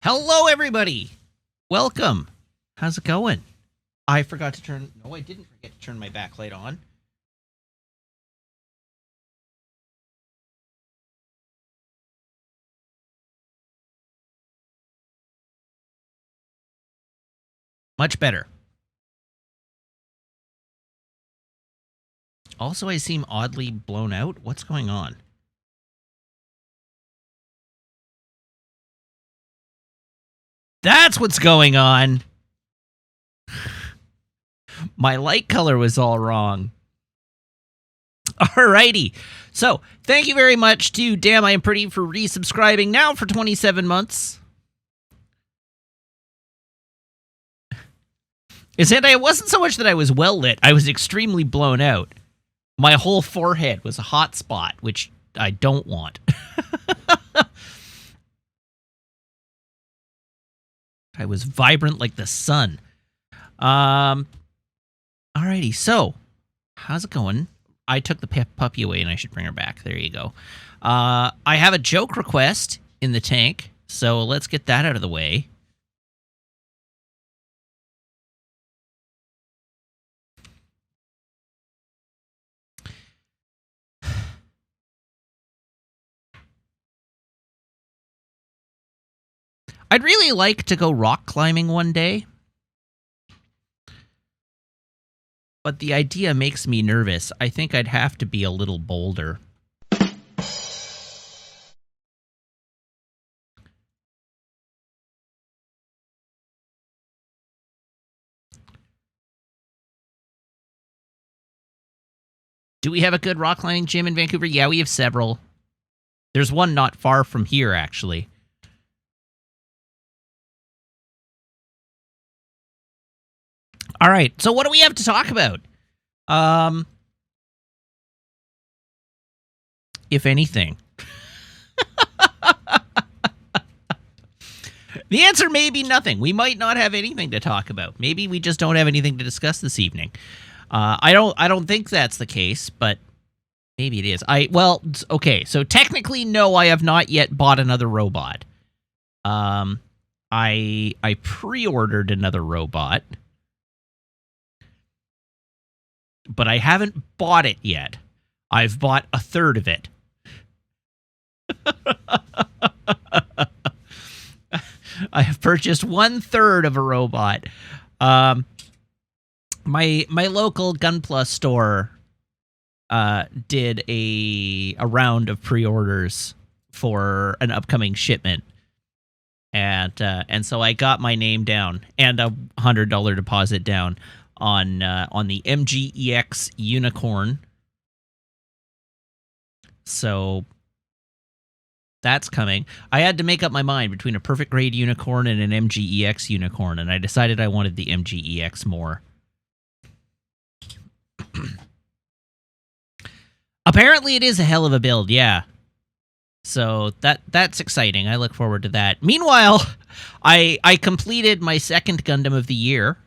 Hello, everybody. Welcome. How's it going? I forgot to turn... No, I didn't forget to turn my backlight on. Much better. Also, I seem oddly blown out. What's going on? That's what's going on. My light color was all wrong. Alrighty. So, thank you very much to Damn I Am Pretty for resubscribing now for 27 months. It wasn't so much that I was well lit, I was extremely blown out. My whole forehead was a hot spot, which I don't want. I was vibrant like the sun. Alrighty, so, how's it going? I took the puppy away and I should bring her back. There you go. I have a joke request in the tank, so let's get that out of the way. I'd really like to go rock climbing one day, but the idea makes me nervous. I think I'd have to be a little bolder. Do we have a good rock climbing gym in Vancouver? Yeah, we have several. There's one not far from here, actually. All right, so what do we have to talk about? If anything. The answer may be nothing. We might not have anything to talk about. Maybe we just don't have anything to discuss this evening. I don't think that's the case, but maybe it is. Okay, so technically, no, I have not yet bought another robot. I pre-ordered another robot, but I haven't bought it yet. I've bought a third of it. I have purchased 1/3 of a robot. My local Gunpla store did a round of pre-orders for an upcoming shipment, and so I got my name down and a $100 deposit down on the MGEX Unicorn. So that's coming. I had to make up my mind between a perfect grade unicorn and an MGEX unicorn, and I decided I wanted the MGEX more. Apparently it is a hell of a build, yeah. So that's exciting. I look forward to that. Meanwhile, I completed my second Gundam of the year.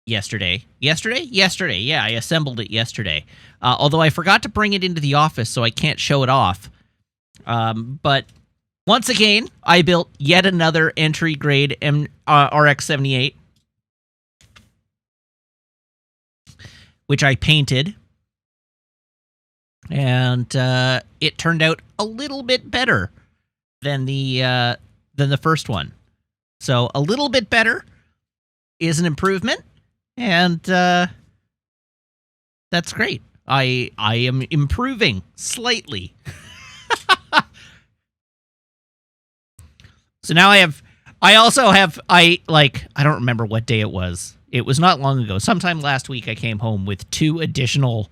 Yesterday, yeah, I assembled it yesterday. Although I forgot to bring it into the office, so I can't show it off. But once again, I built yet another entry-grade RX-78, which I painted, and it turned out a little bit better than the first one. So a little bit better is an improvement. And that's great. I am improving slightly. So now I don't remember what day it was. It was not long ago. Sometime last week I came home with 2 additional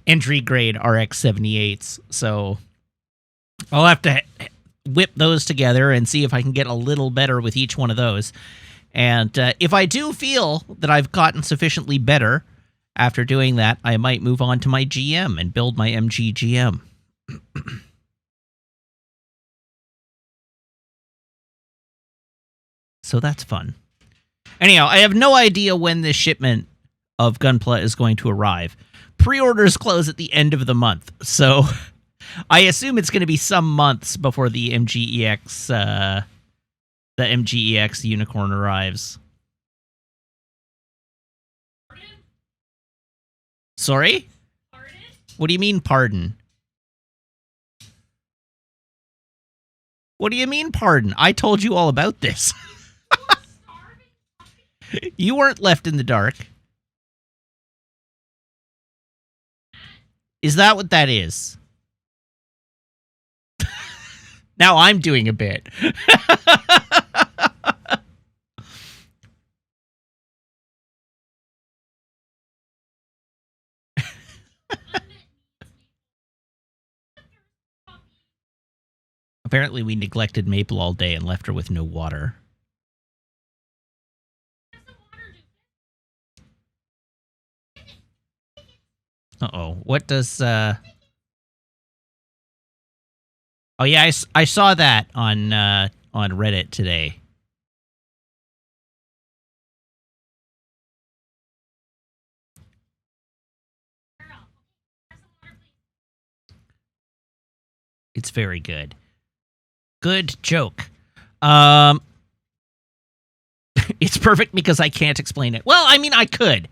entry grade RX-78s. So I'll have to whip those together and see if I can get a little better with each one of those. And if I do feel that I've gotten sufficiently better after doing that, I might move on to my GM and build my MG-GM. So that's fun. Anyhow, I have no idea when this shipment of Gunpla is going to arrive. Pre-orders close at the end of the month, so I assume it's going to be some months before the MGEX unicorn arrives. Sorry? Pardon? What do you mean, pardon? What do you mean, pardon? I told you all about this. You weren't left in the dark. Is that what that is? Now I'm doing a bit. Apparently we neglected Maple all day and left her with no water. Uh-oh. What does... Oh, yeah, I saw that on Reddit today. It's very good. Good joke. It's perfect because I can't explain it. Well, I mean, I could.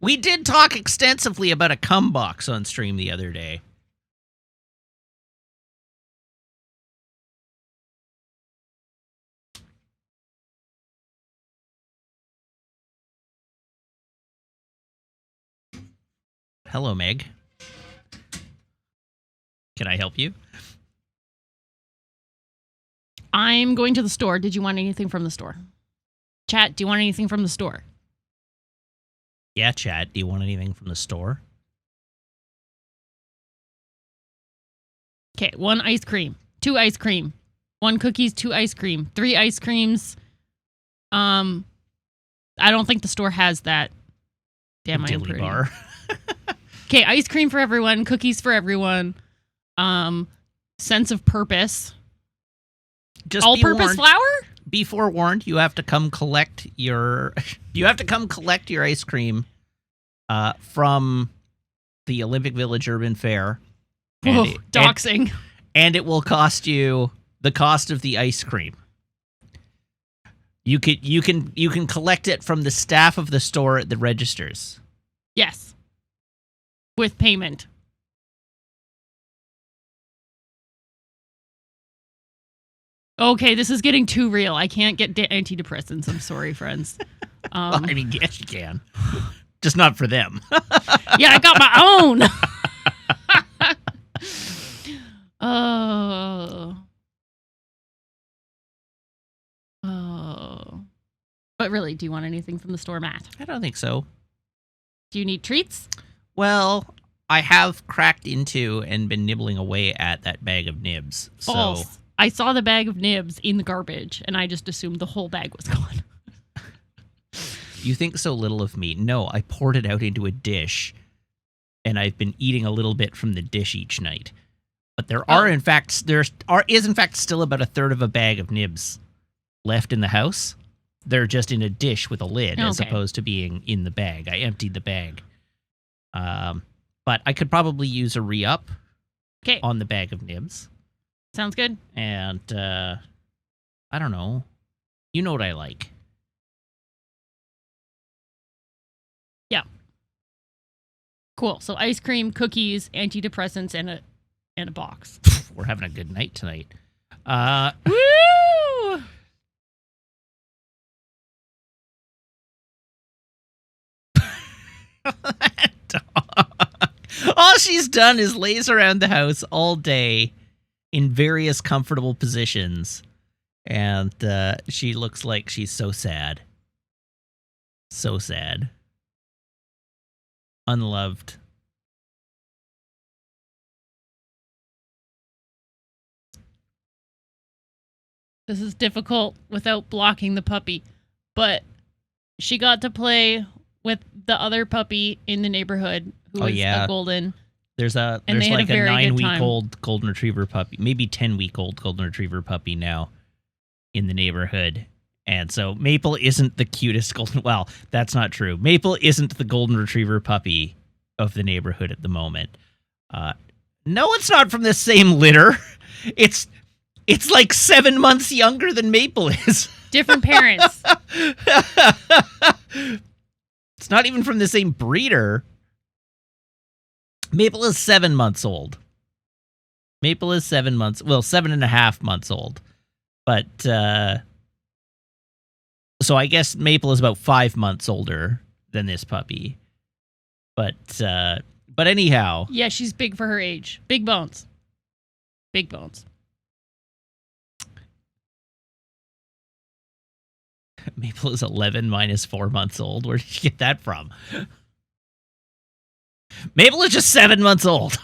We did talk extensively about a cum box on stream the other day. Hello, Meg. Can I help you? I'm going to the store. Did you want anything from the store? Chat, do you want anything from the store? Yeah, chat. Do you want anything from the store? Okay, 1 ice cream, 2 ice cream, 1 cookies, 2 ice cream, 3 ice creams. I don't think the store has that. Damn, I am pretty. Bar. Okay, ice cream for everyone, cookies for everyone. Sense of purpose. Just all-purpose flour? Be forewarned, you have to come collect your ice cream from the Olympic Village Urban Fair. Whoa, doxing. And it will cost you the cost of the ice cream. You can collect it from the staff of the store at the registers. Yes. With payment. Okay, this is getting too real. I can't get antidepressants. I'm sorry, friends. Well, I mean, yes, you can. Just not for them. Yeah, I got my own. Oh. But really, do you want anything from the store, Matt? I don't think so. Do you need treats? Well, I have cracked into and been nibbling away at that bag of nibs. False. So I saw the bag of nibs in the garbage, and I just assumed the whole bag was gone. You think so little of me. No, I poured it out into a dish, and I've been eating a little bit from the dish each night. But there is in fact still about a third of a bag of nibs left in the house. They're just in a dish with a lid as opposed to being in the bag. I emptied the bag. But I could probably use a re-up on the bag of nibs. Sounds good. And I don't know. You know what I like. Yeah. Cool. So ice cream, cookies, antidepressants, and a box. We're having a good night tonight. Woo! All she's done is lays around the house all day in various comfortable positions. And she looks like she's so sad. So sad. Unloved. This is difficult without blocking the puppy. But she got to play with the other puppy in the neighborhood who is a golden. There's like a 9-week-old golden retriever puppy, maybe 10-week-old golden retriever puppy now in the neighborhood. And so Maple isn't the cutest golden... Well, that's not true. Maple isn't the golden retriever puppy of the neighborhood at the moment. No, it's not from the same litter. It's like 7 months younger than Maple is. Different parents. It's not even from the same breeder. Maple is 7 months old. Maple is 7 months, well, 7.5 months old. But, so I guess Maple is about 5 months older than this puppy. But anyhow. Yeah, she's big for her age. Big bones. Big bones. Maple is 11 minus 4 months old. Where did you get that from? Maple is just 7 months old.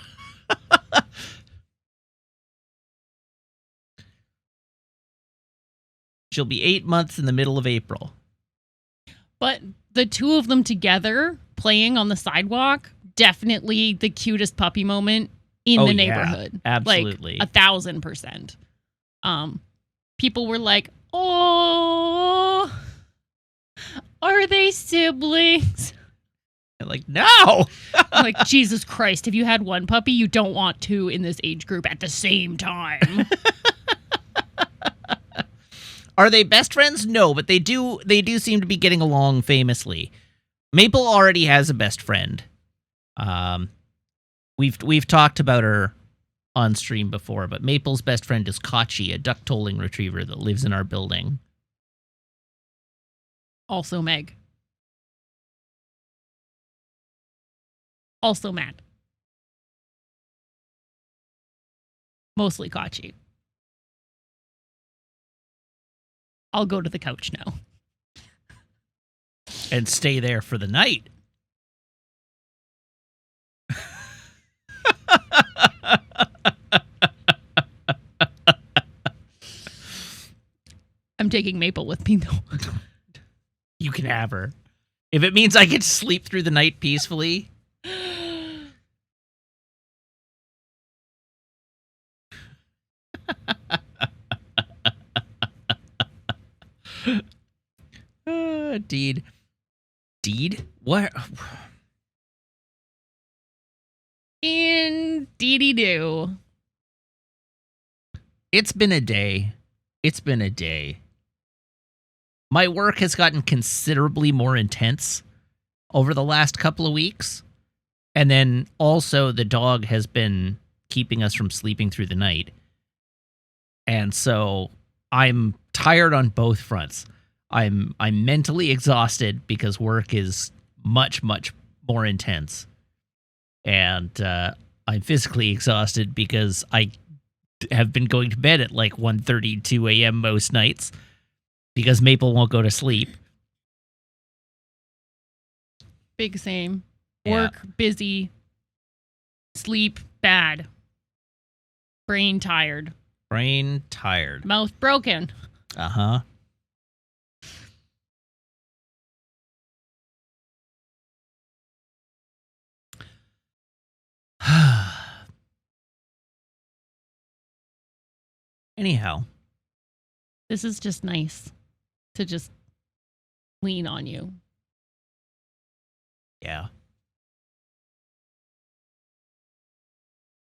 She'll be 8 months in the middle of April. But the two of them together playing on the sidewalk, definitely the cutest puppy moment in the neighborhood. Yeah, absolutely. Like 1,000%. People were like, oh, are they siblings? Like, no. Like, Jesus Christ, if you had one puppy, you don't want two in this age group at the same time. Are they best friends? No, but they do seem to be getting along famously. Maple already has a best friend. We've talked about her on stream before, but Maple's best friend is Kachi, a duck tolling retriever that lives in our building. Also Meg. Also Matt. Mostly Kachi. I'll go to the couch now. And stay there for the night. I'm taking Maple with me, though. You can have her. If it means I get to sleep through the night peacefully. Deed. Deed? What? Indeedy-doo. It's been a day. It's been a day. My work has gotten considerably more intense over the last couple of weeks. And then also the dog has been keeping us from sleeping through the night. And so I'm tired on both fronts. I'm mentally exhausted because work is much, much more intense. And I'm physically exhausted because I have been going to bed at like 1:30, 2 a.m. most nights because Maple won't go to sleep. Big same. Yeah. Work, busy. Sleep, bad. Brain tired. Brain tired. Mouth broken. Uh-huh. Anyhow. This is just nice to just lean on you. Yeah.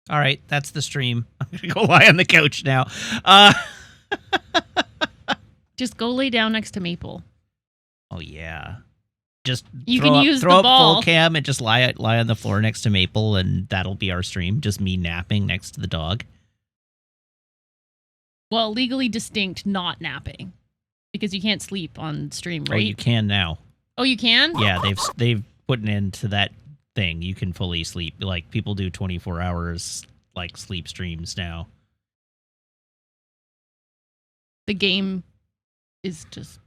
All right, that's the stream. I'm going to go lie on the couch now. Just go lay down next to Maple. Oh, yeah. Just You throw can up, use throw the up ball. full cam and just lie on the floor next to Maple, and that'll be our stream. Just me napping next to the dog. Well, legally distinct not napping. Because you can't sleep on stream, right? Oh, you can now. Oh, you can? Yeah, they've put an end to that thing. You can fully sleep. Like, people do 24 hours, like, sleep streams now. The game is just...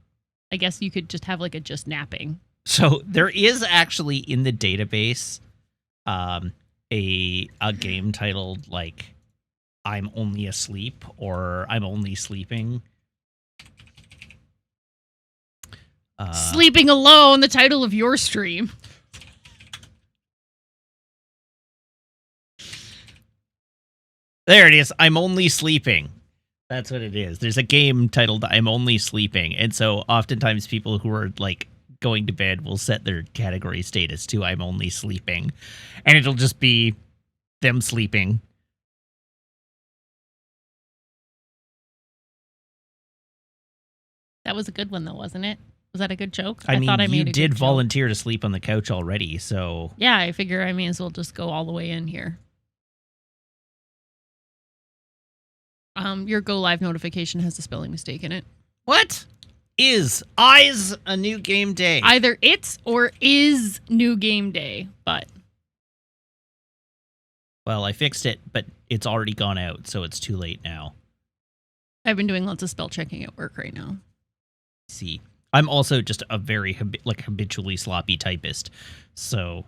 I guess you could just have, like, a just napping. So there is actually in the database a game titled like I'm Only Asleep or I'm Only Sleeping. Sleeping Alone, the title of your stream. There it is. I'm Only Sleeping. That's what it is. There's a game titled I'm Only Sleeping. And so oftentimes people who are like going to bed will set their category status to I'm Only Sleeping. And it'll just be them sleeping That was a good one, though, wasn't it? Was that a good joke? I mean, thought I made you a did good volunteer to sleep on the couch already, so... Yeah, I figure I may as well just go all the way in here. Your go live notification has a spelling mistake in it. What? Is eyes a new game day? Either it's or is new game day, but... Well, I fixed it, but it's already gone out, so it's too late now. I've been doing lots of spell checking at work right now. See, I'm also just a very habitually sloppy typist, so...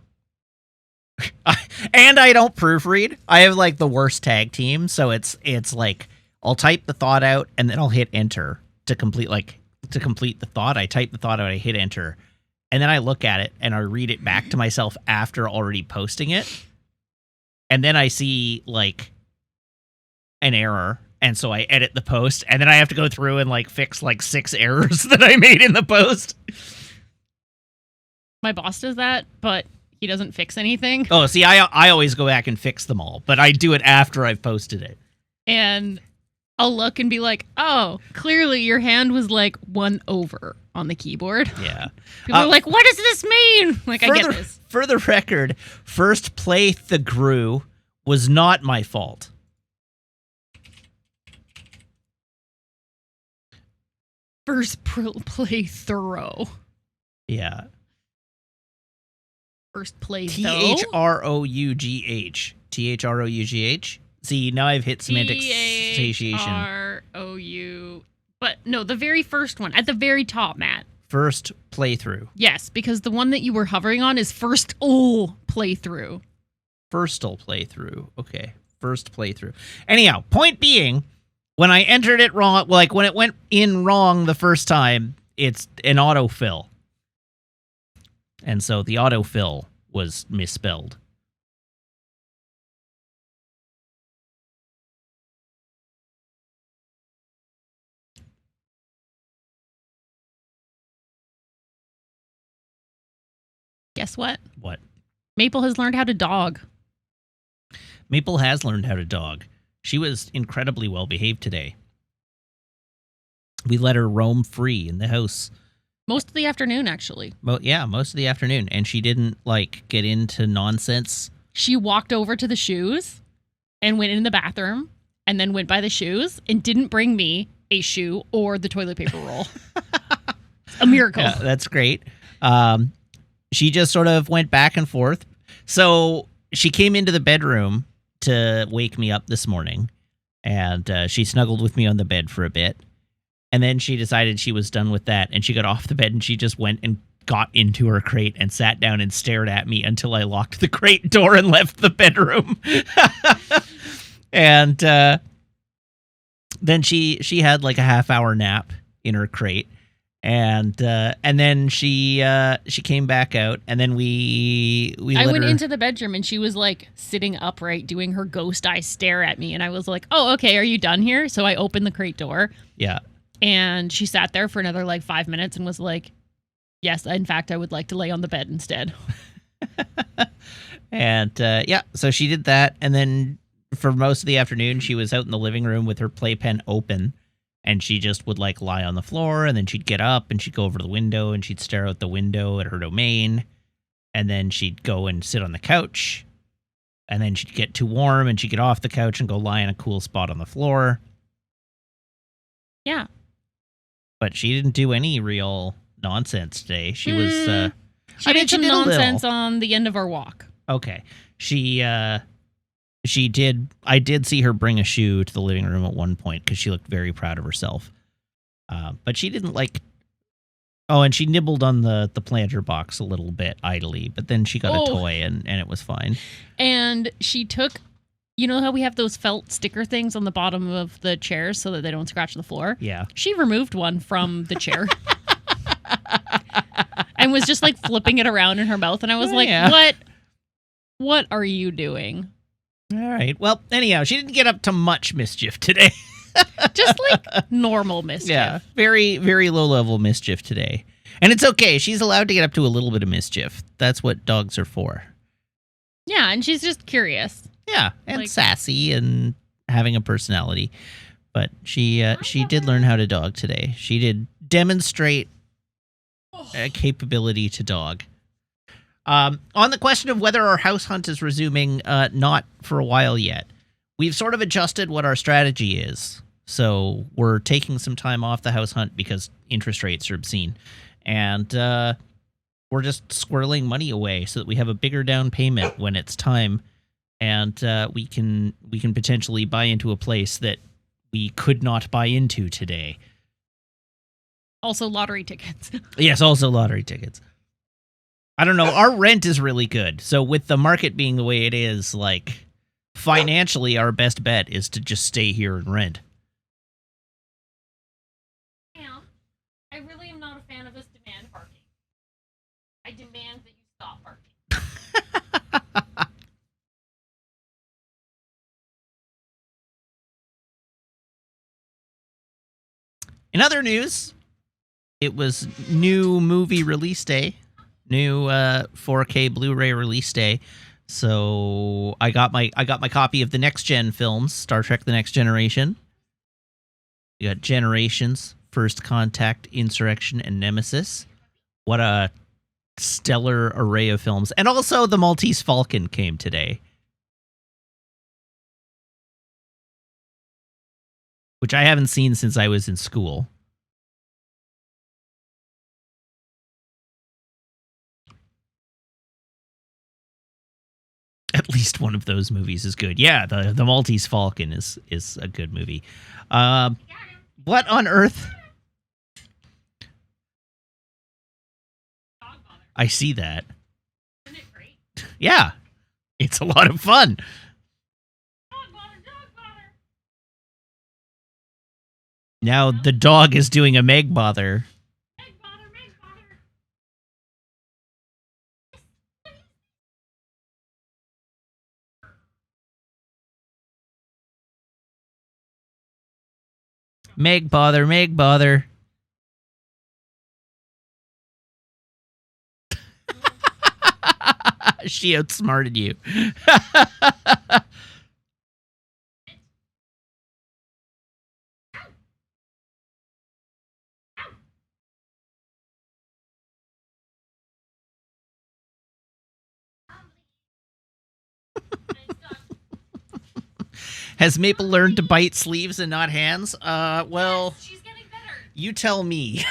and I don't proofread. I have like the worst tag team, so it's like I'll type the thought out and then I'll hit enter to complete the thought. I type the thought out, I hit enter, and then I look at it and I read it back to myself after already posting it, and then I see like an error, and so I edit the post, and then I have to go through and like fix like 6 errors that I made in the post. My boss does that, but he doesn't fix anything. Oh, see, I always go back and fix them all, but I do it after I've posted it. And I'll look and be like, oh, clearly your hand was like 1 over on the keyboard. Yeah. People are like, what does this mean? Like, I get this. For the record, first play through was not my fault. First play thorough. Yeah. First play THROUGH. THROUGH. See, now I've hit semantic satiation. THROU. But no, the very first one at the very top, Matt. First playthrough. Yes, because the one that you were hovering on is first playthrough. Firstal playthrough. Okay. First playthrough. Anyhow, point being, when I entered it wrong, like when it went in wrong the first time, it's an autofill. And so the autofill was misspelled. Guess what? What? Maple has learned how to dog. Maple has learned how to dog. She was incredibly well behaved today. We let her roam free in the house. Most of the afternoon, actually. Most of the afternoon. And she didn't, like, get into nonsense. She walked over to the shoes and went in the bathroom and then went by the shoes and didn't bring me a shoe or the toilet paper roll. A miracle. Yeah, that's great. She just sort of went back and forth. So she came into the bedroom to wake me up this morning, and she snuggled with me on the bed for a bit. And then she decided she was done with that, and she got off the bed, and she just went and got into her crate and sat down and stared at me until I locked the crate door and left the bedroom. And then she had like a half-hour nap in her crate, and then she came back out, and then we I went into the bedroom, and she was like sitting upright doing her ghost eye stare at me, and I was like, oh, okay, are you done here? So I opened the crate door. Yeah. And she sat there for another like 5 minutes and was like, yes, in fact, I would like to lay on the bed instead. And so she did that. And then for most of the afternoon, she was out in the living room with her playpen open. And she just would like lie on the floor, and then she'd get up and she'd go over to the window and she'd stare out the window at her domain. And then she'd go and sit on the couch. And then she'd get too warm and she'd get off the couch and go lie in a cool spot on the floor. Yeah. But she didn't do any real nonsense today. She was... she did some nonsense on the end of our walk. Okay. She did... I did see her bring a shoe to the living room at one point because she looked very proud of herself. But she didn't like... Oh, and she nibbled on the planter box a little bit idly, but then she got a toy and it was fine. And she took... You know how we have those felt sticker things on the bottom of the chairs so that they don't scratch the floor? Yeah. She removed one from the chair and was just like flipping it around in her mouth. And I was what are you doing? All right. Well, anyhow, she didn't get up to much mischief today. Just like normal mischief. Yeah. Very, very low level mischief today. And it's okay. She's allowed to get up to a little bit of mischief. That's what dogs are for. Yeah. And she's just curious. Yeah, and like, sassy and having a personality. But she did learn how to dog today. She did demonstrate a capability to dog. On the question of whether our house hunt is resuming, not for a while yet. We've sort of adjusted what our strategy is. So we're taking some time off the house hunt because interest rates are obscene. And we're just squirreling money away so that we have a bigger down payment when it's time. And we can potentially buy into a place that we could not buy into today. Also lottery tickets. Yes, also lottery tickets. I don't know. Our rent is really good. So with the market being the way it is, like, financially, our best bet is to just stay here and rent. Yeah. I really am not a fan of this demand parking. I demand that you stop parking. In other news, it was new movie release day. New 4K Blu-ray release day. So I got my copy of the next gen films, Star Trek: The Next Generation. We got Generations, First Contact, Insurrection, and Nemesis. What a stellar array of films. And also the Maltese Falcon came today, which I haven't seen since I was in school. At least one of those movies is good. Yeah, the Maltese Falcon is a good movie. What on earth? I see that. Isn't it great? Yeah, it's a lot of fun. Now the dog is doing a Meg bother. Meg bother, Meg bother. She outsmarted you. Has Maple learned to bite sleeves and not hands? Well, yes, she's getting better. You tell me.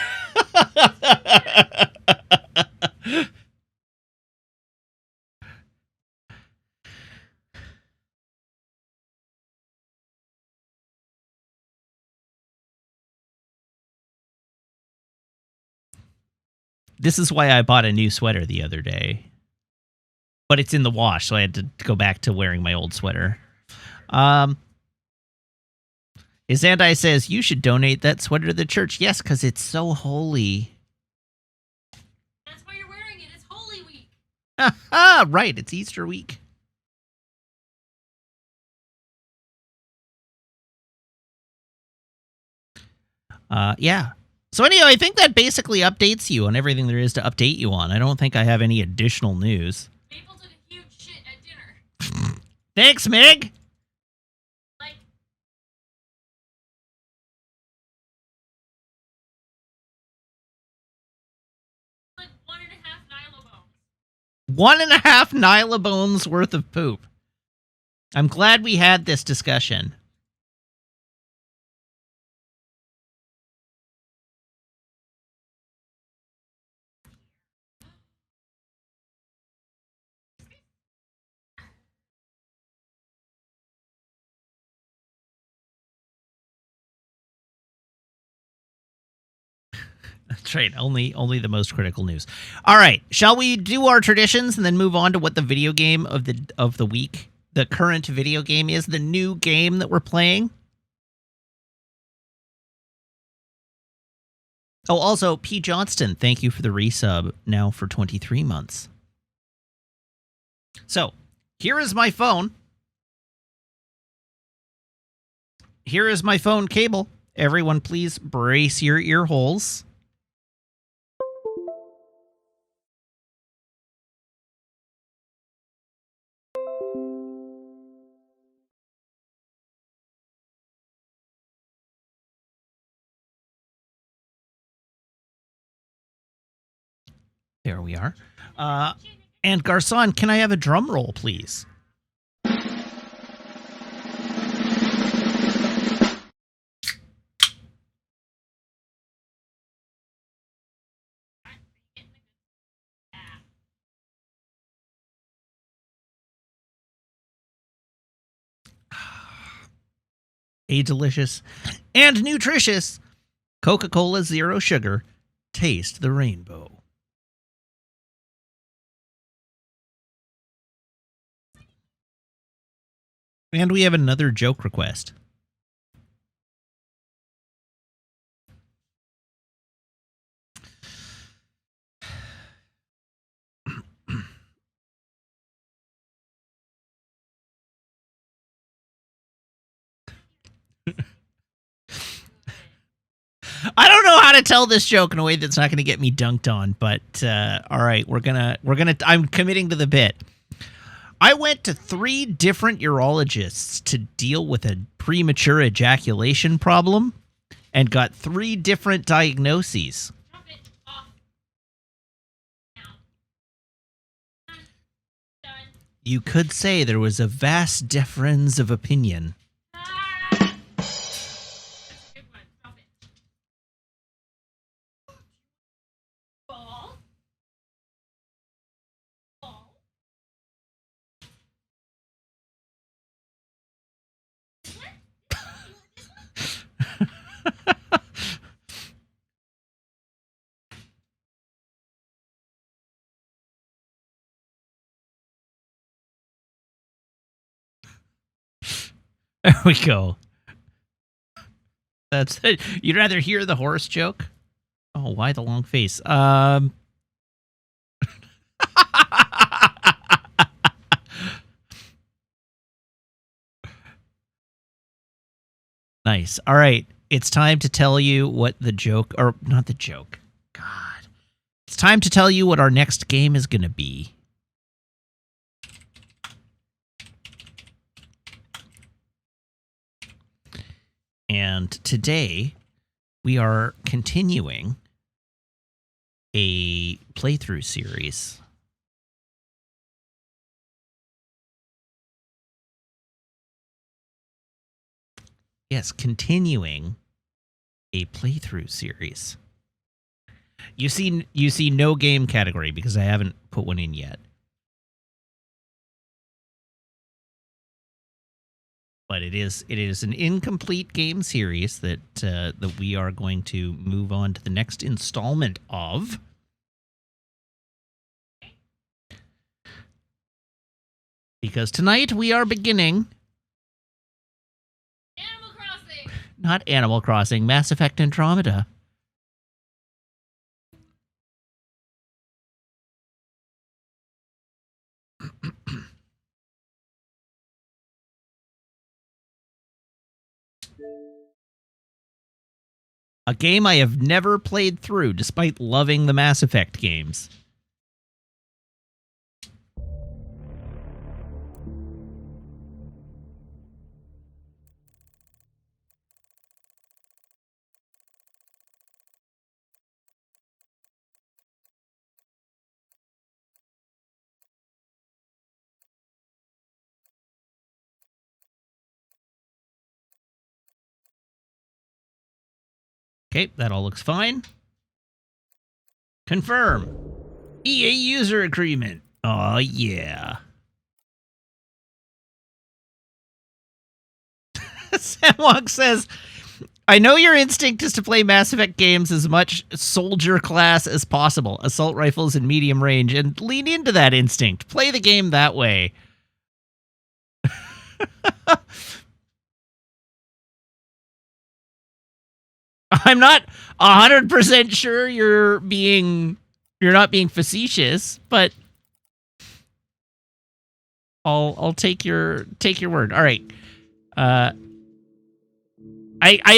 This is why I bought a new sweater the other day. But it's in the wash, so I had to go back to wearing my old sweater. Isandai says, you should donate that sweater to the church. Yes, because it's so holy. That's why you're wearing it. It's Holy Week. Right, it's Easter week. Yeah. So anyway, I think that basically updates you on everything there is to update you on. I don't think I have any additional news. Maple took a huge shit at dinner. Thanks, Meg. Like 1.5 1.5 Nylabones worth of poop. I'm glad we had this discussion. That's right. Only the most critical news. All right. Shall we do our traditions and then move on to what the video game of the week, the current video game is, the new game that we're playing? Oh, also, P. Johnston, thank you for the resub now for 23 months. So, here is my phone. Here is my phone cable. Everyone, please brace your ear holes. There we are. And Garcon, can I have a drum roll, please? A delicious and nutritious Coca-Cola Zero Sugar. Taste the rainbow. And we have another joke request. I don't know how to tell this joke in a way that's not going to get me dunked on, but all right, I'm committing to the bit. I went to 3 different urologists to deal with a premature ejaculation problem and got 3 different diagnoses. You could say there was a vast difference of opinion. There we go. That's it. You'd rather hear the horse joke? Oh, why the long face? Nice. All right. It's time to tell you what the joke, or not the joke. God. It's time to tell you what our next game is going to be. And today, we are continuing a playthrough series. Yes, continuing a playthrough series. You see no game category because I haven't put one in yet. But it is an incomplete game series that we are going to move on to the next installment of. Because tonight we are beginning Animal Crossing. Not Animal Crossing, Mass Effect Andromeda. A game I have never played through, despite loving the Mass Effect games. Okay, that all looks fine. Confirm. EA user agreement. Oh, yeah. Samwalk says, I know your instinct is to play Mass Effect games as much soldier class as possible, assault rifles and medium range, and lean into that instinct. Play the game that way. I'm not 100% sure you're not being facetious, but I'll take your word. All right. I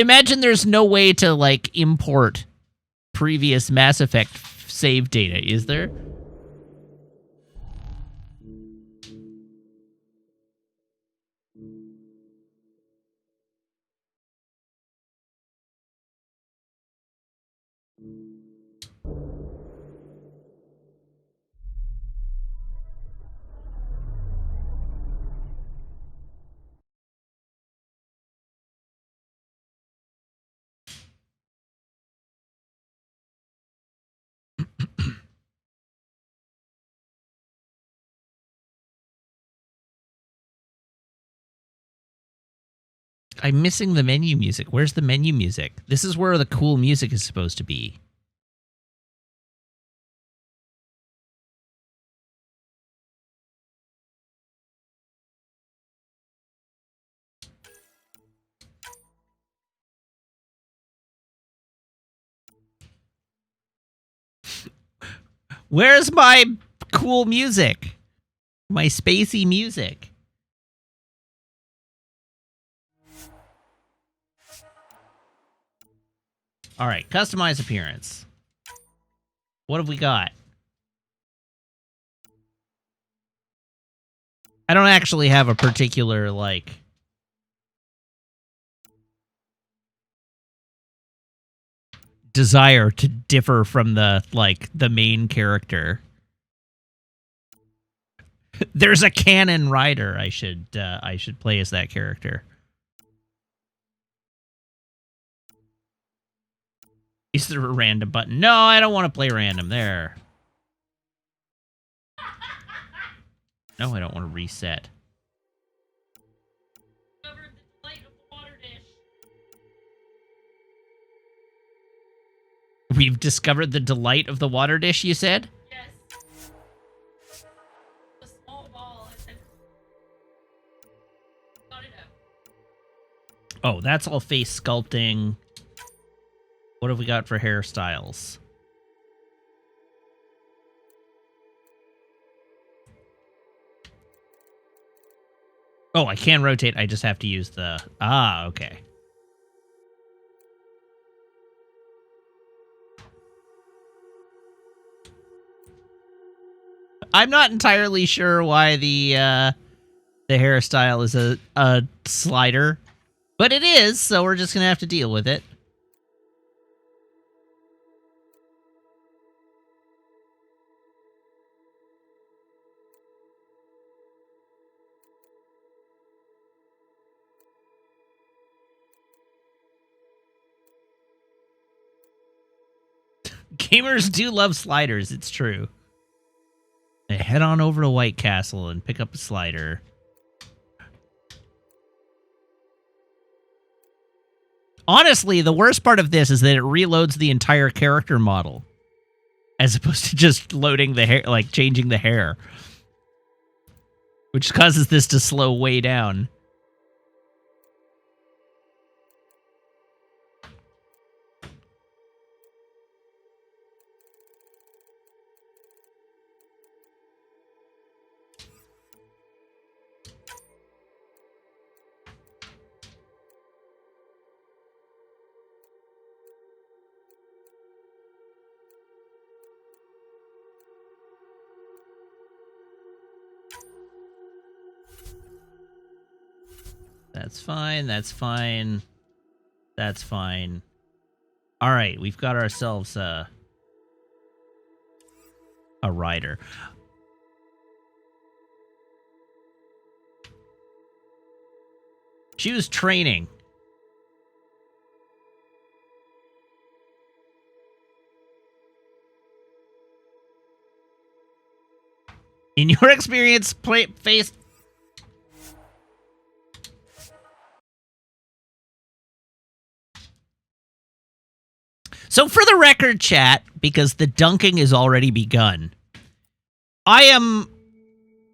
imagine there's no way to like import previous Mass Effect save data, is there? I'm missing the menu music. Where's the menu music? This is where the cool music is supposed to be. Where's my cool music? My spacey music. All right, customize appearance. What have we got? I don't actually have a particular, like... desire to differ from the main character. There's a canon rider. I should play as that character. Is there a random button? No, I don't want to play random there. No, I don't want to reset. We've discovered the delight of the water dish, you said? Yes. A small ball. Got it up. Oh, that's all face sculpting. What have we got for hairstyles? Oh, I can rotate. I just have to use the... Ah, okay. I'm not entirely sure why the hairstyle is a slider, but it is, so we're just going to have to deal with it. Gamers do love sliders, it's true. Head on over to White Castle and pick up a slider. Honestly, the worst part of this is that it reloads the entire character model, as opposed to just loading the hair, like changing the hair, which causes this to slow way down. That's fine, that's fine. That's fine. All right, we've got ourselves a rider. Choose training. In your experience, face... So for the record, chat, because the dunking has already begun, I am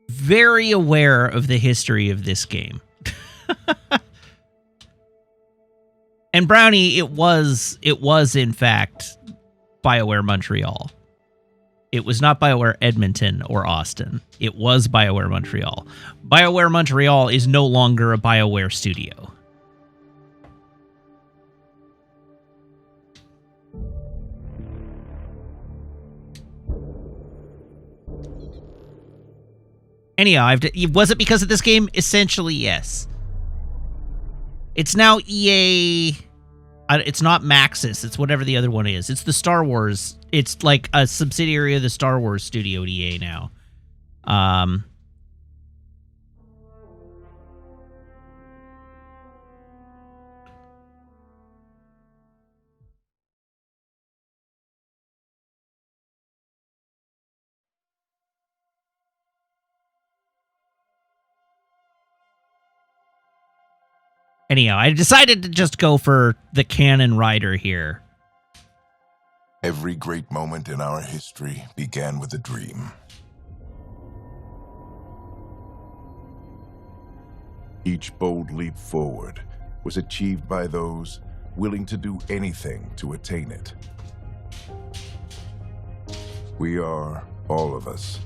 very aware of the history of this game. And Brownie, it was in fact BioWare Montreal. It was not BioWare Edmonton or Austin. It was BioWare Montreal. BioWare Montreal is no longer a BioWare studio. Anyhow, was it because of this game? Essentially, yes. It's now EA... It's not Maxis. It's whatever the other one is. It's the Star Wars. It's like a subsidiary of the Star Wars studio at EA now. Anyhow, I decided to just go for the canon rider here. Every great moment in our history began with a dream. Each bold leap forward was achieved by those willing to do anything to attain it. We are, all of us,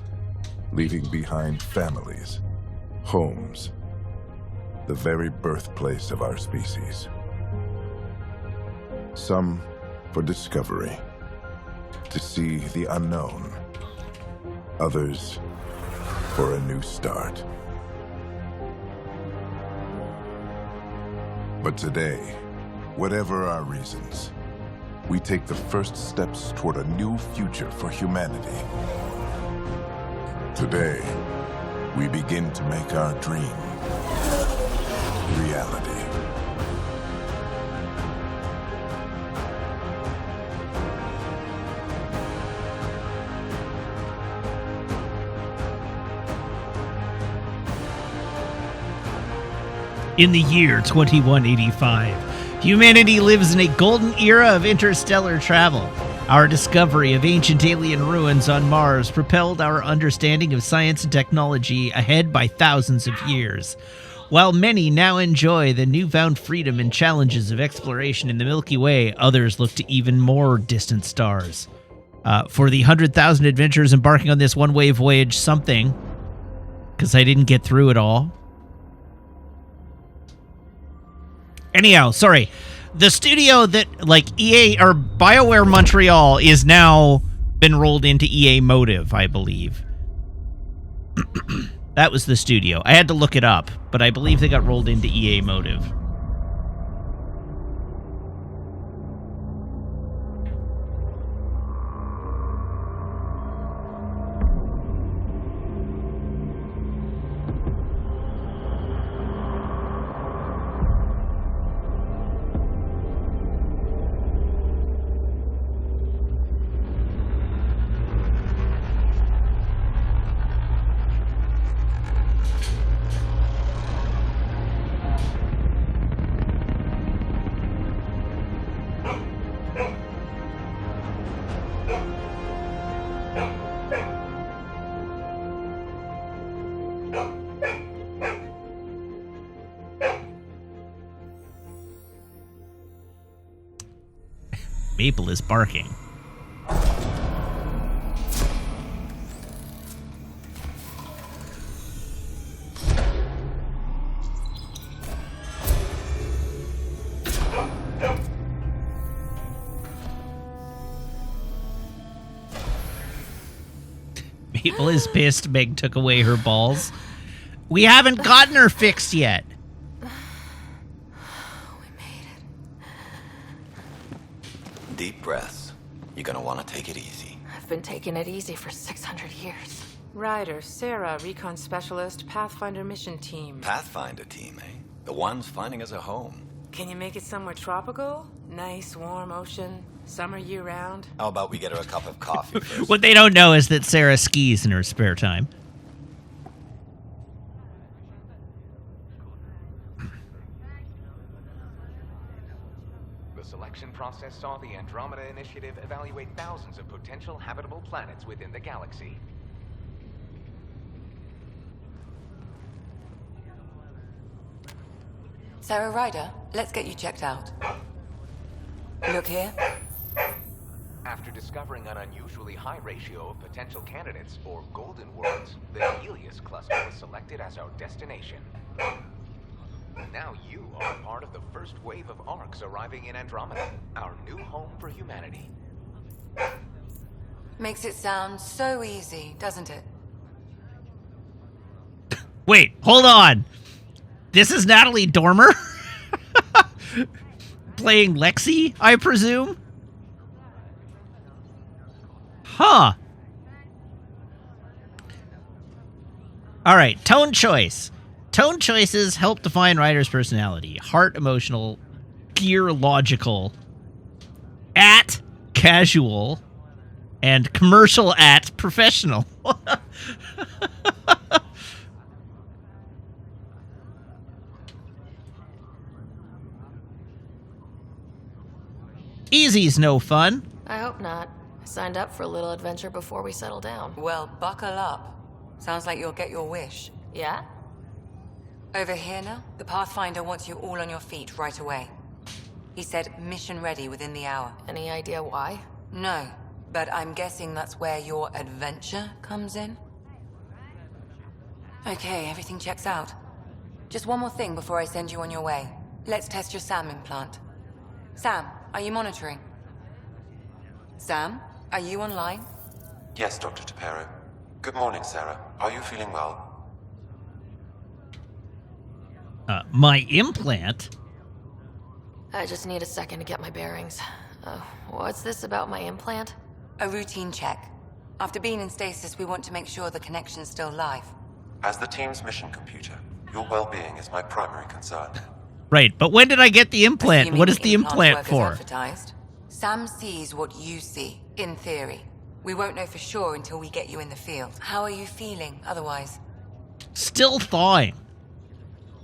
leaving behind families, homes, the very birthplace of our species. Some for discovery, to see the unknown. Others for a new start. But today, whatever our reasons, we take the first steps toward a new future for humanity. Today, we begin to make our dream reality. In the year 2185, humanity lives in a golden era of interstellar travel. Our discovery of ancient alien ruins on Mars propelled our understanding of science and technology ahead by thousands of years. While many now enjoy the newfound freedom and challenges of exploration in the Milky Way, others look to even more distant stars. For the 100,000 adventurers embarking on this one-way voyage, something, because I didn't get through it all. Anyhow, sorry. The studio that, like, EA or BioWare Montreal is now been rolled into EA Motive, I believe. That was the studio. I had to look it up, but I believe they got rolled into EA Motive. Maple is barking. Maple is pissed Meg took away her balls. We haven't gotten her fixed yet. Deep breaths. You're gonna want to take it easy. I've been taking it easy for 600 years. Ryder, Sarah, Recon Specialist, Pathfinder Mission Team. Pathfinder team, eh? The ones finding us a home. Can you make it somewhere tropical? Nice, warm ocean, summer year-round? How about we get her a cup of coffee first? What they don't know is that Sarah skis in her spare time. The selection process saw the Andromeda Initiative evaluate thousands of potential habitable planets within the galaxy. Sarah Ryder, let's get you checked out. Look here. After discovering an unusually high ratio of potential candidates for golden worlds, the Helios cluster was selected as our destination. Now you are part of the first wave of arcs arriving in Andromeda, our new home for humanity. Makes it sound so easy, doesn't it? Wait, hold on. This is Natalie Dormer? Playing Lexi, I presume? Huh. Alright, tone choice. Tone choices help define Ryder's personality. Heart emotional, gear logical, at casual, and commercial at professional. Easy's no fun. I hope not. I signed up for a little adventure before we settle down. Well, buckle up. Sounds like you'll get your wish. Yeah? Over here now, the Pathfinder wants you all on your feet right away. He said mission ready within the hour. Any idea why? No, but I'm guessing that's where your adventure comes in. Okay, everything checks out. Just one more thing before I send you on your way. Let's test your SAM implant. Sam, are you monitoring? Sam, are you online? Yes, Dr. Tapero. Good morning, Sarah. Are you feeling well? My implant? I just need a second to get my bearings. What's this about my implant? A routine check. After being in stasis, we want to make sure the connection's still live. As the team's mission computer, your well-being is my primary concern. Right, but when did I get the implant? Assuming What is the implant work is for? advertised. Sam sees what you see, in theory. We won't know for sure until we get you in the field. How are you feeling otherwise? Still thawing.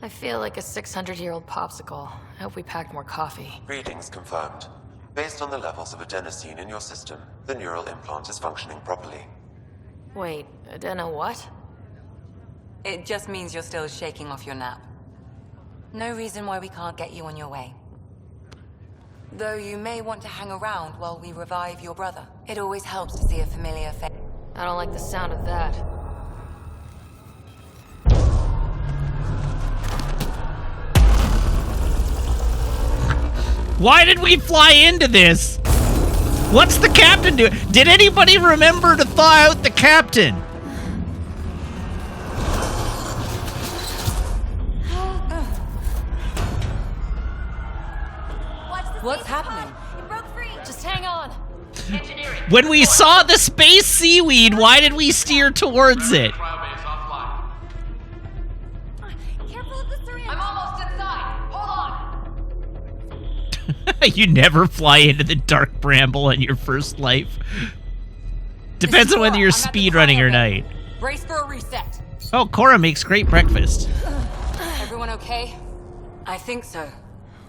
I feel like a 600-year-old popsicle. I hope we packed more coffee. Readings confirmed. Based on the levels of adenosine in your system, the neural implant is functioning properly. Wait, adeno what? It just means you're still shaking off your nap. No reason why we can't get you on your way. Though you may want to hang around while we revive your brother. It always helps to see a familiar face. I don't like the sound of that. Why did we fly into this? What's the captain doing? Did anybody remember to thaw out the captain? What's happening? It broke free. Just hang on. When we saw the space seaweed, why did we steer towards it? Careful with the syringe. I'm almost inside. Hold on. You never fly into the dark bramble on your first life. Depends on whether you're speedrunning or not. Brace for a reset. Oh, Cora makes great breakfast. Everyone okay? I think so.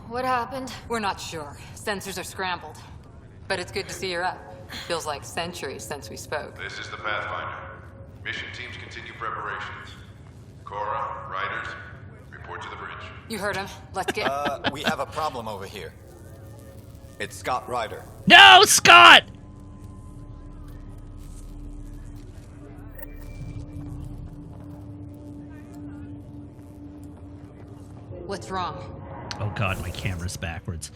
What happened? We're not sure. Sensors are scrambled. But it's good to see you're up. Feels like centuries since we spoke. This is the Pathfinder. Mission teams continue preparations. Cora, Riders, report to the bridge. You heard him. Let's get... We have a problem over here. It's Scott Ryder. No, Scott! What's wrong? Oh god, my camera's backwards.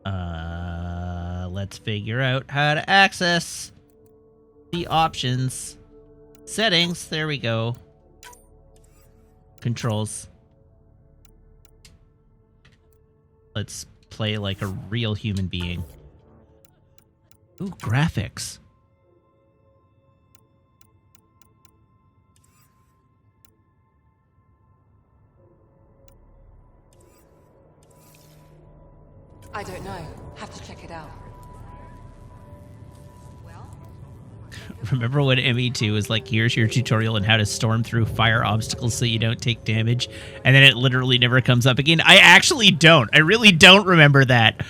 Let's figure out how to access the options. Settings, there we go. Controls. Let's play like a real human being. Ooh, graphics. I don't know. Have to check it out. Remember when ME2 was like, here's your tutorial on how to storm through fire obstacles so you don't take damage, and then it literally never comes up again? I actually don't. I really don't remember that.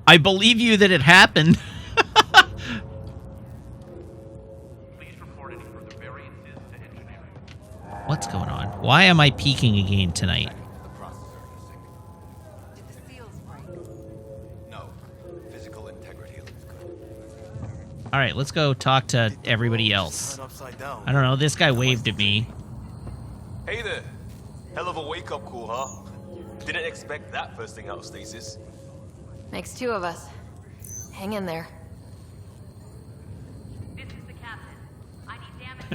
I believe you that it happened. What's going on? Why am I peeking again tonight? Did the seals break? No. Physical integrity looks good. All right, let's go talk to everybody else. I don't know. This guy waved at me. Hey there. Hell of a wake-up call, huh? Didn't expect that first thing out of stasis. Makes two of us. Hang in there.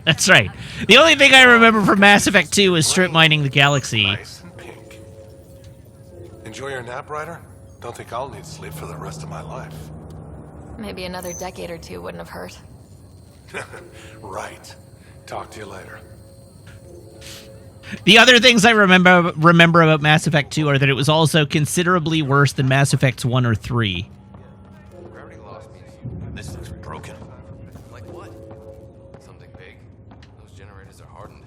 That's right. The only thing I remember from Mass Effect 2 is strip mining the galaxy. Nice and pink. Enjoy your nap, Ryder? Don't think I'll need sleep for the rest of my life. Maybe another decade or two wouldn't have hurt. Right. Talk to you later. The other things I remember about Mass Effect 2 are that it was also considerably worse than Mass Effects 1 or 3. This looks broken. Like what? Something big? Those generators are hardened.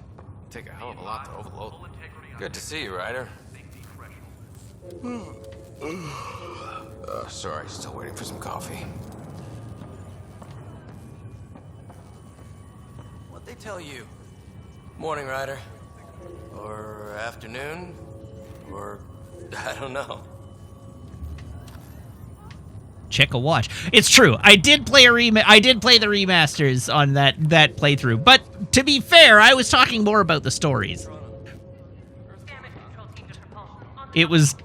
Take a hell of a lot to overload. Good to see you, Ryder. Sorry, still waiting for some coffee. What'd they tell you? Morning, Ryder. Or afternoon? Or I don't know. Check a watch. It's true. I did play I did play the remasters on that playthrough. But to be fair, I was talking more about the stories. It was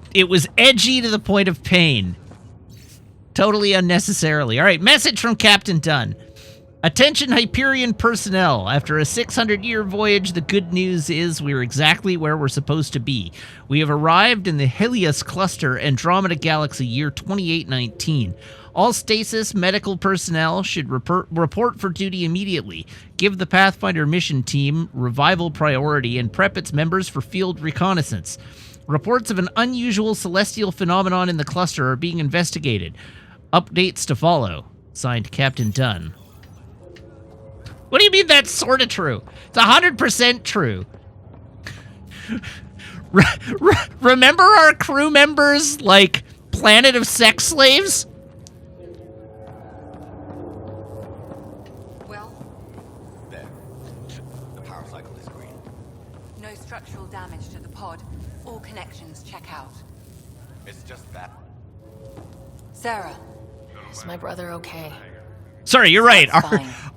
edgy to the point of pain. Totally unnecessarily. All right, message from Captain Dunn. Attention Hyperion personnel. After a 600-year voyage, the good news is we're exactly where we're supposed to be. We have arrived in the Helios Cluster, Andromeda Galaxy, year 2819. All stasis medical personnel should report for duty immediately. Give the Pathfinder mission team revival priority and prep its members for field reconnaissance. Reports of an unusual celestial phenomenon in the cluster are being investigated. Updates to follow. Signed, Captain Dunn. What do you mean that's sort of true? It's 100% true. Remember our crew members, like, planet of sex slaves? Well? There. The power cycle is green. No structural damage to the pod. All connections check out. It's just that. Sarah. Is my brother okay? Sorry, you're right.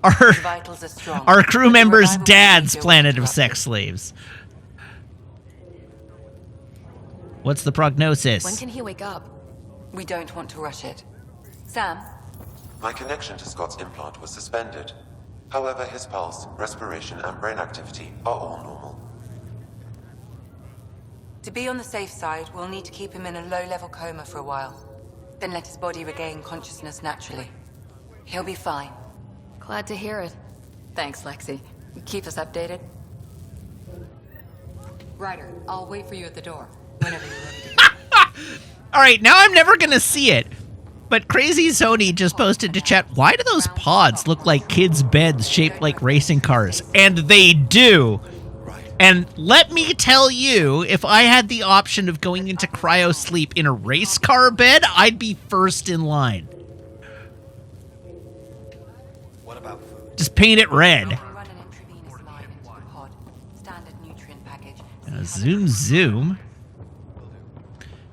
Our vitals are strong. Our crew members' dad's procedure planet was of sex slaves. What's the prognosis? When can he wake up? We don't want to rush it. Sam? My connection to Scott's implant was suspended. However, his pulse, respiration, and brain activity are all normal. To be on the safe side, we'll need to keep him in a low-level coma for a while. Then let his body regain consciousness naturally. He'll be fine. Glad to hear it. Thanks, Lexi. Keep us updated. Ryder, I'll wait for you at the door. Whenever you're ready to. All right, now I'm never going to see it. But Crazy Sony just posted to chat, why do those pods look like kids' beds shaped like racing cars? And they do. And let me tell you, if I had the option of going into cryo sleep in a race car bed, I'd be first in line. What about food? Just paint it red. Run an intravenous line into the pod. Standard nutrient package. Zoom.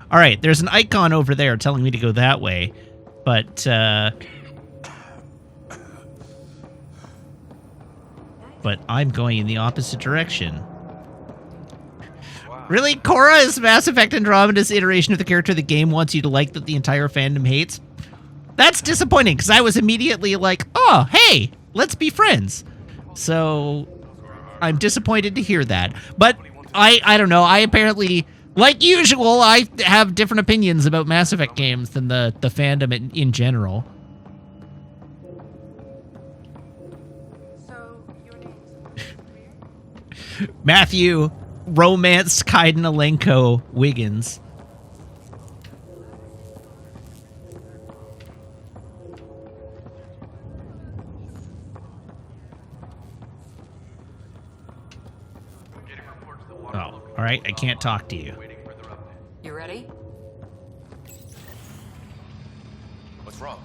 All right, there's an icon over there telling me to go that way. But I'm going in the opposite direction. Really? Korra is Mass Effect Andromeda's iteration of the character the game wants you to like that the entire fandom hates? That's disappointing, because I was immediately like, oh, hey, let's be friends. So, I'm disappointed to hear that. But, I don't know, I apparently, like usual, I have different opinions about Mass Effect games than the fandom in general. Matthew, romance Kaiden Alenko Wiggins. Oh, all right, I can't talk to you. You ready? What's wrong?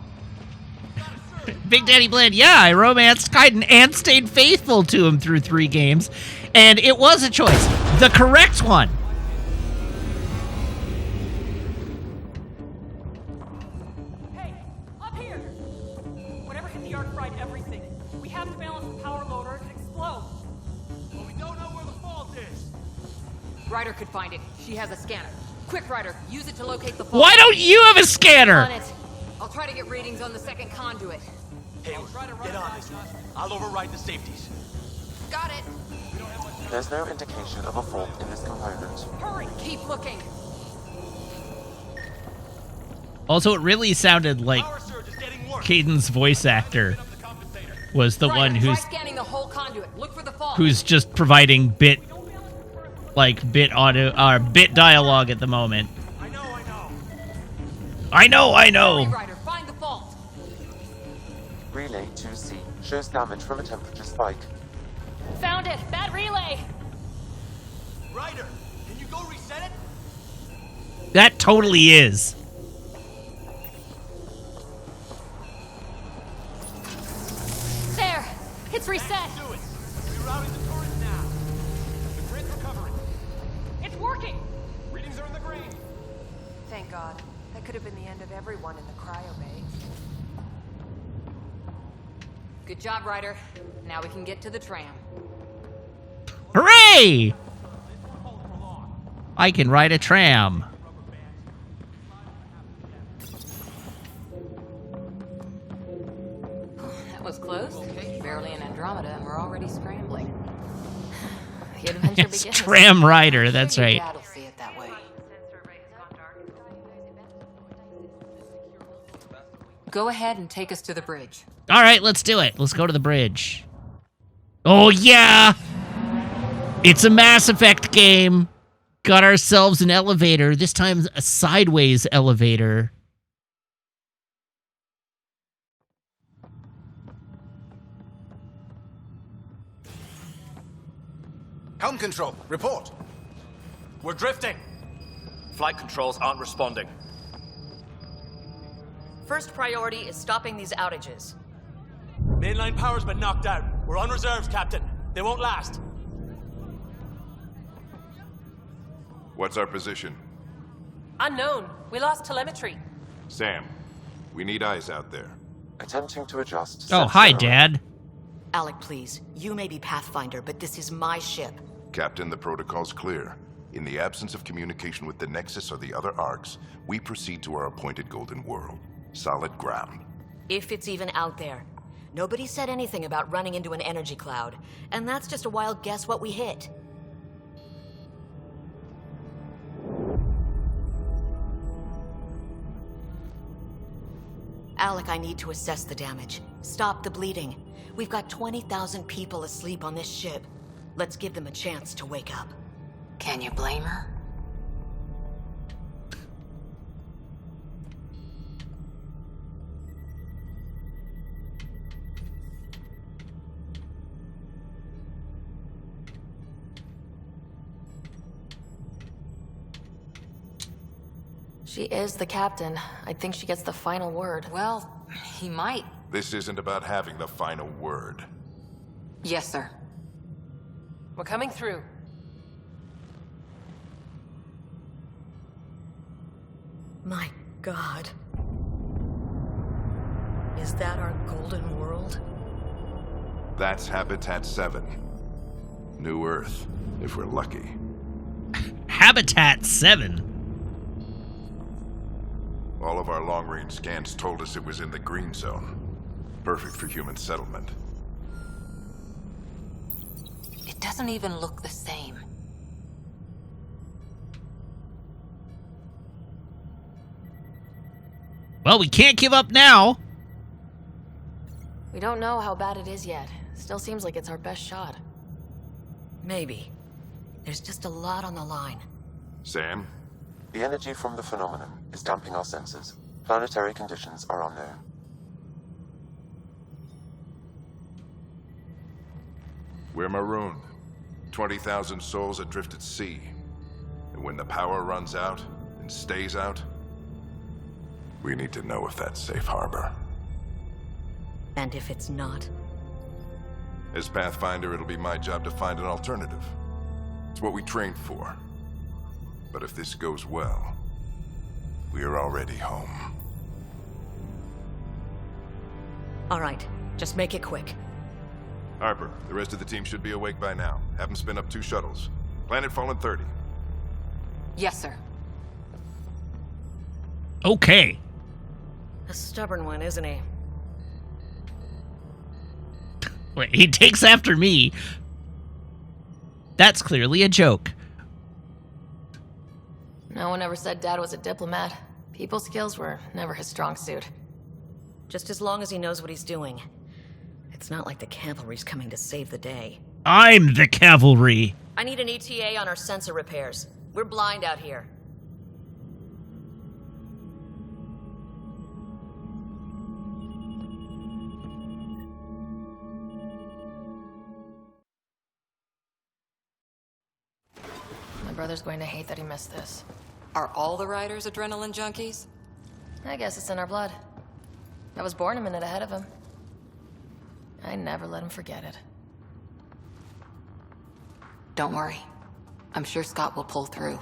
Big Daddy Blend, yeah, I romanced Kaiden and stayed faithful to him through 3 games. And it was a choice. The correct one. Hey, up here! Whatever hit the arc fried everything. We have to balance the power load or it could explode. But we don't know where the fault is. Ryder could find it. She has a scanner. Quick, Ryder, use it to locate the fault. Why don't you have a scanner? On it. I'll try to get readings on the second conduit. Hey, get on this one. I'll override the safeties. Got it. There's no indication of a fault in this component. Hurry, keep looking. Also, it really sounded like Kaiden's voice actor was the one Try scanning the whole conduit. Look for the fault. who's just providing bit dialogue at the moment. I know. Hurry, Ryder, find the fault. Relay 2C shows damage from a temperature spike. Found it. Bad relay. Ryder, can you go reset it? That totally is. There! It's reset! Do it. Rerouting the turret now. The grid's recovering. It's working! Readings are in the green. Thank God. That could have been the end of everyone in the cryo bay. Good job, Ryder. Now we can get to the tram. Hooray! I can ride a tram. That was close. Barely in Andromeda, and we're already scrambling. The adventure It's begins. Tram Rider, that's right. Dad'll see it that way. Go ahead and take us to the bridge. All right, let's do it. Let's go to the bridge. Oh, yeah! It's a Mass Effect game. Got ourselves an elevator. This time, a sideways elevator. Helm control, report. We're drifting. Flight controls aren't responding. First priority is stopping these outages. Mainline power's been knocked out. We're on reserves, Captain. They won't last. What's our position? Unknown. We lost telemetry. Sam, we need eyes out there. Attempting to adjust. Oh, hi, Dad. Alec, please. You may be Pathfinder, but this is my ship. Captain, the protocol's clear. In the absence of communication with the Nexus or the other arcs, we proceed to our appointed Golden World. Solid ground. If it's even out there. Nobody said anything about running into an energy cloud, and that's just a wild guess what we hit. Alec, I need to assess the damage. Stop the bleeding. We've got 20,000 people asleep on this ship. Let's give them a chance to wake up. Can you blame her? She is the captain. I think she gets the final word. Well, he might. This isn't about having the final word. Yes, sir. We're coming through. My God. Is that our golden world? That's Habitat 7. New Earth, if we're lucky. Habitat 7? All of our long-range scans told us it was in the green zone. Perfect for human settlement. It doesn't even look the same. Well, we can't give up now. We don't know how bad it is yet. Still seems like it's our best shot. Maybe. There's just a lot on the line. Sam? The energy from the phenomenon is damping our senses. Planetary conditions are unknown. We're marooned. 20,000 souls adrift at sea. And when the power runs out, and stays out, we need to know if that's safe harbor. And if it's not? As Pathfinder, it'll be my job to find an alternative. It's what we trained for. But if this goes well, we're already home. All right, just make it quick. Harper, the rest of the team should be awake by now. Have them spin up 2 shuttles. Planet Fallen 30. Yes, sir. Okay. A stubborn one, isn't he? Wait, he takes after me. That's clearly a joke. No one ever said Dad was a diplomat. People skills were never his strong suit. Just as long as he knows what he's doing. It's not like the cavalry's coming to save the day. I'm the cavalry. I need an ETA on our sensor repairs. We're blind out here. My brother's going to hate that he missed this. Are all the riders adrenaline junkies? I guess it's in our blood. I was born a minute ahead of him. I never let him forget it. Don't worry. I'm sure Scott will pull through.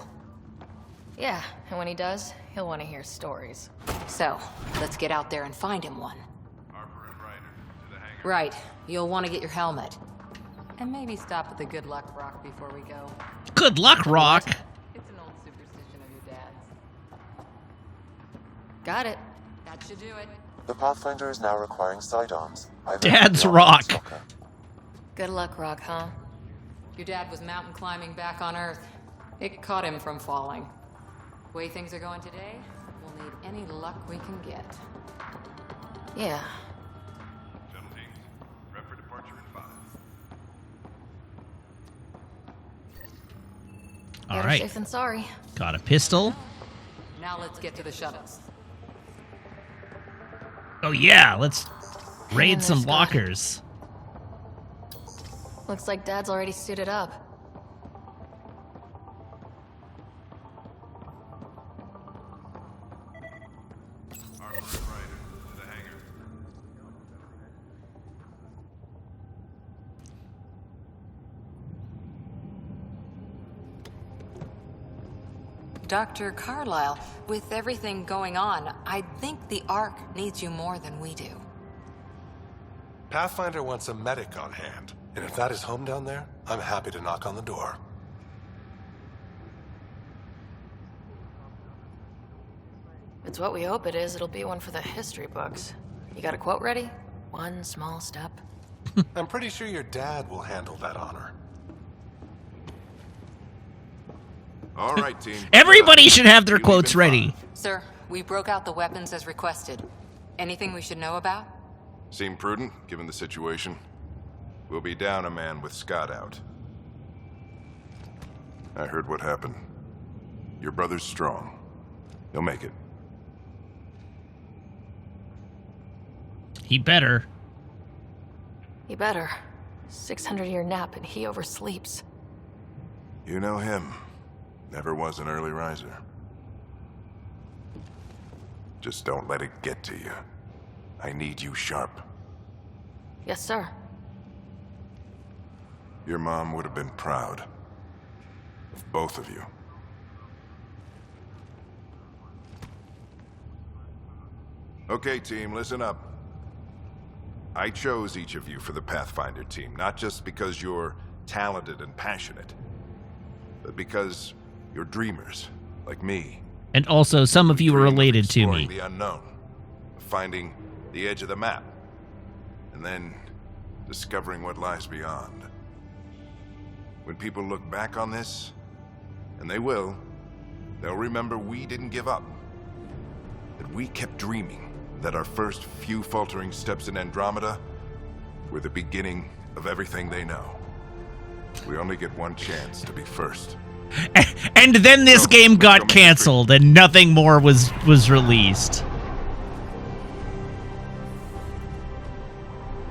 Yeah, and when he does, he'll want to hear stories. So, let's get out there and find him one. Right. You'll want to get your helmet. And maybe stop at the Good Luck Rock before we go. Good Luck Rock? It's an old superstition of your dad's. Got it. That should do it. The Pathfinder is now requiring sidearms. Dad's Rock. Good Luck Rock, huh? Your dad was mountain climbing back on Earth. It caught him from falling. The way things are going today, we'll need any luck we can get. Yeah. Shuttle teams, prep for departure in 5. All Better right. safe than sorry. Got a pistol. Now let's get to the shuttles. Oh yeah, let's raid there, some Scott. lockers. Looks like Dad's already suited up. Dr. Carlyle, with everything going on, I think the Ark needs you more than we do. Pathfinder wants a medic on hand, and if that is home down there, I'm happy to knock on the door. If it's what we hope it is, it'll be one for the history books. You got a quote ready? One small step. I'm pretty sure your dad will handle that honor. All right, team. Everybody should have their quotes ready. Sir, we broke out the weapons as requested. Anything we should know about? Seem prudent, given the situation. We'll be down a man with Scott out. I heard what happened. Your brother's strong. He'll make it. He better. He better. 600-year nap and he oversleeps. You know him. Never was an early riser. Just don't let it get to you. I need you sharp. Yes, sir. Your mom would have been proud of both of you. Okay, team, listen up. I chose each of you for the Pathfinder team, not just because you're talented and passionate, but because you're dreamers, like me. And also, some of you are related to me. The unknown, finding the edge of the map, and then discovering what lies beyond. When people look back on this, and they will, they'll remember we didn't give up. That we kept dreaming, that our first few faltering steps in Andromeda were the beginning of everything they know. We only get one chance to be first. And then this game got canceled and nothing more was released.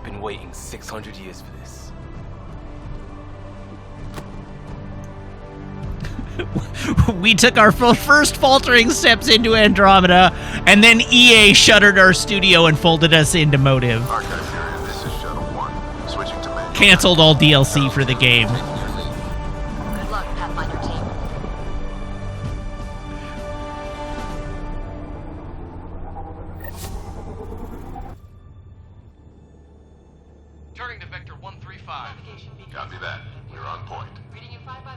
Been waiting 600 years for this. We took our first faltering steps into Andromeda, and then EA shuttered our studio and folded us into Motive. Archive period, this is Shuttle 1. Switching to manual. Canceled all DLC for the game. Good luck, Pathfinder team. Turning to Vector 135. Copy that. You're on point.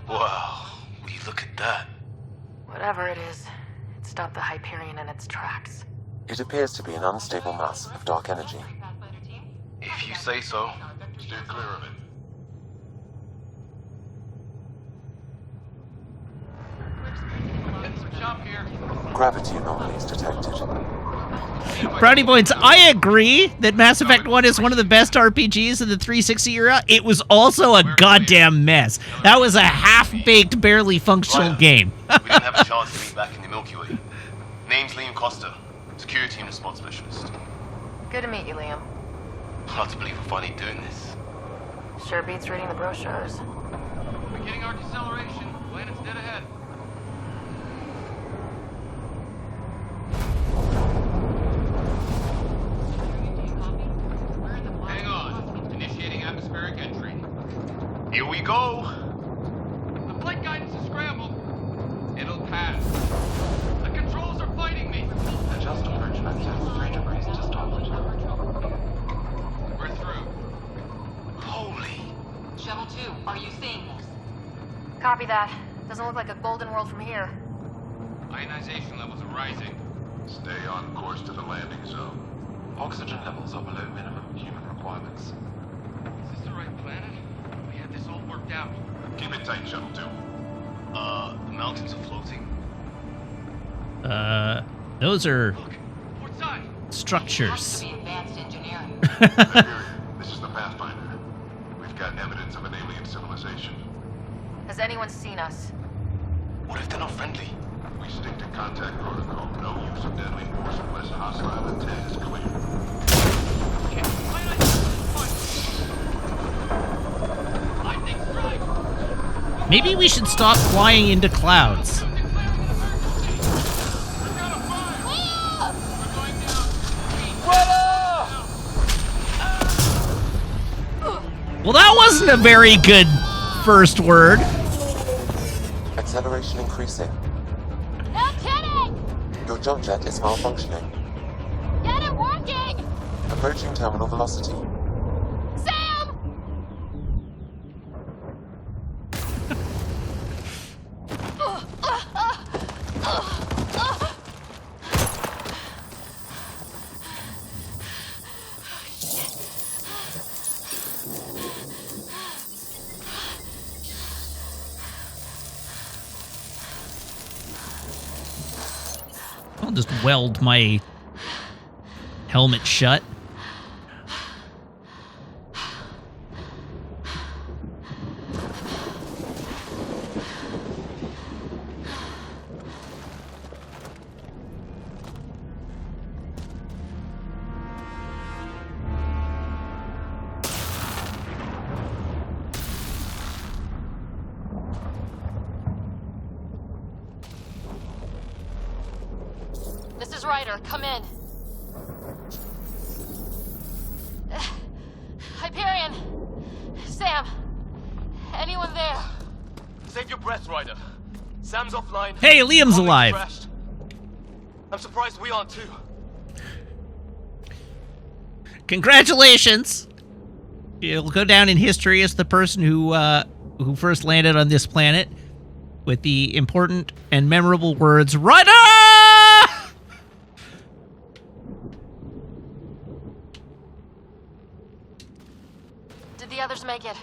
Wow, will you look at that? Whatever it is, it stopped the Hyperion in its tracks. It appears to be an unstable mass of dark energy. If you say so. Steer clear of it. Gravity anomalies detected. Brownie Points, I agree that Mass Effect 1 is one of the best RPGs of the 360 era. It was also a goddamn mess. That was a half-baked, barely functional game. We didn't have a chance to meet back in the Milky Way. Name's Liam Costa, security and response specialist. Good to meet you, Liam. Hard to believe we're finally doing this. Sure beats reading the brochures. Beginning arc acceleration. Planet's dead ahead. Here we go. The flight guidance is scrambled. It'll pass. The controls are fighting me. Adjust approach vector 3 degrees to starboard. We're through. Holy. Shuttle 2, are you seeing this? Copy that. Doesn't look like a golden world from here. Ionization levels are rising. Stay on course to the landing zone. Oxygen levels are below minimum human requirements. Is this the right planet? We had this all worked out. Keep it tight, Shuttle 2. The mountains are floating. Those are Port side. structures. Advanced engineering. This is the Pathfinder. We've got evidence of an alien civilization. Has anyone seen us? What if they're not friendly? We stick to contact protocol. No use of deadly force unless hostile intent is clear. Maybe we should stop flying into clouds. Well, that wasn't a very good first word. Acceleration increasing. No kidding! Your jump jet is malfunctioning. Get it working! Approaching terminal velocity. Sam! I'll just weld my helmet shut. This is Ryder. Come in. Hyperion! Sam! Anyone there? Save your breath, Ryder. Sam's offline. Hey, Liam's Comms alive. crashed. I'm surprised we aren't too. Congratulations! You'll go down in history as the person who first landed on this planet with the important and memorable words, Ryder! Did the others make it?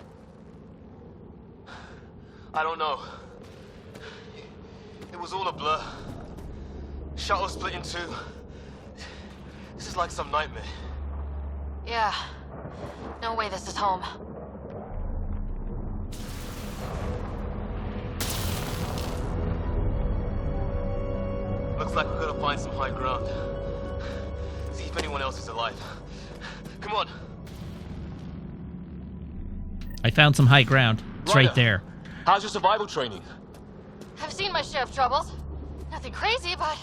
I don't know. It was all a blur. Shuttle split in two. This is like some nightmare. Yeah. No way this is home. Looks like we're gonna find some high ground. See if anyone else is alive. Come on. I found some high ground. It's right there. How's your survival training? I've seen my share of troubles. Nothing crazy, but...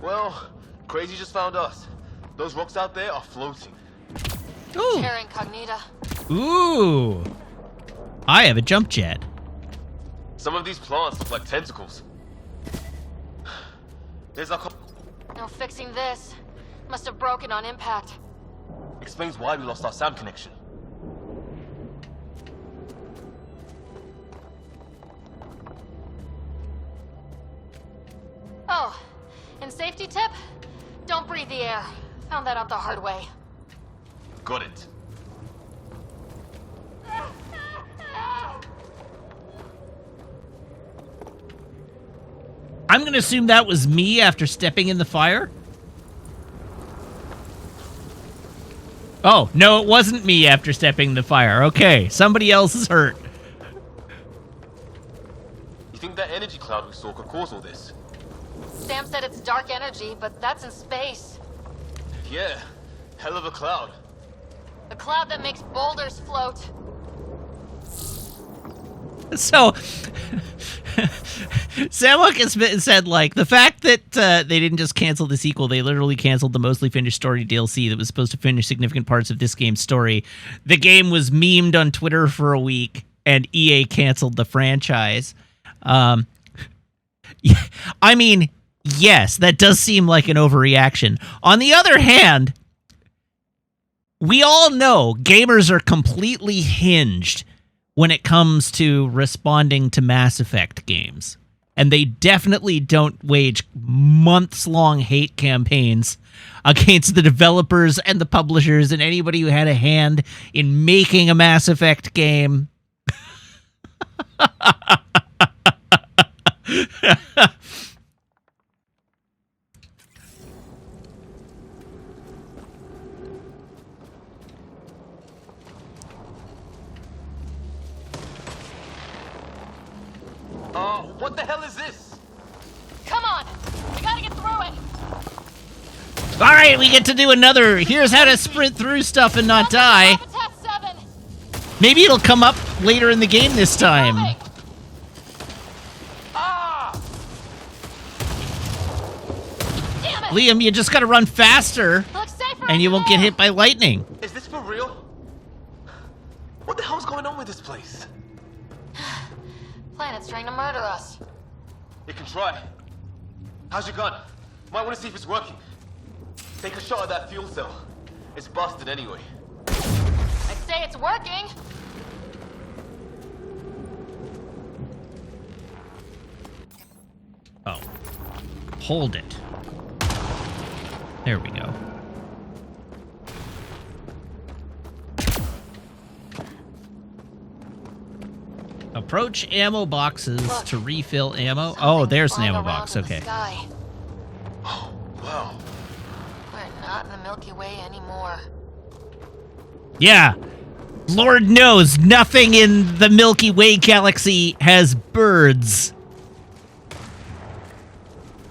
Well, crazy just found us. Those rocks out there are floating. Ooh. Terra Incognita. Ooh. I have a jump jet. Some of these plants look like tentacles. There's a... No fixing this. Must have broken on impact. Explains why we lost our SAM connection. Oh, and safety tip? Don't breathe the air. Found that out the hard way. Got it. I'm going to assume that was me after stepping in the fire. Oh, no, it wasn't me after stepping in the fire. Okay, somebody else is hurt. You think that energy cloud we saw could cause all this? Sam said it's dark energy, but that's in space. Yeah, hell of a cloud. A cloud that makes boulders float. So, Samuk has said, like, the fact that they didn't just cancel the sequel, they literally canceled the mostly finished story DLC that was supposed to finish significant parts of this game's story. The game was memed on Twitter for a week. and EA canceled the franchise. I mean, yes, that does seem like an overreaction. On the other hand, we all know gamers are completely hinged when it comes to responding to Mass Effect games. And they definitely don't wage months-long hate campaigns against the developers and the publishers and anybody who had a hand in making a Mass Effect game. What the hell is this? Come on! We gotta get through it! All right, we get to do another. Here's how to sprint through stuff and not die. Maybe it'll come up later in the game this time. Liam, you just gotta run faster, and you won't get hit by lightning. Is this for real? What the hell's going on with this place? Planet's trying to murder us. You can try. How's your gun? Might want to see if it's working. Take a shot at that fuel cell. It's busted anyway. I'd say it's working. Oh. Hold it. There we go. Approach ammo boxes to refill ammo. Oh, there's an ammo box. Okay. Oh, wow. We're not in the Milky Way anymore. Yeah. Lord knows nothing in the Milky Way galaxy has birds.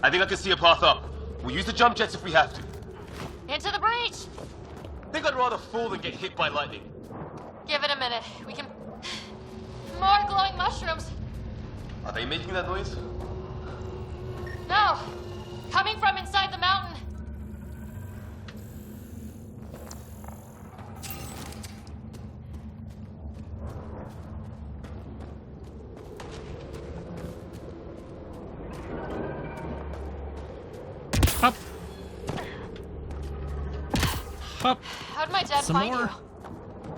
I think I can see a path up. We'll use the jump jets if we have to. Into the breach! Think I'd rather fall than get hit by lightning. Give it a minute. We can... More glowing mushrooms. Are they making that noise? No. Coming from inside the mountain. Hop. Hop. How'd my dad Some find more? you?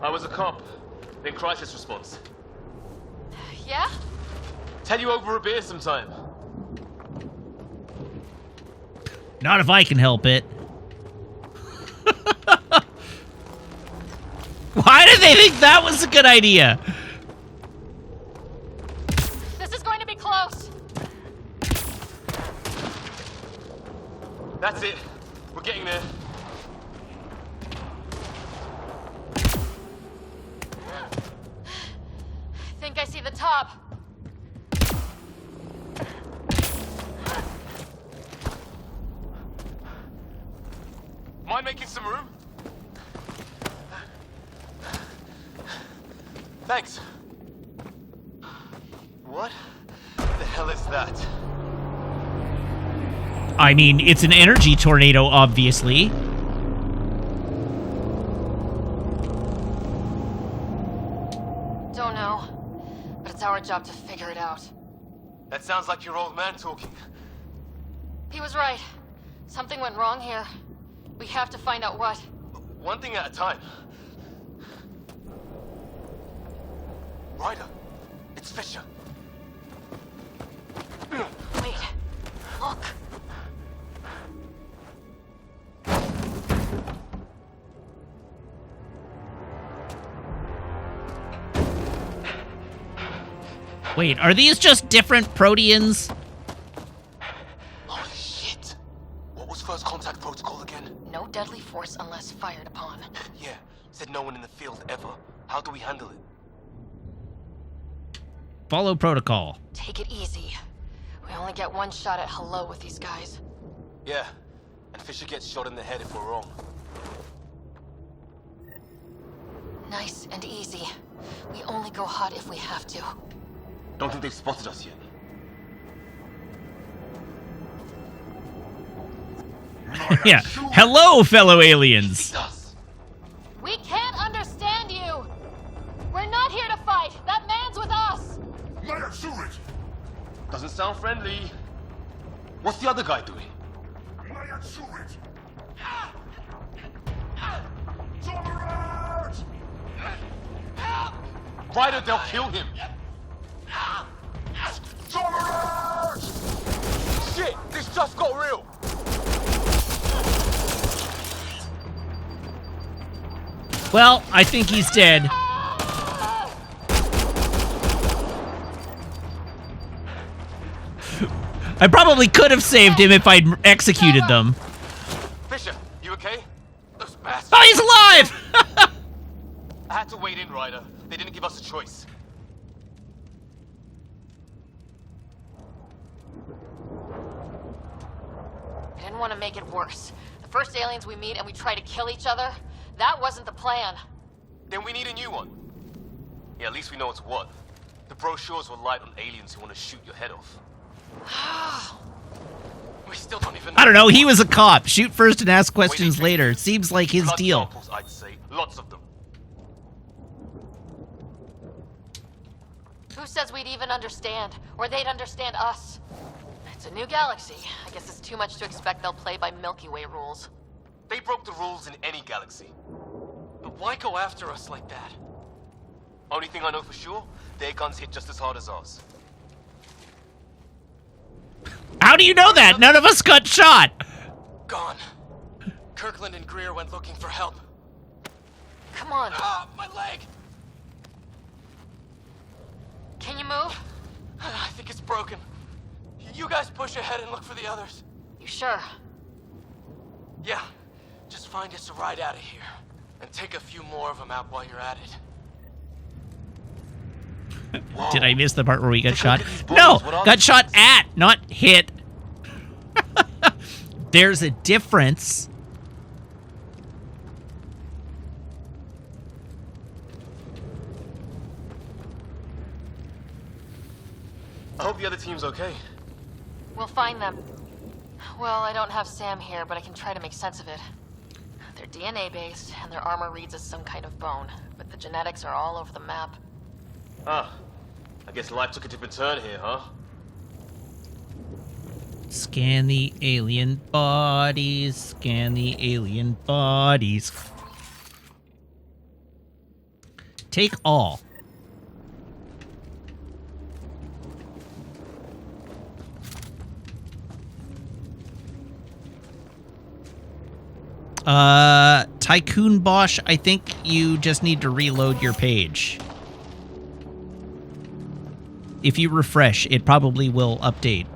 I was a cop. In crisis response. Yeah? Tell you over a beer sometime. Not if I can help it. Why did they think that was a good idea? This is going to be close. That's it. We're getting there. Think I see the top. Mind making some room? Thanks. What the hell is that? I mean, it's an energy tornado, obviously. Don't know. But it's our job to figure it out. That sounds like your old man talking. He was right. Something went wrong here. We have to find out what. One thing at a time. Ryder, it's Fisher. Wait. Look. Wait, are these just different Proteans? Holy shit. What was first contact protocol again? No deadly force unless fired upon. Yeah, said no one in the field ever. How do we handle it? Follow protocol. Take it easy. We only get one shot at hello with these guys. Yeah, and Fisher gets shot in the head if we're wrong. Nice and easy. We only go hot if we have to. Don't think they've spotted us yet. Yeah. Hello, fellow aliens. We can't understand you! We're not here to fight! That man Doesn't sound friendly. What's the other guy doing? Ryder, they'll kill him. Shit, this just got real. Well, I think he's dead. I probably could have saved him if I'd executed them. Fisher, you okay? Those bastards. Oh, he's alive! I had to wait in, Ryder. They didn't give us a choice. I didn't want to make it worse. The first aliens we meet and we try to kill each other, that wasn't the plan. Then we need a new one. Yeah, at least we know it's what. The brochures were light on aliens who want to shoot your head off. We still don't even know. I don't know, he was a cop. Shoot first and ask questions later. Seems like his deal. Samples, I'd say. Lots of them. Who says we'd even understand? Or they'd understand us? It's a new galaxy. I guess it's too much to expect they'll play by Milky Way rules. They broke the rules in any galaxy. But why go after us like that? Only thing I know for sure, their guns hit just as hard as ours. How do you know that? None of us got shot. Gone. Kirkland and Greer went looking for help. Come on. Ah, my leg! Can you move? I think it's broken. You guys push ahead and look for the others. You sure? Yeah. Just find us a ride out of here. And take a few more of them out while you're at it. Did I miss the part where we got shot? No! Got shot at, not hit. There's a difference. I hope the other team's okay. We'll find them. Well, I don't have Sam here, but I can try to make sense of it. They're DNA-based, and their armor reads as some kind of bone, but the genetics are all over the map. Ah, I guess life took a different turn here, huh? Scan the alien bodies, scan the alien bodies. Take all. Tycoon Bosch, I think you just need to reload your page. If you refresh, it probably will update.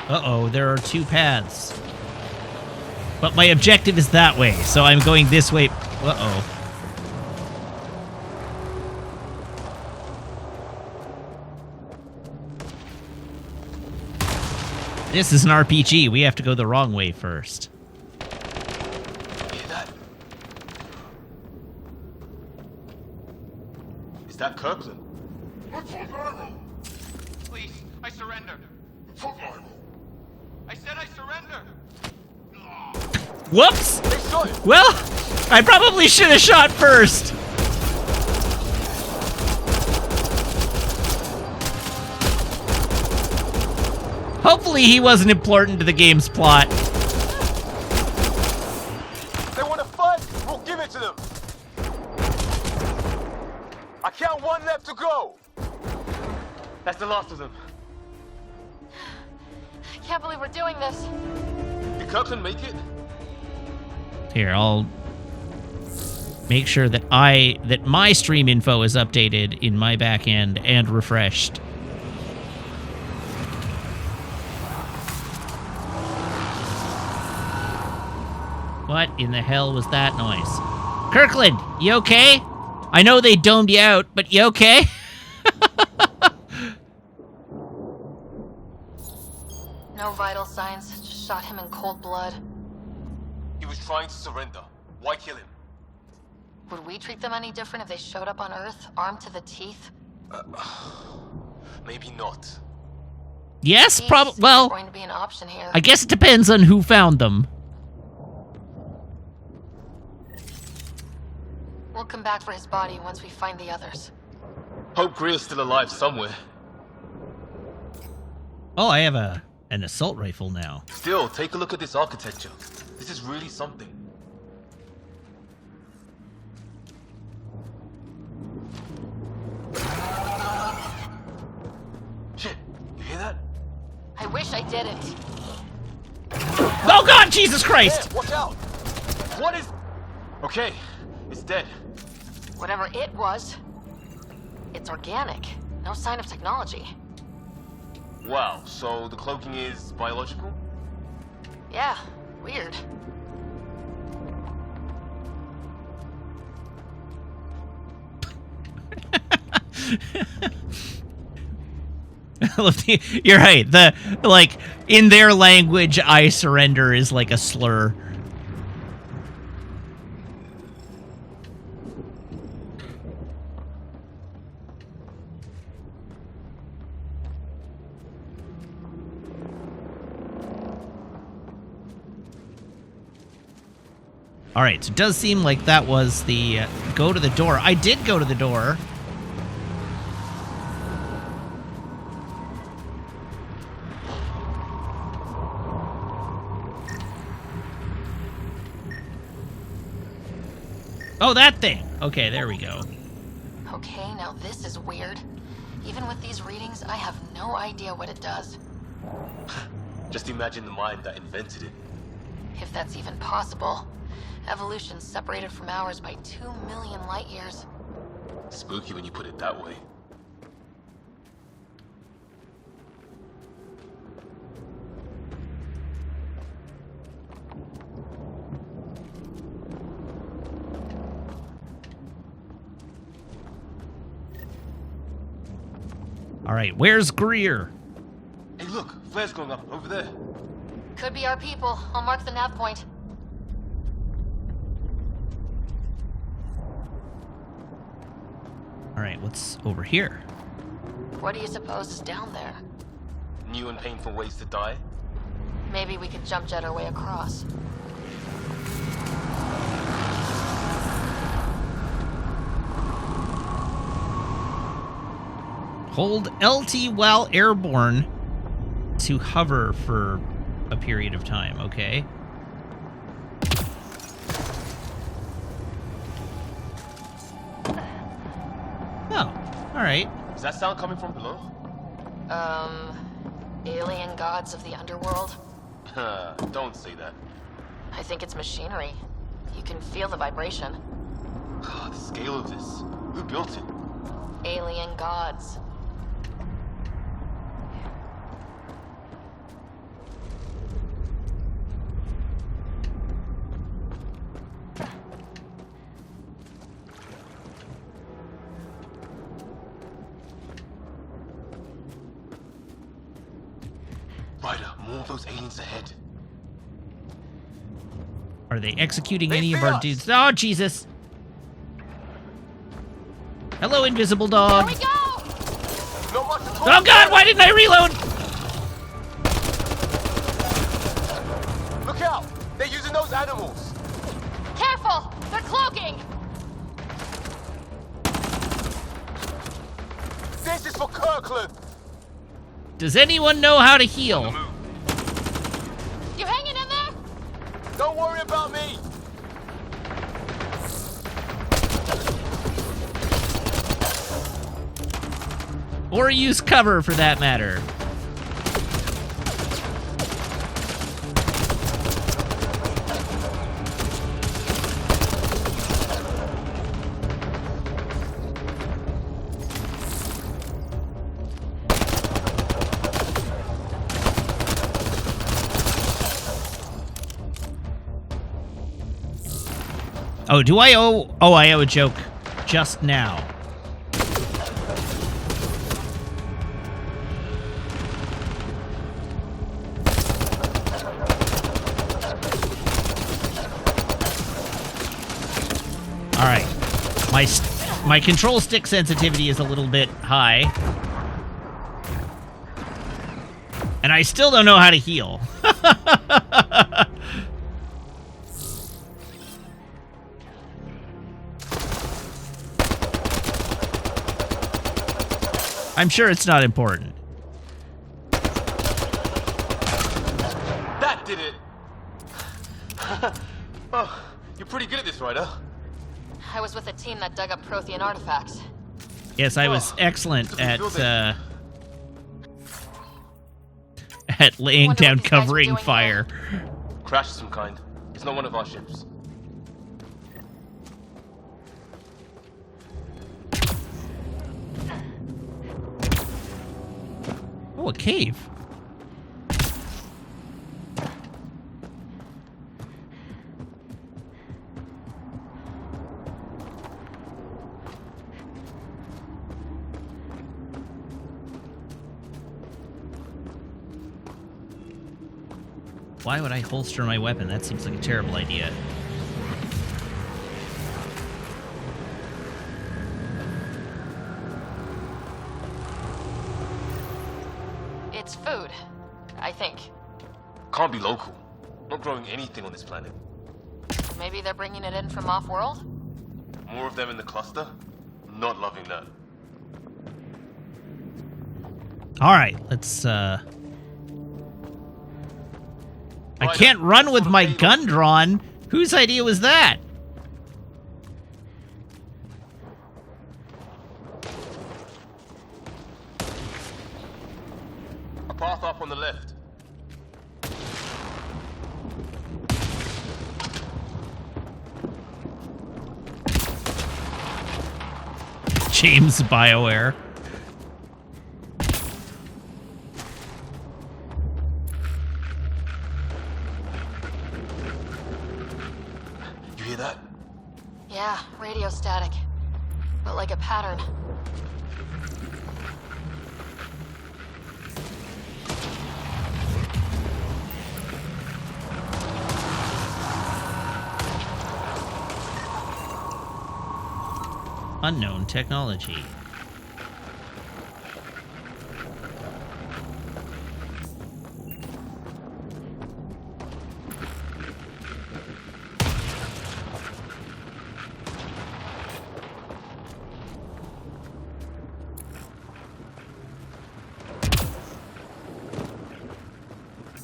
Uh-oh, there are two paths. But my objective is that way, so I'm going this way. Uh-oh. This is an RPG. We have to go the wrong way first. Hear that? Is that Kirkland? Please, I surrender. I said I surrender. Whoops! Well, I probably should have shot first. Hopefully he wasn't important to the game's plot. They want to fight? We'll give it to them. I count one left to go. That's the last of them. I can't believe we're doing this. Did Kirkland make it? Here, I'll make sure that my stream info is updated in my back end and refreshed. What in the hell was that noise? Kirkland, you okay? I know they domed you out, but you okay? No vital signs. Just shot him in cold blood. He was trying to surrender. Why kill him? Would we treat them any different if they showed up on Earth, armed to the teeth? Maybe not. Yes, probably. Well, going to be an option here. I guess it depends on who found them. We'll come back for his body once we find the others. Hope Greer's still alive somewhere. Oh, I have an assault rifle now. Still, take a look at this architecture. This is really something. Shit, you hear that? I wish I didn't. Oh God, Jesus Christ! There, watch out! What is... Okay, it's dead. Whatever it was, it's organic. No sign of technology. Wow, so the cloaking is biological? Yeah, weird. You're right. Like in their language, "I surrender" is like a slur. All right, so it does seem like that was the go to the door. I did go to the door. Oh, that thing. Okay, there we go. Okay, now this is weird. Even with these readings, I have no idea what it does. Just imagine the mind that invented it. If that's even possible. Evolution's separated from ours by 2 million light years. Spooky when you put it that way. All right, where's Greer? Hey, look, flare's going up over there. Could be our people. I'll mark the nav point. All right, what's over here? What do you suppose is down there? New and painful ways to die? Maybe we could jump jet our way across. Hold LT while airborne to hover for a period of time, okay? Oh, all right. Is that sound coming from below? Alien gods of the underworld? Don't say that. I think it's machinery. You can feel the vibration. The scale of this. Who built it? Alien gods. Ryder, more of those aliens ahead. Are they executing any of our dudes? Oh, Jesus. Hello, invisible dog. Here we go! Oh, God, why didn't I reload? Look out! They're using those animals! Careful! They're cloaking! This is for Kirkland! Does anyone know how to heal? You hanging in there? Don't worry about me! Or use cover, for that matter. Oh, do I owe... Oh, I owe a joke just now. All right. My control stick sensitivity is a little bit high. And I still don't know how to heal. I'm sure it's not important. That did it! Oh, you're pretty good at this, Ryder. I was with a team that dug up Prothean artifacts. Yes, I was excellent at laying down covering fire. Crash of some kind. It's not one of our ships. Oh, a cave. Why would I holster my weapon? That seems like a terrible idea. It's food, I think. Can't be local. Not growing anything on this planet. Maybe they're bringing it in from off-world? More of them in the cluster? Not loving that. Alright, let's, I can't run with my gun drawn. Whose idea was that? A path up on the left. James BioWare. You hear that? Yeah, radio static. But like a pattern. Unknown technology.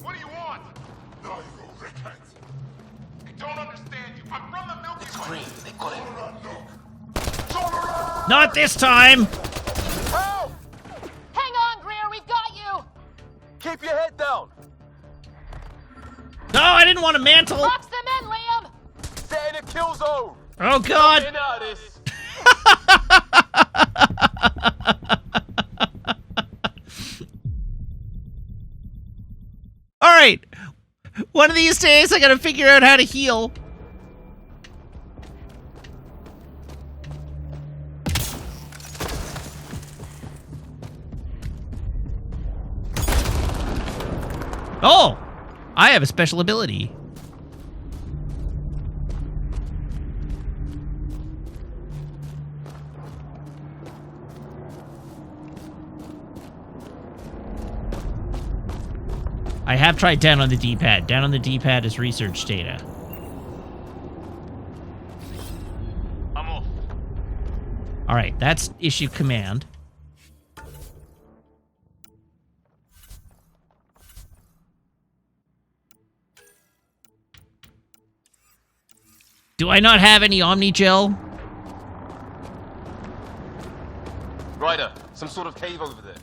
What do you want? No, you rickheads. I don't understand you. I'm from the Milky Way. It's green. They got it. Not this time! Help! Hang on, Greer, we've got you! Keep your head down! No, I didn't want to mantle! Box them in, Liam! Stay in a kill zone! Oh god! Get out of this! Alright! One of these days I gotta figure out how to heal. Oh! I have a special ability. I have tried down on the D-pad. Down on the D-pad is research data. I'm off. Alright, that's issue command. Do I not have any Omni-Gel? Ryder, some sort of cave over there.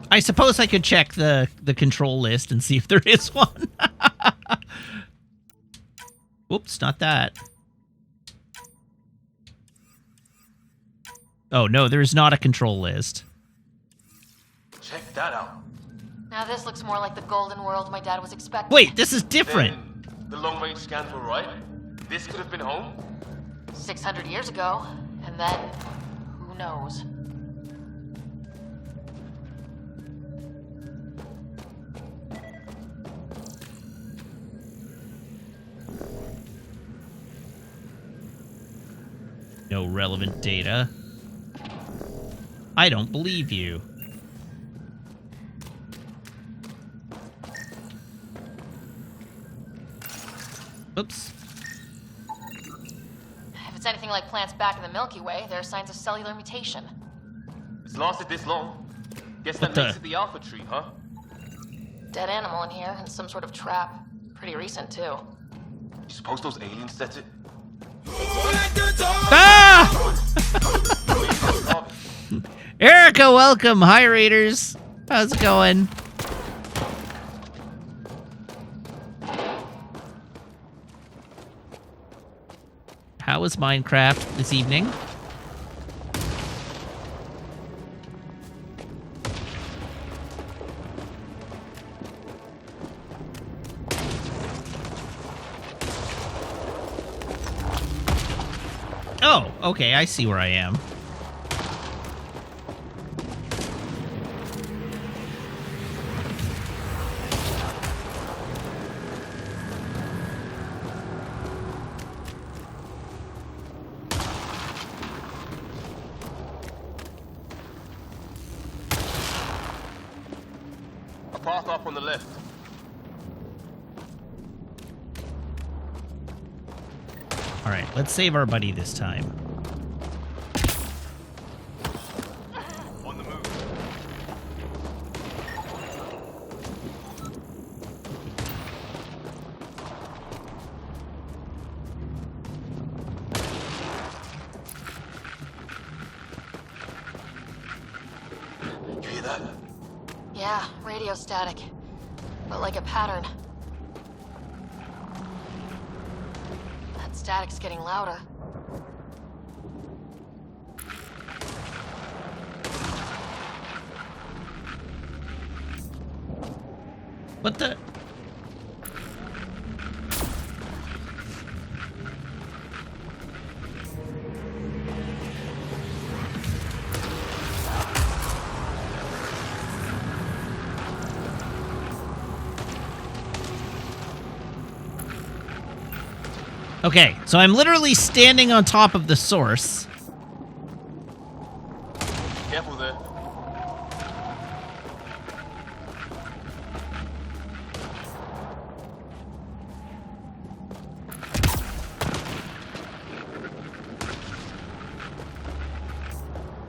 I suppose I could check the control list and see if there is one. Whoops, not that. Oh, no, there's not a control list. Check that out. Now this looks more like the golden world my dad was expecting. Wait, this is different. Then the long-range scans were right. This could have been home. 600 years ago, and then who knows? No relevant data. I don't believe you. Oops. it's anything like plants back in the Milky Way, there are signs of cellular mutation. It's lasted this long. Guess that makes it the alpha tree, huh? Dead animal in here, and some sort of trap. Pretty recent, too. You suppose those aliens set it? Ah! Erica, welcome. Hi, Raiders. How's it going? How was Minecraft this evening? Oh, okay, I see where I am. A path up on the left. All right, let's save our buddy this time. On the move. You hear that? Yeah, radio static. But like a pattern. That static's getting louder. What the? Okay, so I'm literally standing on top of the source. Careful there.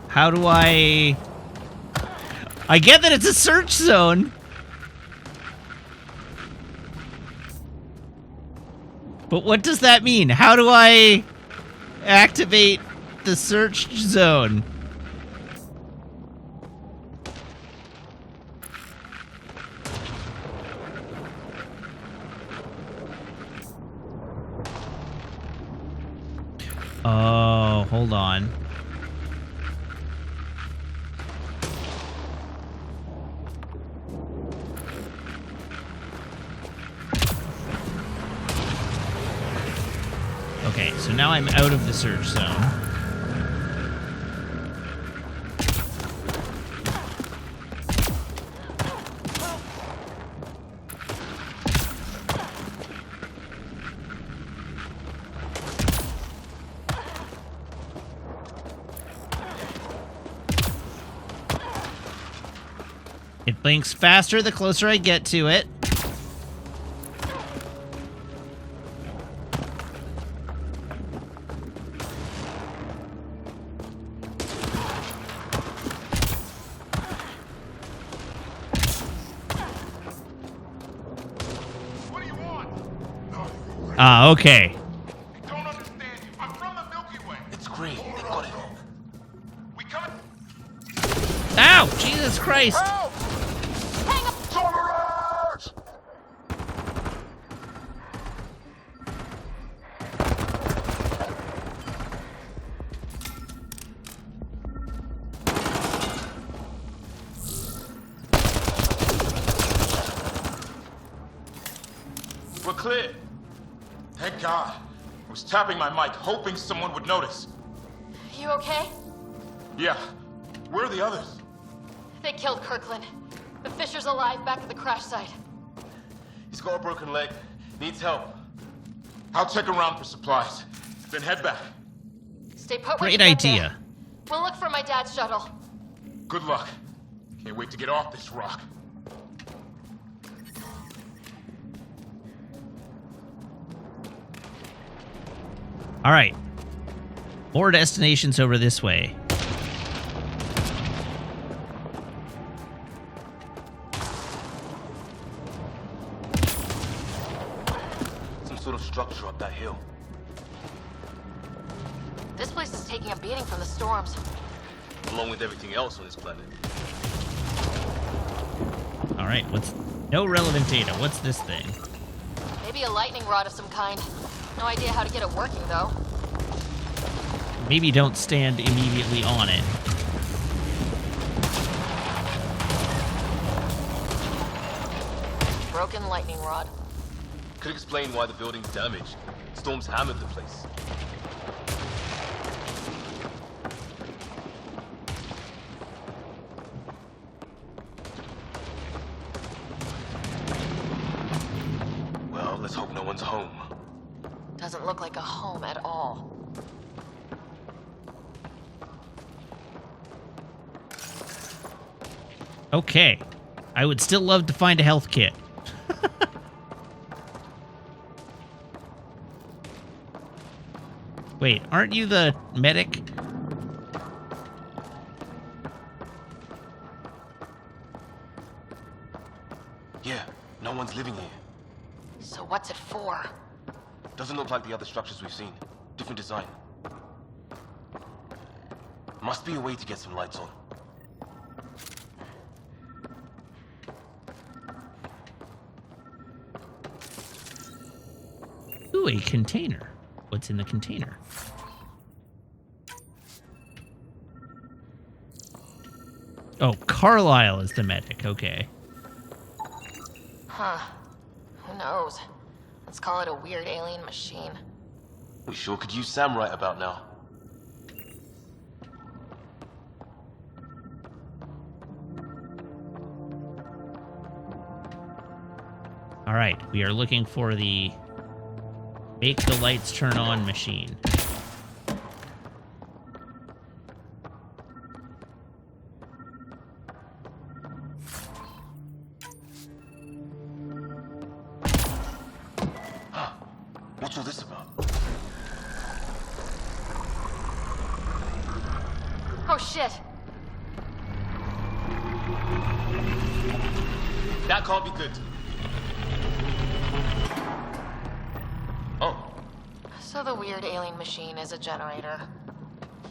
How do I get that it's a search zone. But what does that mean? How do I activate the search zone? Oh, hold on. Okay, so now I'm out of the search zone. It blinks faster the closer I get to it. Ah, okay. Don't understand you. I'm from the Milky Way. It's great. They got it. We coming? Ow! Jesus Christ! Help! Hang up! Soldiers! We're clear. Thank God. I was tapping my mic, hoping someone would notice. You okay? Yeah. Where are the others? They killed Kirkland. The Fisher's alive back at the crash site. He's got a broken leg. Needs help. I'll check around for supplies. Then head back. Stay put when you Great get there. idea. We'll look for my dad's shuttle. Good luck. Can't wait to get off this rock. All right. More destinations over this way. Some sort of structure up that hill. This place is taking a beating from the storms. Along with everything else on this planet. Alright, what's... No relevant data. What's this thing? Maybe a lightning rod of some kind. No idea how to get it working, though. Maybe don't stand immediately on it. Broken lightning rod. Could explain why the building's damaged. Storms hammered the place. Well, let's hope no one's home. Doesn't look like a home at all. Okay. I would still love to find a health kit. Wait, aren't you the medic? Yeah, no one's living here. So what's it for? Doesn't look like the other structures we've seen. Different design. Must be a way to get some lights on. Ooh, a container. What's in the container? Oh, Carlisle is the medic. Okay. Huh. Who knows? Let's call it a weird alien machine. We sure could use Sam right about now. All right, we are looking for the make the lights turn on machine. What's all this about? Oh shit! That can't be good. Oh. So the weird alien machine is a generator.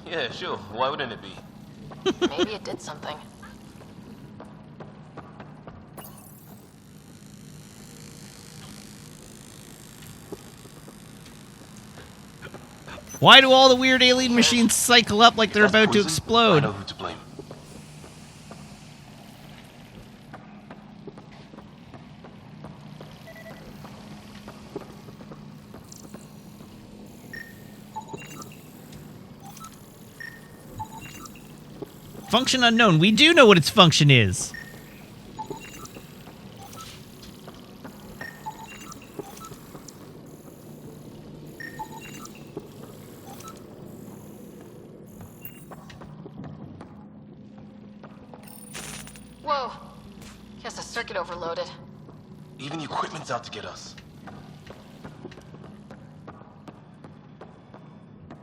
Yeah, sure. Why wouldn't it be? Maybe it did something. Why do all the weird alien machines cycle up like they're about to explode? I know who to blame. Function unknown. We do know what its function is. Whoa. Guess the circuit overloaded. Even the equipment's out to get us.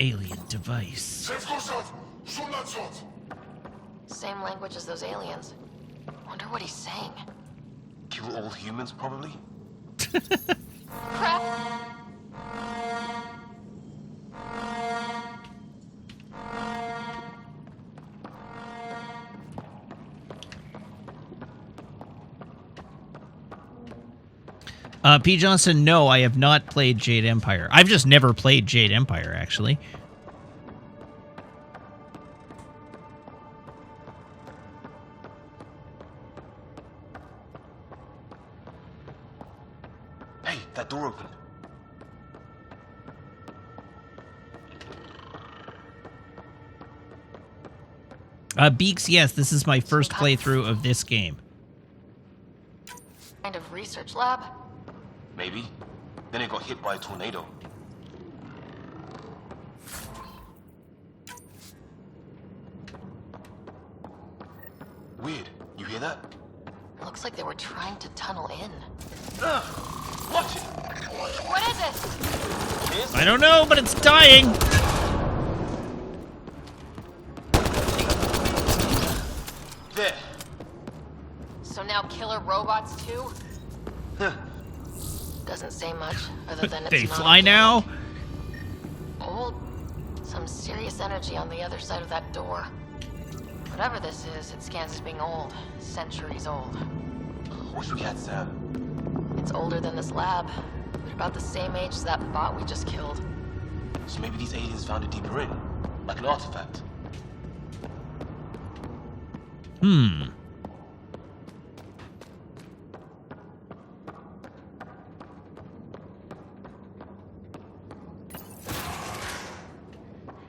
Alien device. Same language as those aliens. Wonder what he's saying. Kill all humans, probably? Crap! P. Johnson, no, I have not played Jade Empire. I've just never played Jade Empire, actually. Hey, that door opened. Beaks, yes, this is my first playthrough of this game. Kind of research lab? Maybe. Then it got hit by a tornado. Weird. You hear that? Looks like they were trying to tunnel in. Watch it! What is it? I don't know, but it's dying. There. So now killer robots too? Doesn't say much, other than it's They not fly now? old. Some serious energy on the other side of that door. Whatever this is, it scans as being old. Centuries old. Wish we had Sam. It's older than this lab, but about the same age as that bot we just killed. So maybe these aliens found it deeper in, like an artifact.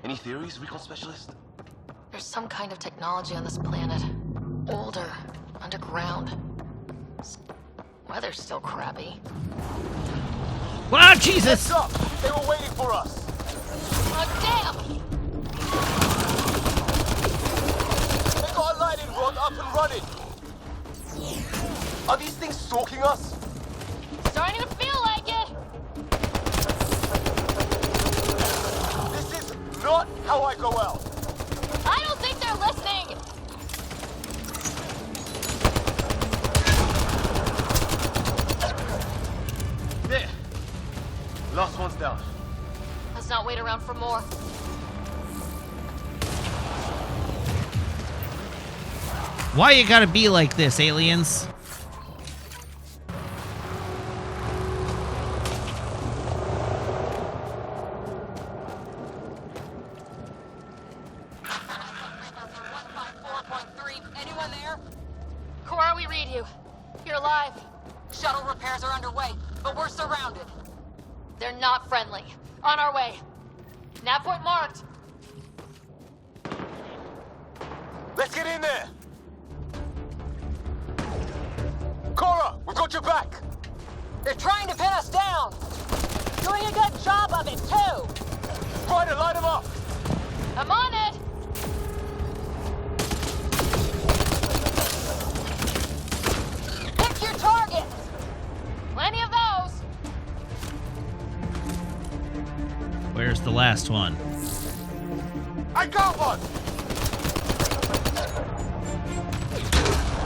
Any theories, recon specialist? There's some kind of technology on this planet. Older, underground. Weather's still crappy. Wow, Jesus! Heads up! They were waiting for us! Oh, damn! They got a lightning rod up and running! Are these things stalking us? Starting to feel like it! This is not how I go out! I don't think they're listening! There! Last one's down. Let's not wait around for more. Why you gotta be like this, aliens? Anyone there? Cora, we read you. You're alive. Shuttle repairs are underway, but we're surrounded. They're not friendly. On our way. Nav point marked. Let's get in there! Cora, we've got your back! They're trying to pin us down! Doing a good job of it, too! Ryder, light them up! I'm on it! Pick your targets! Plenty of those! Where's the last one? I got one!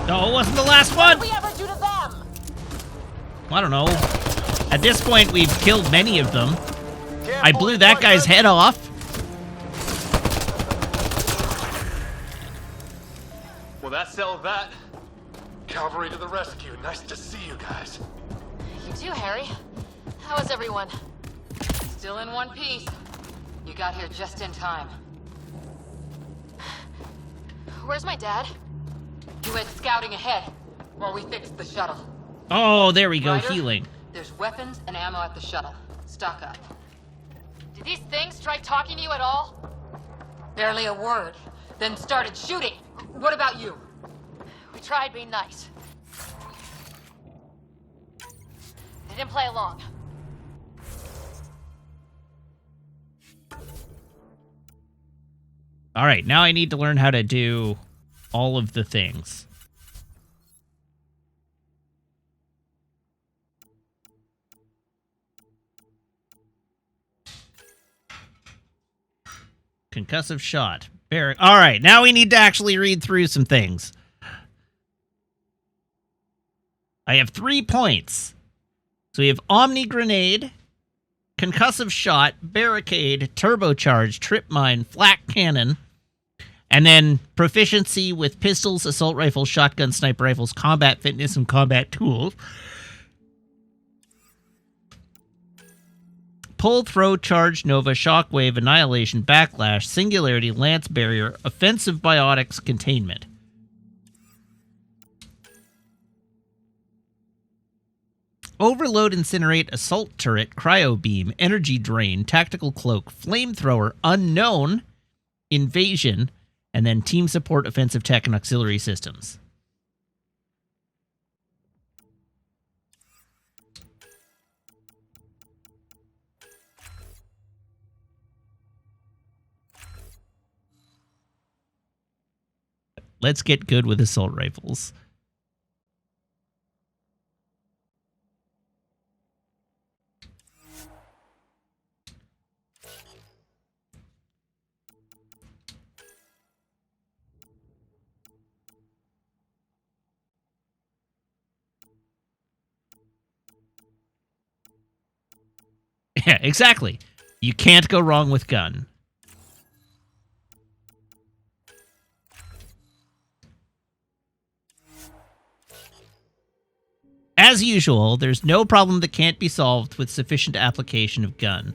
No, it wasn't the last one! What did we ever do to them? I don't know. At this point, we've killed many of them. I blew that guy's head off. Well, that settled that. Cavalry to the rescue. Nice to see you guys. You too, Harry. How is everyone? Still in one piece. You got here just in time. Where's my dad? You went scouting ahead while we fixed the shuttle. Oh, there we go, Ryder, healing. There's weapons and ammo at the shuttle. Stock up. Did these things try talking to you at all? Barely a word. Then started shooting. What about you? We tried being nice. They didn't play along. All right, now I need to learn how to do all of the things. Concussive shot. All right, now we need to actually read through some things. I have 3 points. So we have Omni Grenade, Concussive Shot, Barricade, Turbocharge, Trip Mine, Flak Cannon, and then Proficiency with Pistols, Assault Rifles, Shotgun, Sniper Rifles, Combat Fitness, and Combat Tools. Pull, Throw, Charge, Nova, Shockwave, Annihilation, Backlash, Singularity, Lance Barrier, Offensive Biotics, Containment. Overload, Incinerate, Assault Turret, Cryo Beam, Energy Drain, Tactical Cloak, Flamethrower, Unknown, Invasion, and then Team Support, Offensive Tech, and Auxiliary Systems. Let's get good with Assault Rifles. Yeah, exactly. You can't go wrong with gun. As usual, there's no problem that can't be solved with sufficient application of gun.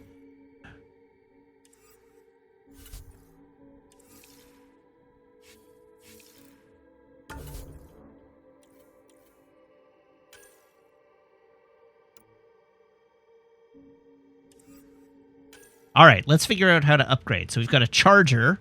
All right, let's figure out how to upgrade. So we've got a charger.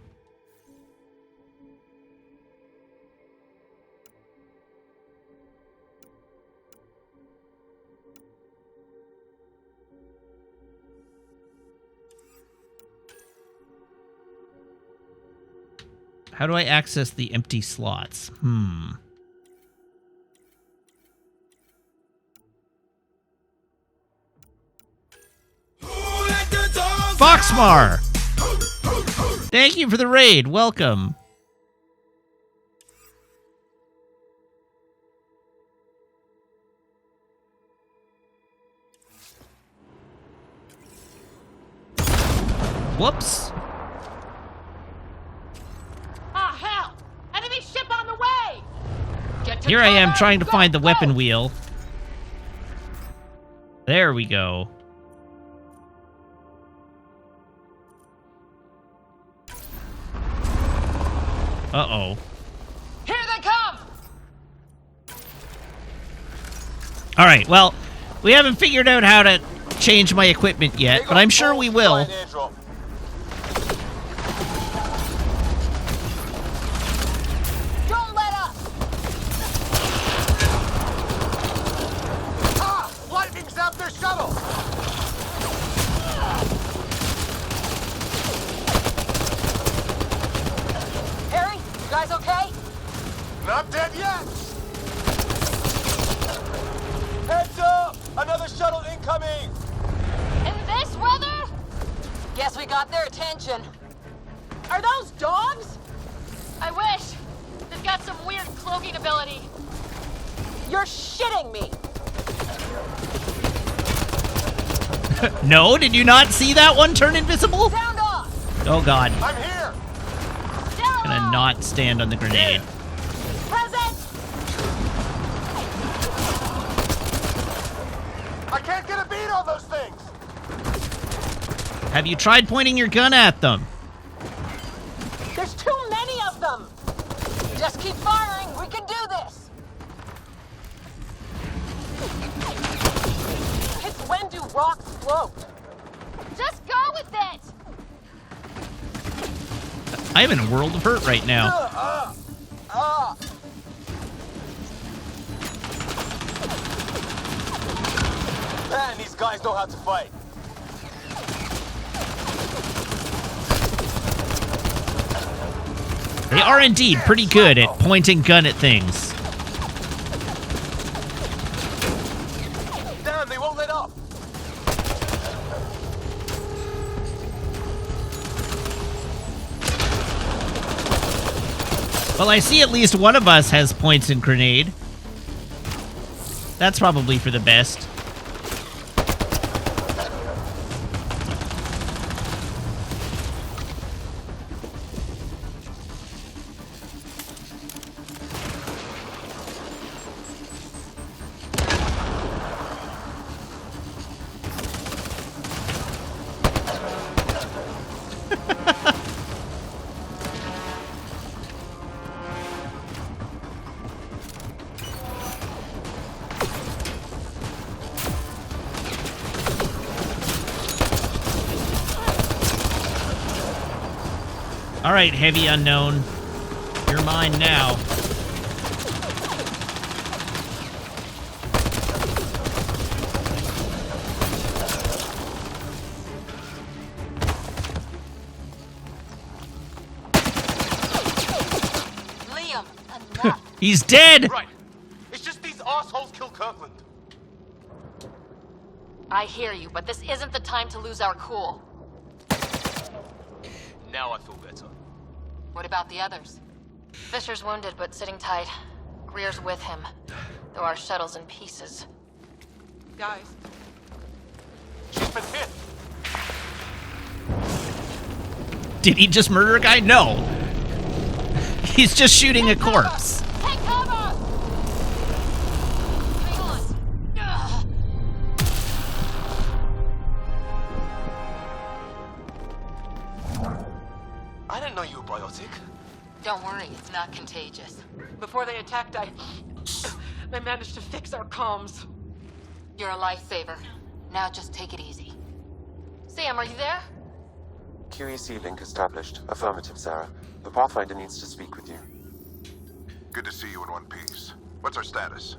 How do I access the empty slots? Foxmar! Thank you for the raid. Welcome. Whoops. Ah, hell! Enemy ship on the way! Get to Here I am cover! trying to Go, find the go! weapon wheel. There we go. Uh-oh. Here they come! All right, well, we haven't figured out how to change my equipment yet, but I'm sure we will. Don't let up! Ah! Lightning zapped their shuttle! Harry, you guys okay? Not dead yet! Heads up! Another shuttle incoming! In this weather? Guess we got their attention. Are those dogs? I wish. They've got some weird cloaking ability. You're shitting me. No, did you not see that one turn invisible? Sound off! Oh, God. I'm here! Gonna not stand on the grenade. Present! I can't get a beat on those things! Have you tried pointing your gun at them? There's too many of them! Just keep firing, we can do this! It's when do rocks float? Just go with it! I'm in a world of hurt right now. Man, these guys know how to fight. They are indeed pretty good at pointing gun at things. Damn, they won't let up. Well, I see at least one of us has points in grenade. That's probably for the best. All right, heavy unknown. You're mine now. Liam, enough. He's dead! Right. It's just these assholes kill Kirkland. I hear you, but this isn't the time to lose our cool. Now I feel better. What about the others? Fisher's wounded, but sitting tight. Greer's with him, though our shuttle's in pieces. Guys, She's been hit. Did he just murder a guy? No. He's just shooting a corpse. Take cover! Hang on. Ugh. I didn't know you were biotic. Don't worry, it's not contagious. Before they attacked, I managed to fix our comms. You're a lifesaver. Now just take it easy. Sam, are you there? QEC link established. Affirmative, Sarah. The Pathfinder needs to speak with you. Good to see you in one piece. What's our status?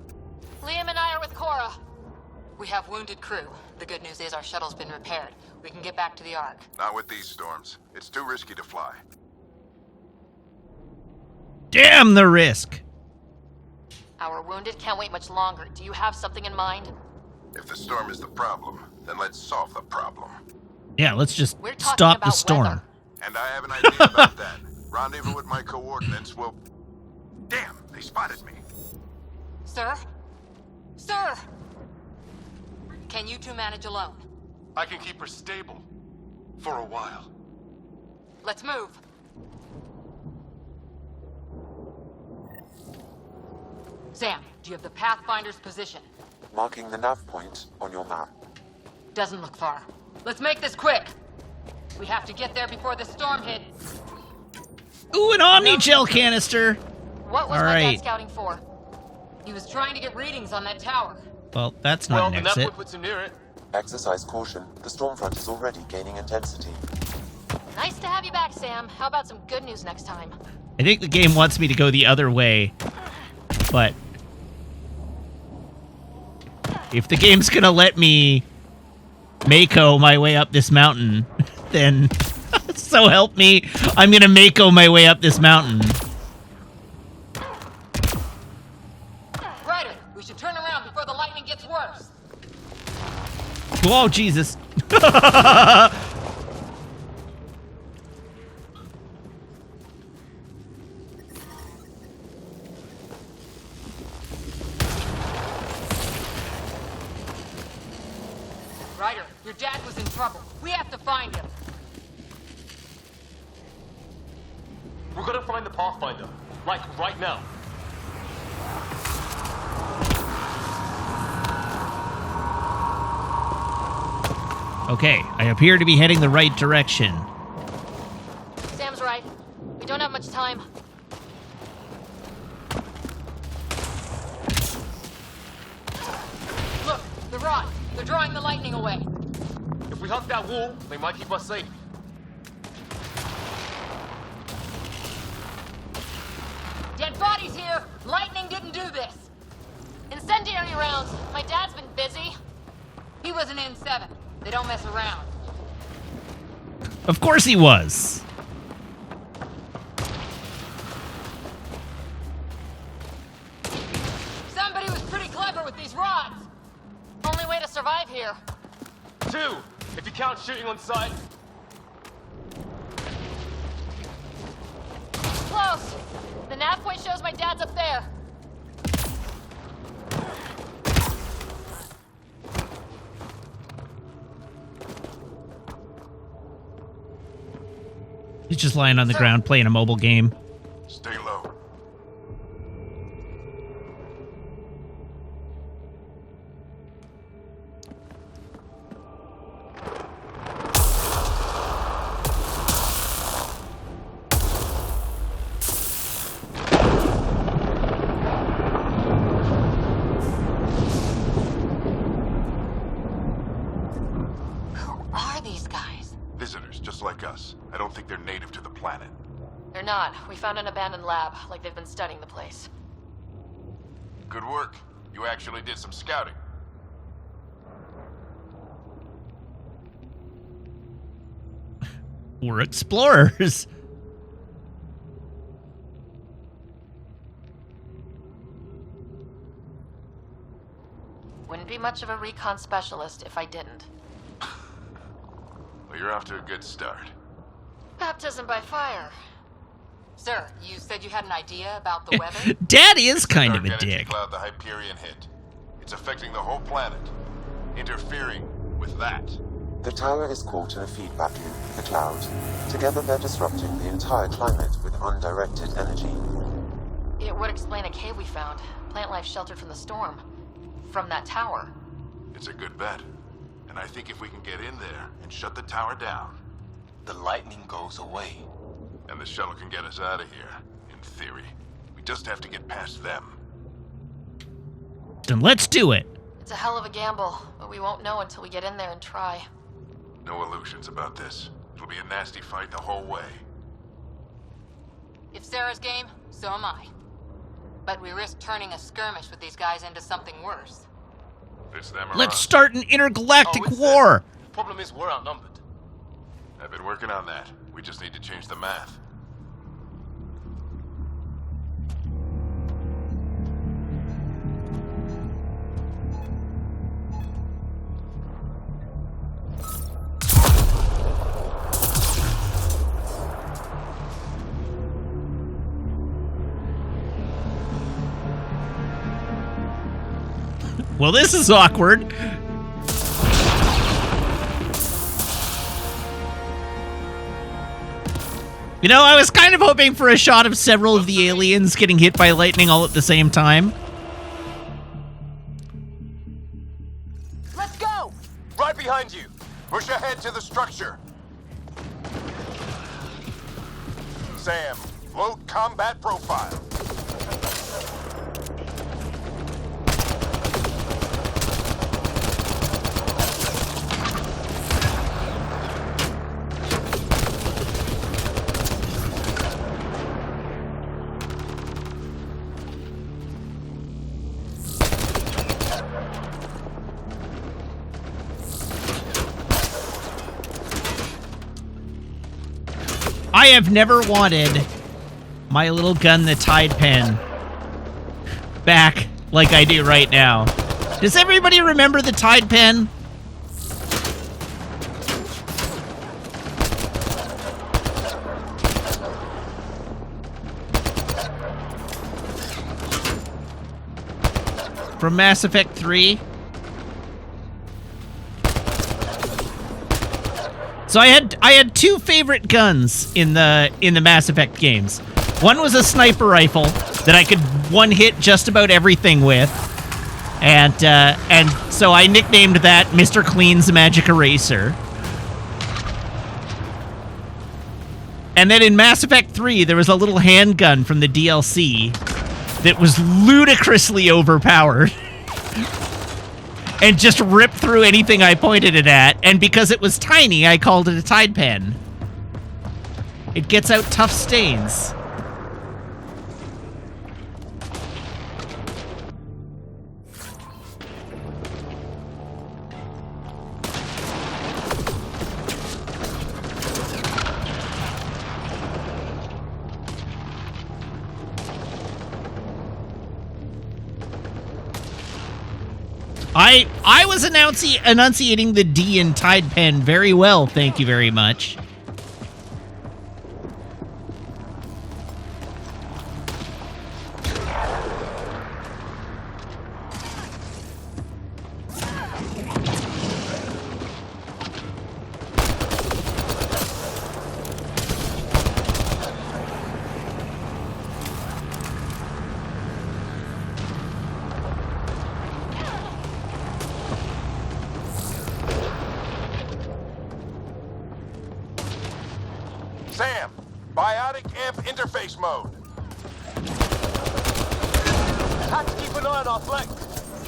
Liam and I are with Cora. We have wounded crew. The good news is our shuttle's been repaired. We can get back to the Ark. Not with these storms. It's too risky to fly. Damn the risk. Our wounded can't wait much longer. Do you have something in mind? If the storm is the problem, then let's solve the problem. Yeah, let's just We're talking stop the about storm. weather. And I have an idea about that. Rendezvous with my coordinates will... Damn, they spotted me. Sir? Sir! Can you two manage alone? I can keep her stable. For a while. Let's move. Sam, do you have the Pathfinder's position? Marking the nav point on your map. Doesn't look far. Let's make this quick. We have to get there before the storm hits. Ooh, an Omni-Gel canister. What was All my right. dad scouting for? He was trying to get readings on that tower. Well, that's not an exit. puts him near it. Exercise caution. The storm front is already gaining intensity. Nice to have you back, Sam. How about some good news next time? I think the game wants me to go the other way, but if the game's gonna let me Mako my way up this mountain, then so help me, I'm gonna Mako my way up this mountain. Ryder, we should turn around before the lightning gets worse. Whoa, Jesus. Ryder, your dad was in trouble. We have to find him. We're gonna find the Pathfinder. Like, right now. Okay, I appear to be heading the right direction. Sam's right. We don't have much time. Look, the rods. They're drawing the lightning away. If we hug that wall, they might keep us safe. Dead bodies here! Lightning didn't do this! Incendiary rounds! My dad's been busy. He was an N7. They don't mess around. Of course he was. Somebody was pretty clever with these rods. Only way to survive here. 2, if you count shooting on sight. Close! The nav point shows my dad's up there. He's just lying on the ground playing a mobile game. Stay low. Who are these guys? Visitors, just like us. I don't think they're native to the planet. They're not. We found an abandoned lab, like they've been studying the place. Good work. You actually did some scouting. We're explorers. Wouldn't be much of a recon specialist if I didn't. Well, you're off to a good start. Baptism by fire. Sir, you said you had an idea about the weather? Dad is kind of Dark a energy dick. cloud the Hyperion hit. It's affecting the whole planet. Interfering with that. The tower is caught in a feedback loop, the cloud. Together they're disrupting the entire climate with undirected energy. It would explain a cave we found. Plant life sheltered from the storm. From that tower. It's a good bet. And I think if we can get in there and shut the tower down, the lightning goes away. And the shuttle can get us out of here, in theory. We just have to get past them. Then let's do it. It's a hell of a gamble, but we won't know until we get in there and try. No illusions about this. It'll be a nasty fight the whole way. If Sarah's game, so am I. But we risk turning a skirmish with these guys into something worse. It's them or Let's us. start an intergalactic war. Problem is, we're outnumbered. I've been working on that. We just need to change the math. Well, this is awkward. You know, I was kind of hoping for a shot of several of the aliens getting hit by lightning all at the same time. Let's go! Right behind you. Push ahead to the structure. Sam, load combat profile. I have never wanted my little gun, the Tide Pen, back like I do right now. Does everybody remember the Tide Pen? From Mass Effect 3? So I had two favorite guns in the Mass Effect games. One was a sniper rifle that I could one hit just about everything with, and so I nicknamed that Mr. Clean's Magic Eraser. And then in Mass Effect 3, there was a little handgun from the DLC that was ludicrously overpowered. And just ripped through anything I pointed it at, and because it was tiny, I called it a Tide Pen. It gets out tough stains. I was enunciating the D in Tide Pen very well, thank you very much. Sam, biotic amp interface mode. Have to keep an eye on our flank.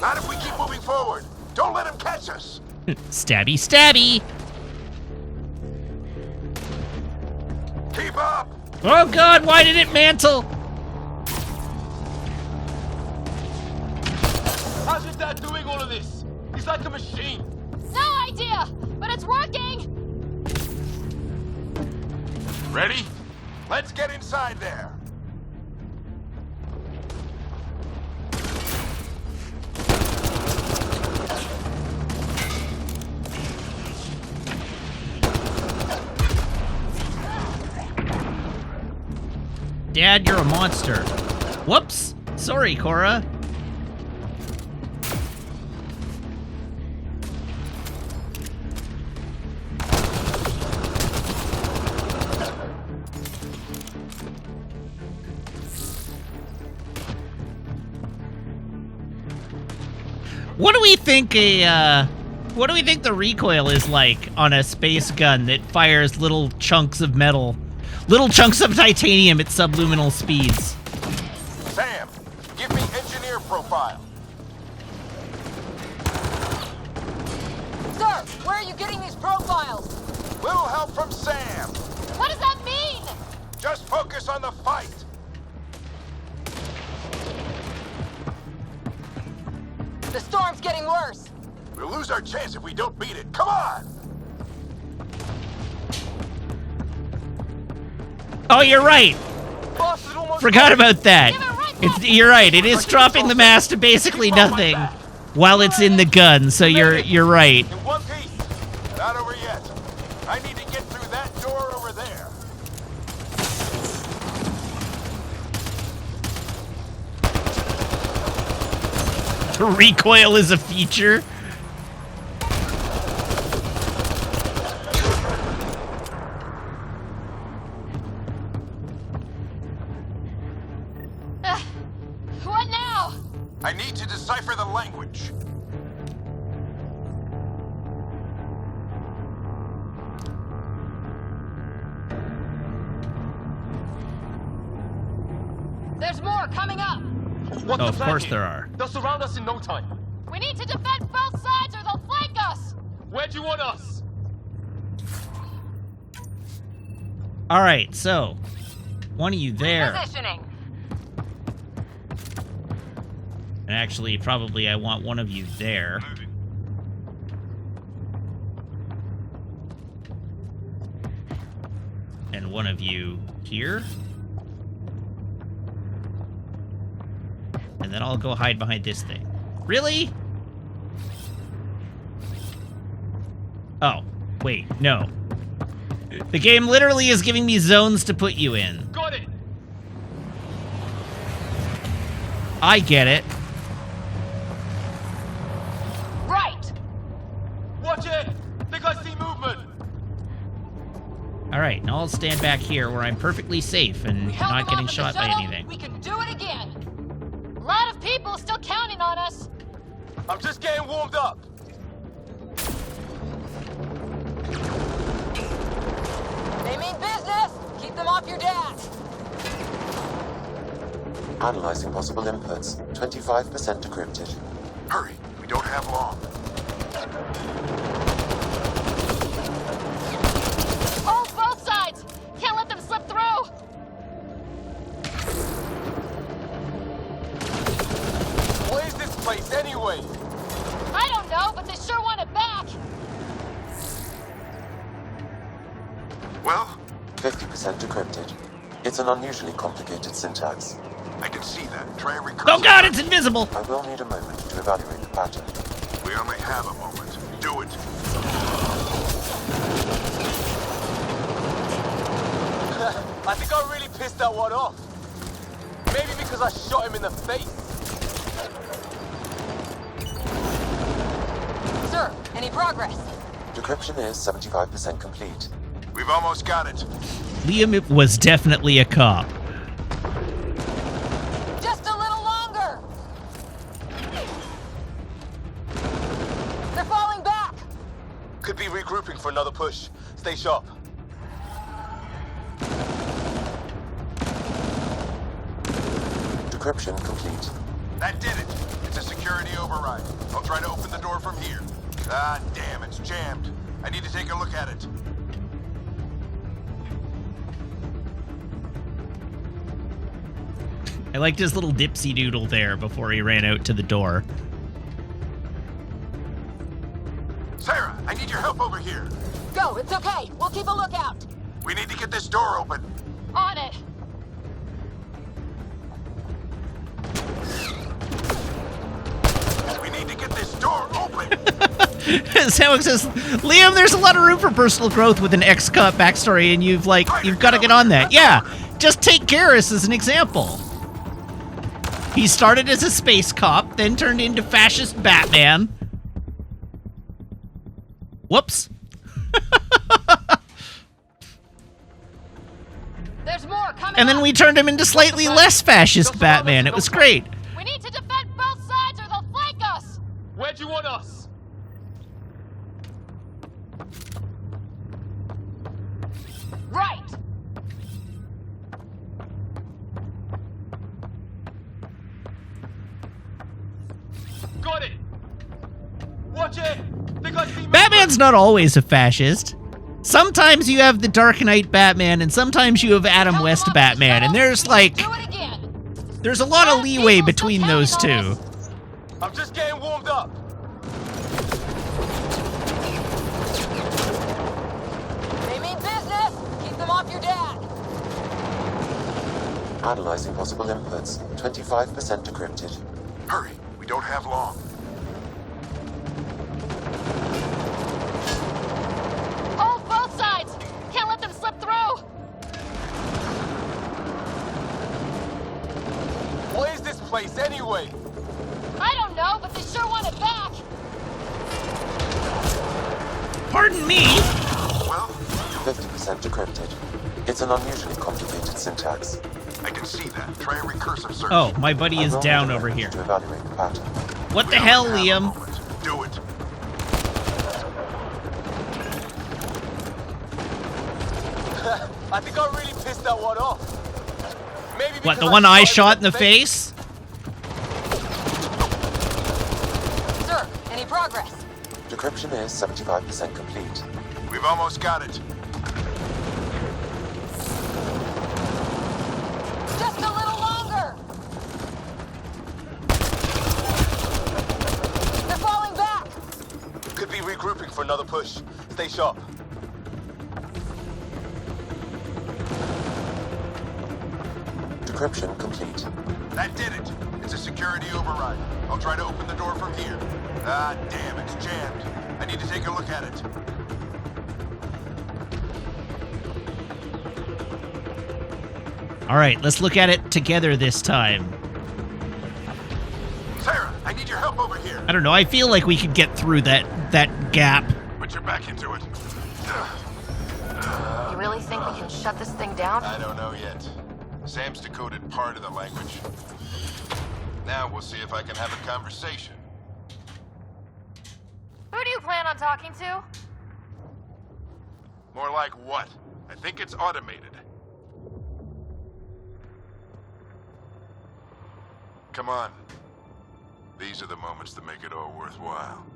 Not if we keep moving forward. Don't let him catch us. Stabby, stabby. Keep up. Oh God, why did it mantle? How's your dad doing all of this? He's like a machine. No idea, but it's working. Ready? Let's get inside there. Dad, you're a monster. Whoops. Sorry, Cora. What do we think the recoil is like on a space gun that fires little chunks of metal, little chunks of titanium at subluminal speeds? Sam, give me engineer profile. Sir, where are you getting these profiles? Little help from Sam. What does that mean? Just focus on the fight. The storm's getting worse. We'll lose our chance if we don't beat it. Come on! Oh, you're right. Forgot about that. You're right. It is dropping the mass to basically nothing while it's in the gun. So you're right. In one piece. Not over yet. I need to get through that door over there. The recoil is a feature. What now? I need to decipher the language. There's more coming up. What's Oh, the of plan course here? there are. They'll surround us in no time. We need to defend both sides or they'll flank us. Where do you want us? All right, so one of you there. Positioning. And actually, probably I want one of you there. And one of you here. And then I'll go hide behind this thing. Really? Oh, wait, no. The game literally is giving me zones to put you in. Got it. I get it. Right. Watch it. Think I see movement. All right, now I'll stand back here where I'm perfectly safe and Held not them getting off shot with the by shuttle. anything. We can do it again. A lot of people still counting on us. I'm just getting warmed up. They mean business. Keep them off your dad. Analyzing possible inputs. 25% decrypted. Hurry, we don't have long. Hold both sides. Can't let them slip through. What is this place anyway? I don't know, but they sure want it back. Well? 50% decrypted. It's an unusually complicated syntax. I can see that. Try a recursive. Oh god, it's invisible! I will need a moment to evaluate the pattern. We only have a moment. Do it. I think I really pissed that one off. Maybe because I shot him in the face. Sir, any progress? Decryption is 75% complete. We've almost got it. Liam was definitely a cop. Just a little longer. They're falling back. Could be regrouping for another push. Stay sharp. Decryption complete. That did it. It's a security override. I'll try to open the door from here. Ah, damn, it's jammed. I need to take a look at it. I liked his little dipsy doodle there before he ran out to the door. Sarah, I need your help over here. Go, it's okay. We'll keep a lookout. We need to get this door open. On it. We need to get this door open. Sam says, Liam, there's a lot of room for personal growth with an ex-cop backstory, and you've got to get on that. Yeah, just take Garrus as an example. He started as a space cop, then turned into fascist Batman. Whoops. There's more coming. And then we turned him into slightly less fascist Batman. It was great. We need to defend both sides or they'll flank us. Where'd got it! Watch it! Think I see movement. Batman's not always a fascist. Sometimes you have the Dark Knight Batman, and sometimes you have Adam West Batman, and there's like... There's a lot of leeway between those two. I'm just getting warmed up. They mean business! Keep them off your dad! Analyzing possible inputs. 25% decrypted. Hurry, we don't have long. Hold both sides! Can't let them slip through! What is this place anyway? I don't know, but they sure want it back! Pardon me? Well, 50% decrypted. It's an unusually complicated syntax. I can see that. Try a recursive search. Oh, my buddy is down over here. To evaluate the pattern. What the hell, Liam? Do it. I think I really pissed that one off. Maybe What, because the one I shot in the face? Sir, any progress? Decryption is 75% complete. We've almost got it. Just a little longer! They're falling back! Could be regrouping for another push. Stay sharp. Decryption complete. That did it. It's a security override. I'll try to open the door from here. Ah, damn, it's jammed. I need to take a look at it. All right, let's look at it together this time. Sarah, I need your help over here. I don't know, I feel like we could get through that gap. Put your back into it. You really think we can shut this thing down? I don't know yet. Sam's decoded part of the language. Now we'll see if I can have a conversation. Who do you plan on talking to? More like what? I think it's automated. Come on. These are the moments that make it all worthwhile.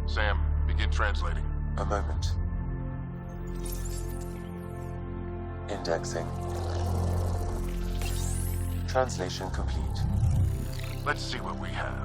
Sam, begin translating. A moment. Indexing. Translation complete. Let's see what we have.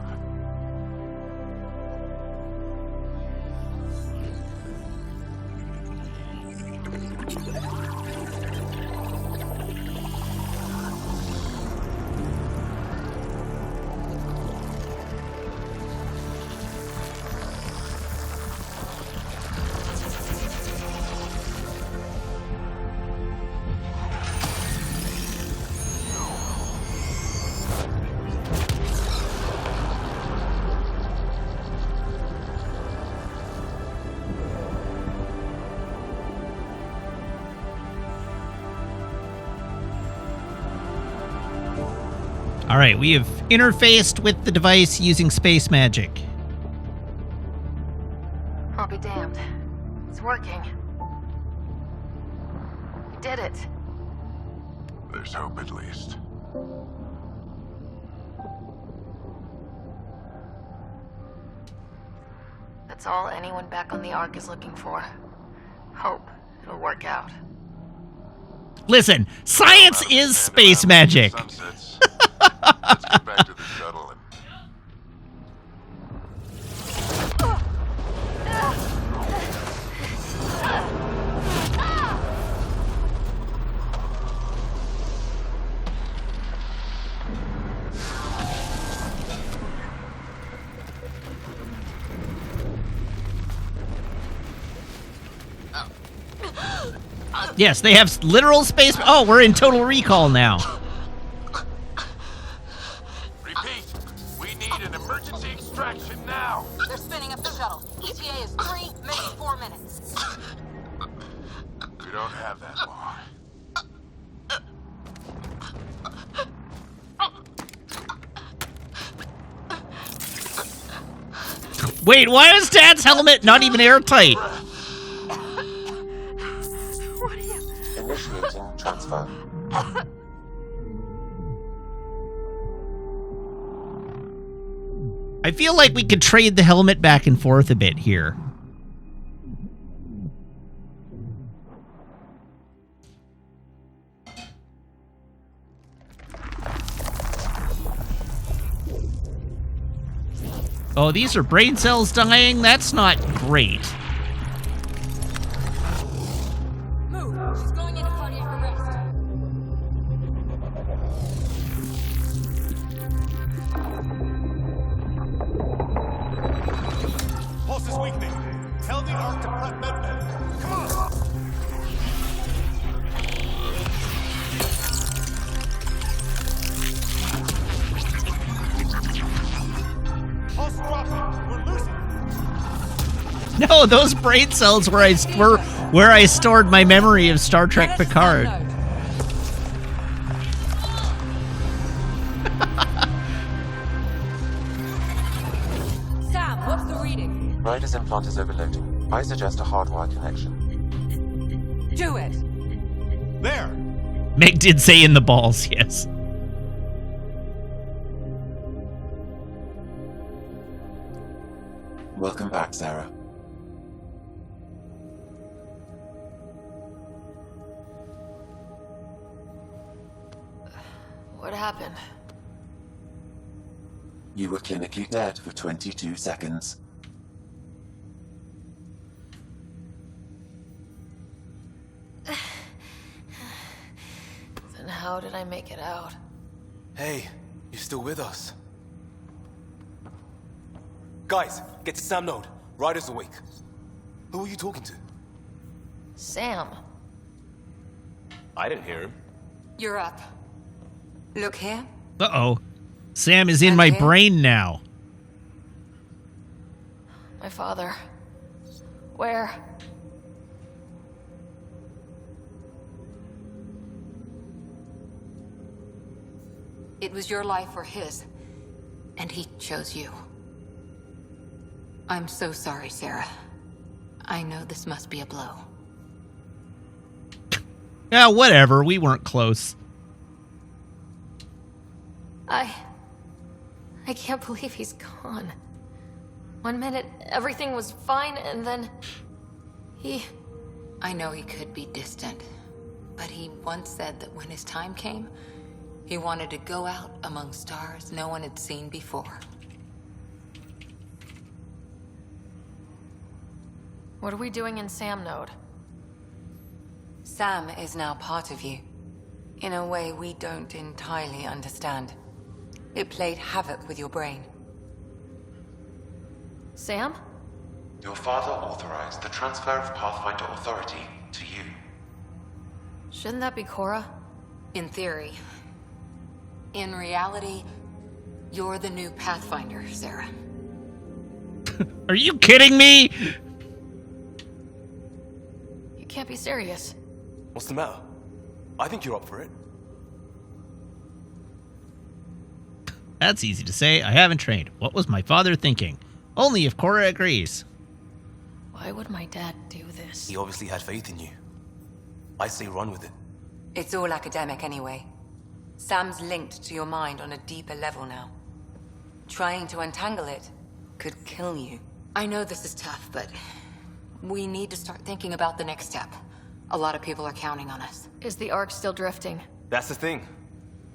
All right, we have interfaced with the device using space magic. I'll be damned. It's working. We did it. There's hope at least. That's all anyone back on the Ark is looking for. Hope it'll work out. Listen, science is space magic. Let's get back to the shuttle and... Yes, they have literal space. Oh, we're in Total Recall now. Repeat, we need an emergency extraction now. They're spinning up the shuttle. ETA is 3, maybe 4 minutes. We don't have that long. Wait, why is Dad's helmet not even airtight? Initiating transfer. I feel like we could trade the helmet back and forth a bit here. Oh, these are brain cells dying? That's not great. Move. She's going into cardiac arrest. Pulse is weakening. Tell the Ark to prep med. Come on! Pulse dropping. We're losing. No, those brain cells were where I stored my memory of Star Trek Picard. Sam, what's the reading? Ryder's implant is overloading. I suggest a hardwire connection. Do it. There. Meg did say in the balls, yes. Welcome back, Sarah. What happened? You were clinically dead for 22 seconds. Then how did I make it out? Hey, you're still with us. Guys, get to Sam Node. Ryder's awake. Who are you talking to? Sam. I didn't hear him. You're up. Look here. Uh-oh. Sam is in my brain now. My father. Where? It was your life or his, and he chose you. I'm so sorry, Sarah. I know this must be a blow. Yeah, whatever. We weren't close. I can't believe he's gone. 1 minute, everything was fine, and then... I know he could be distant, but he once said that when his time came, he wanted to go out among stars no one had seen before. What are we doing in Sam Node? Sam is now part of you, in a way we don't entirely understand. It played havoc with your brain. Sam? Your father authorized the transfer of Pathfinder authority to you. Shouldn't that be Cora? In theory. In reality, you're the new Pathfinder, Sarah. Are you kidding me? You can't be serious. What's the matter? I think you're up for it. That's easy to say. I haven't trained. What was my father thinking? Only if Cora agrees. Why would my dad do this? He obviously had faith in you. I say run with it. It's all academic anyway. Sam's linked to your mind on a deeper level now. Trying to untangle it could kill you. I know this is tough, but we need to start thinking about the next step. A lot of people are counting on us. Is the Ark still drifting? That's the thing.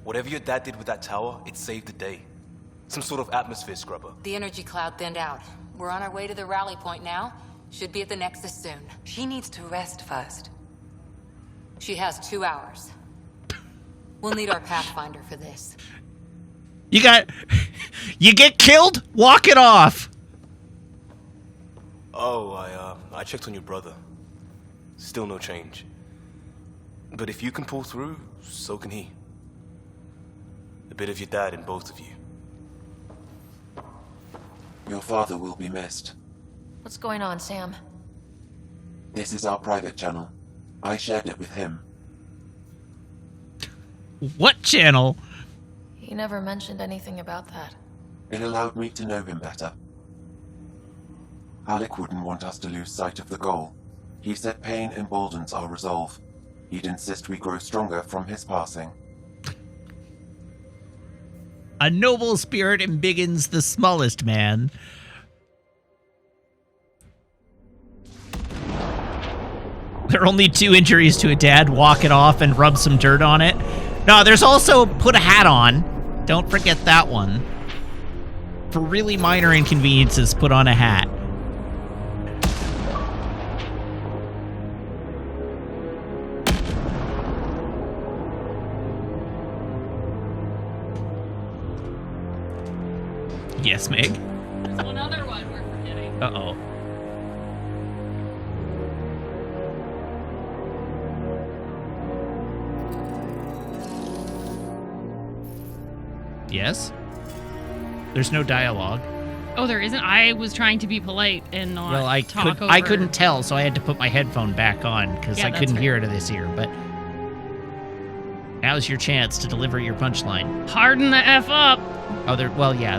Whatever your dad did with that tower, it saved the day. Some sort of atmosphere scrubber. The energy cloud thinned out. We're on our way to the rally point now. Should be at the Nexus soon. She needs to rest first. She has 2 hours. We'll need our Pathfinder for this. You get killed? Walk it off. Oh, I checked on your brother. Still no change. But if you can pull through, so can he. A bit of your dad in both of you. Your father will be missed. What's going on, Sam? This is our private channel. I shared it with him. What channel? He never mentioned anything about that. It allowed me to know him better. Alec wouldn't want us to lose sight of the goal. He said pain emboldens our resolve. He'd insist we grow stronger from his passing. A noble spirit embiggens the smallest man. There are only 2 injuries to a dad. Walk it off and rub some dirt on it. No, there's also put a hat on. Don't forget that one. For really minor inconveniences, put on a hat. Yes, Meg? There's one other one we're forgetting. Uh-oh. Yes? There's no dialogue. Oh, there isn't? I was trying to be polite and not Well, I couldn't tell, so I had to put my headphone back on because I couldn't hear it of this ear, but now's your chance to deliver your punchline. Harden the F up. Oh, well, yeah,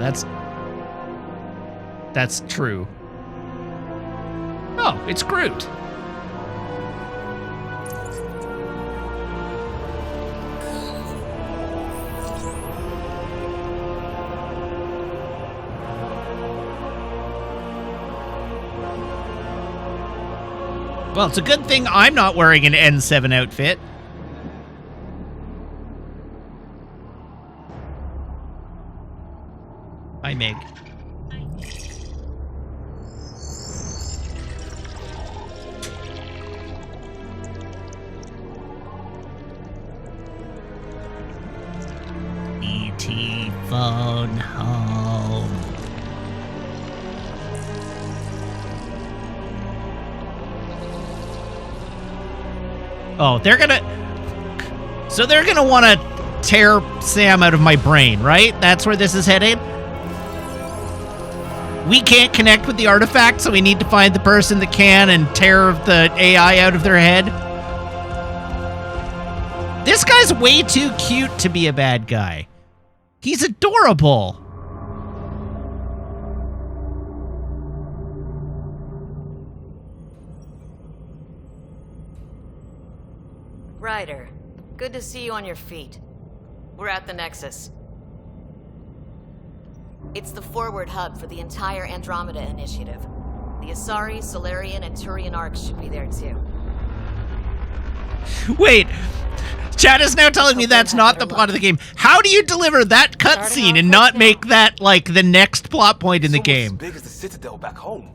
that's true. Oh, it's Groot. Well, it's a good thing I'm not wearing an N7 outfit. Hi, Meg. E.T. phone home. Oh, they're gonna want to tear Sam out of my brain, right? That's where this is headed? We can't connect with the artifact, so we need to find the person that can and tear the AI out of their head. This guy's way too cute to be a bad guy. He's adorable. Ryder, good to see you on your feet. We're at the Nexus. It's the forward hub for the entire Andromeda initiative. The Asari, Solarian, and Turian arcs should be there too. Wait, Chad is now telling me that's not the plot of the game. How do you deliver that cutscene and not make that, like, the next plot point in the game? As big as the Citadel back home.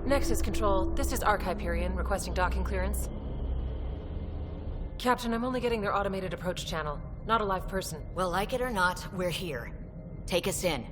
Nexus Control, this is Arch Hyperion requesting docking clearance. Captain, I'm only getting their automated approach channel, not a live person. Well, like it or not, we're here. Take us in.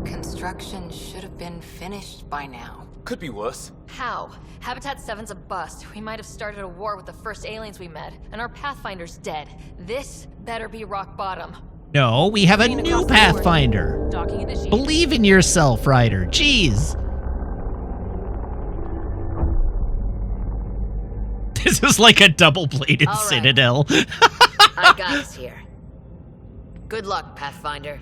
Construction should have been finished by now. Could be worse. How? Habitat 7's a bust. We might have started a war with the first aliens we met, and our Pathfinder's dead. This better be rock bottom. No, we have a new Pathfinder. Believe in yourself, Ryder. Jeez. This is like a double-bladed Citadel. I got us here. Good luck, Pathfinder.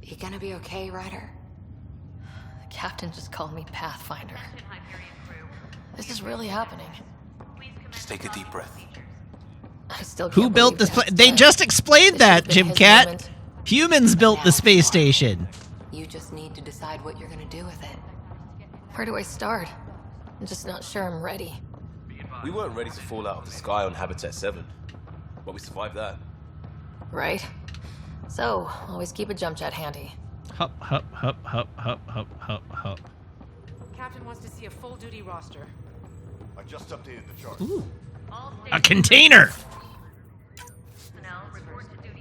You gonna be okay, Ryder? The captain just called me Pathfinder. This is really happening. Just take a deep breath. I still can't Who built believe this? Dad's They dead. just explained This that, should've been Jim his Cat. moment. Humans built the space station. You just need to decide what you're gonna do with it. Where do I start? I'm just not sure I'm ready. We weren't ready to fall out of the sky on Habitat 7, but we survived that. Right? So, always keep a jump jet handy. Hup, hup, hup, hup, hup, hup, hup, hup. Captain wants to see a full-duty roster. I just updated the chart. Ooh. A container!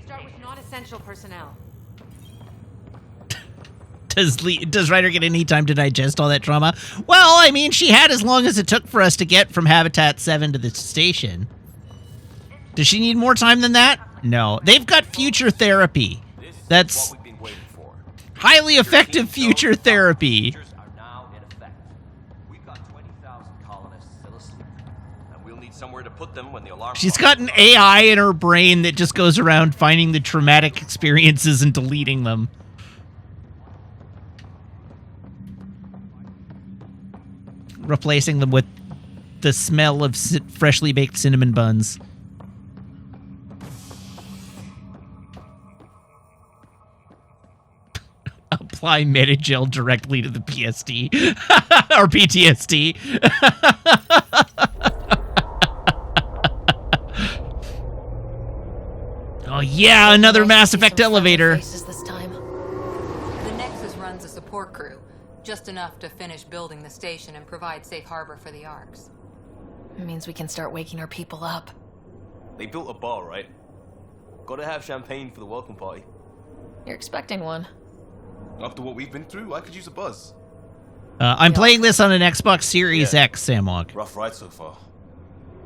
Start with non-essential personnel. Does Ryder get any time to digest all that trauma? Well, I mean, she had as long as it took for us to get from Habitat 7 to the station. Does she need more time than that? No. They've got future therapy. That's highly effective future therapy. logs. And we'll need somewhere to put them when the alarm... She's got an AI in her brain that just goes around finding the traumatic experiences and deleting them. Replacing them with the smell of freshly baked cinnamon buns. Apply Metagel directly to the PSD. Or PTSD. Oh yeah, another Mass Effect elevator. This time. The Nexus runs a support crew. Just enough to finish building the station and provide safe harbor for the Arks. It means we can start waking our people up. They built a bar, right? Gotta have champagne for the welcome party. You're expecting one. After what we've been through, I could use a buzz. I'm playing this on an Xbox Series X, Samwalk. Rough ride so far.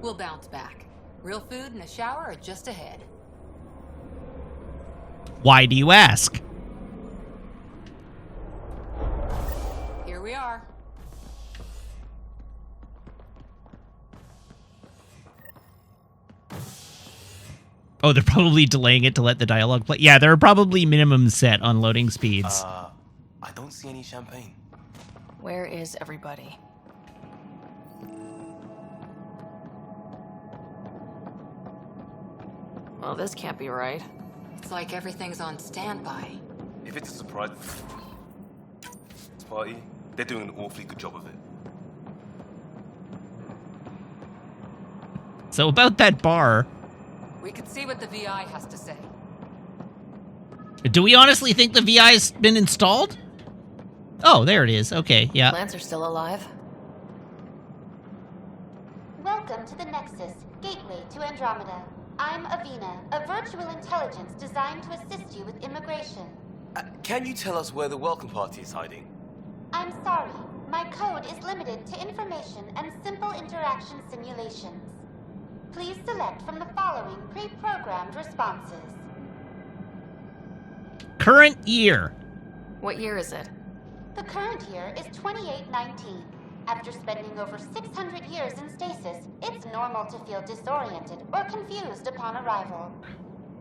We'll bounce back. Real food and a shower are just ahead. Why do you ask? Here we are. Oh, they're probably delaying it to let the dialogue play. Yeah, there are probably minimums set on loading speeds. I don't see any champagne. Where is everybody? Well, this can't be right. It's like everything's on standby. If it's a surprise party, they're doing an awfully good job of it. So about that bar, We could see what the VI has to say. do we honestly think the VI's been installed? Oh, there it is. Okay, yeah. Plants are still alive. Welcome to the Nexus, gateway to Andromeda. I'm Avina, a virtual intelligence designed to assist you with immigration. Can you tell us where the welcome party is hiding? I'm sorry, my code is limited to information and simple interaction simulations. Please select from the following pre-programmed responses. Current year. What year is it? The current year is 2819. After spending over 600 years in stasis, it's normal to feel disoriented or confused upon arrival.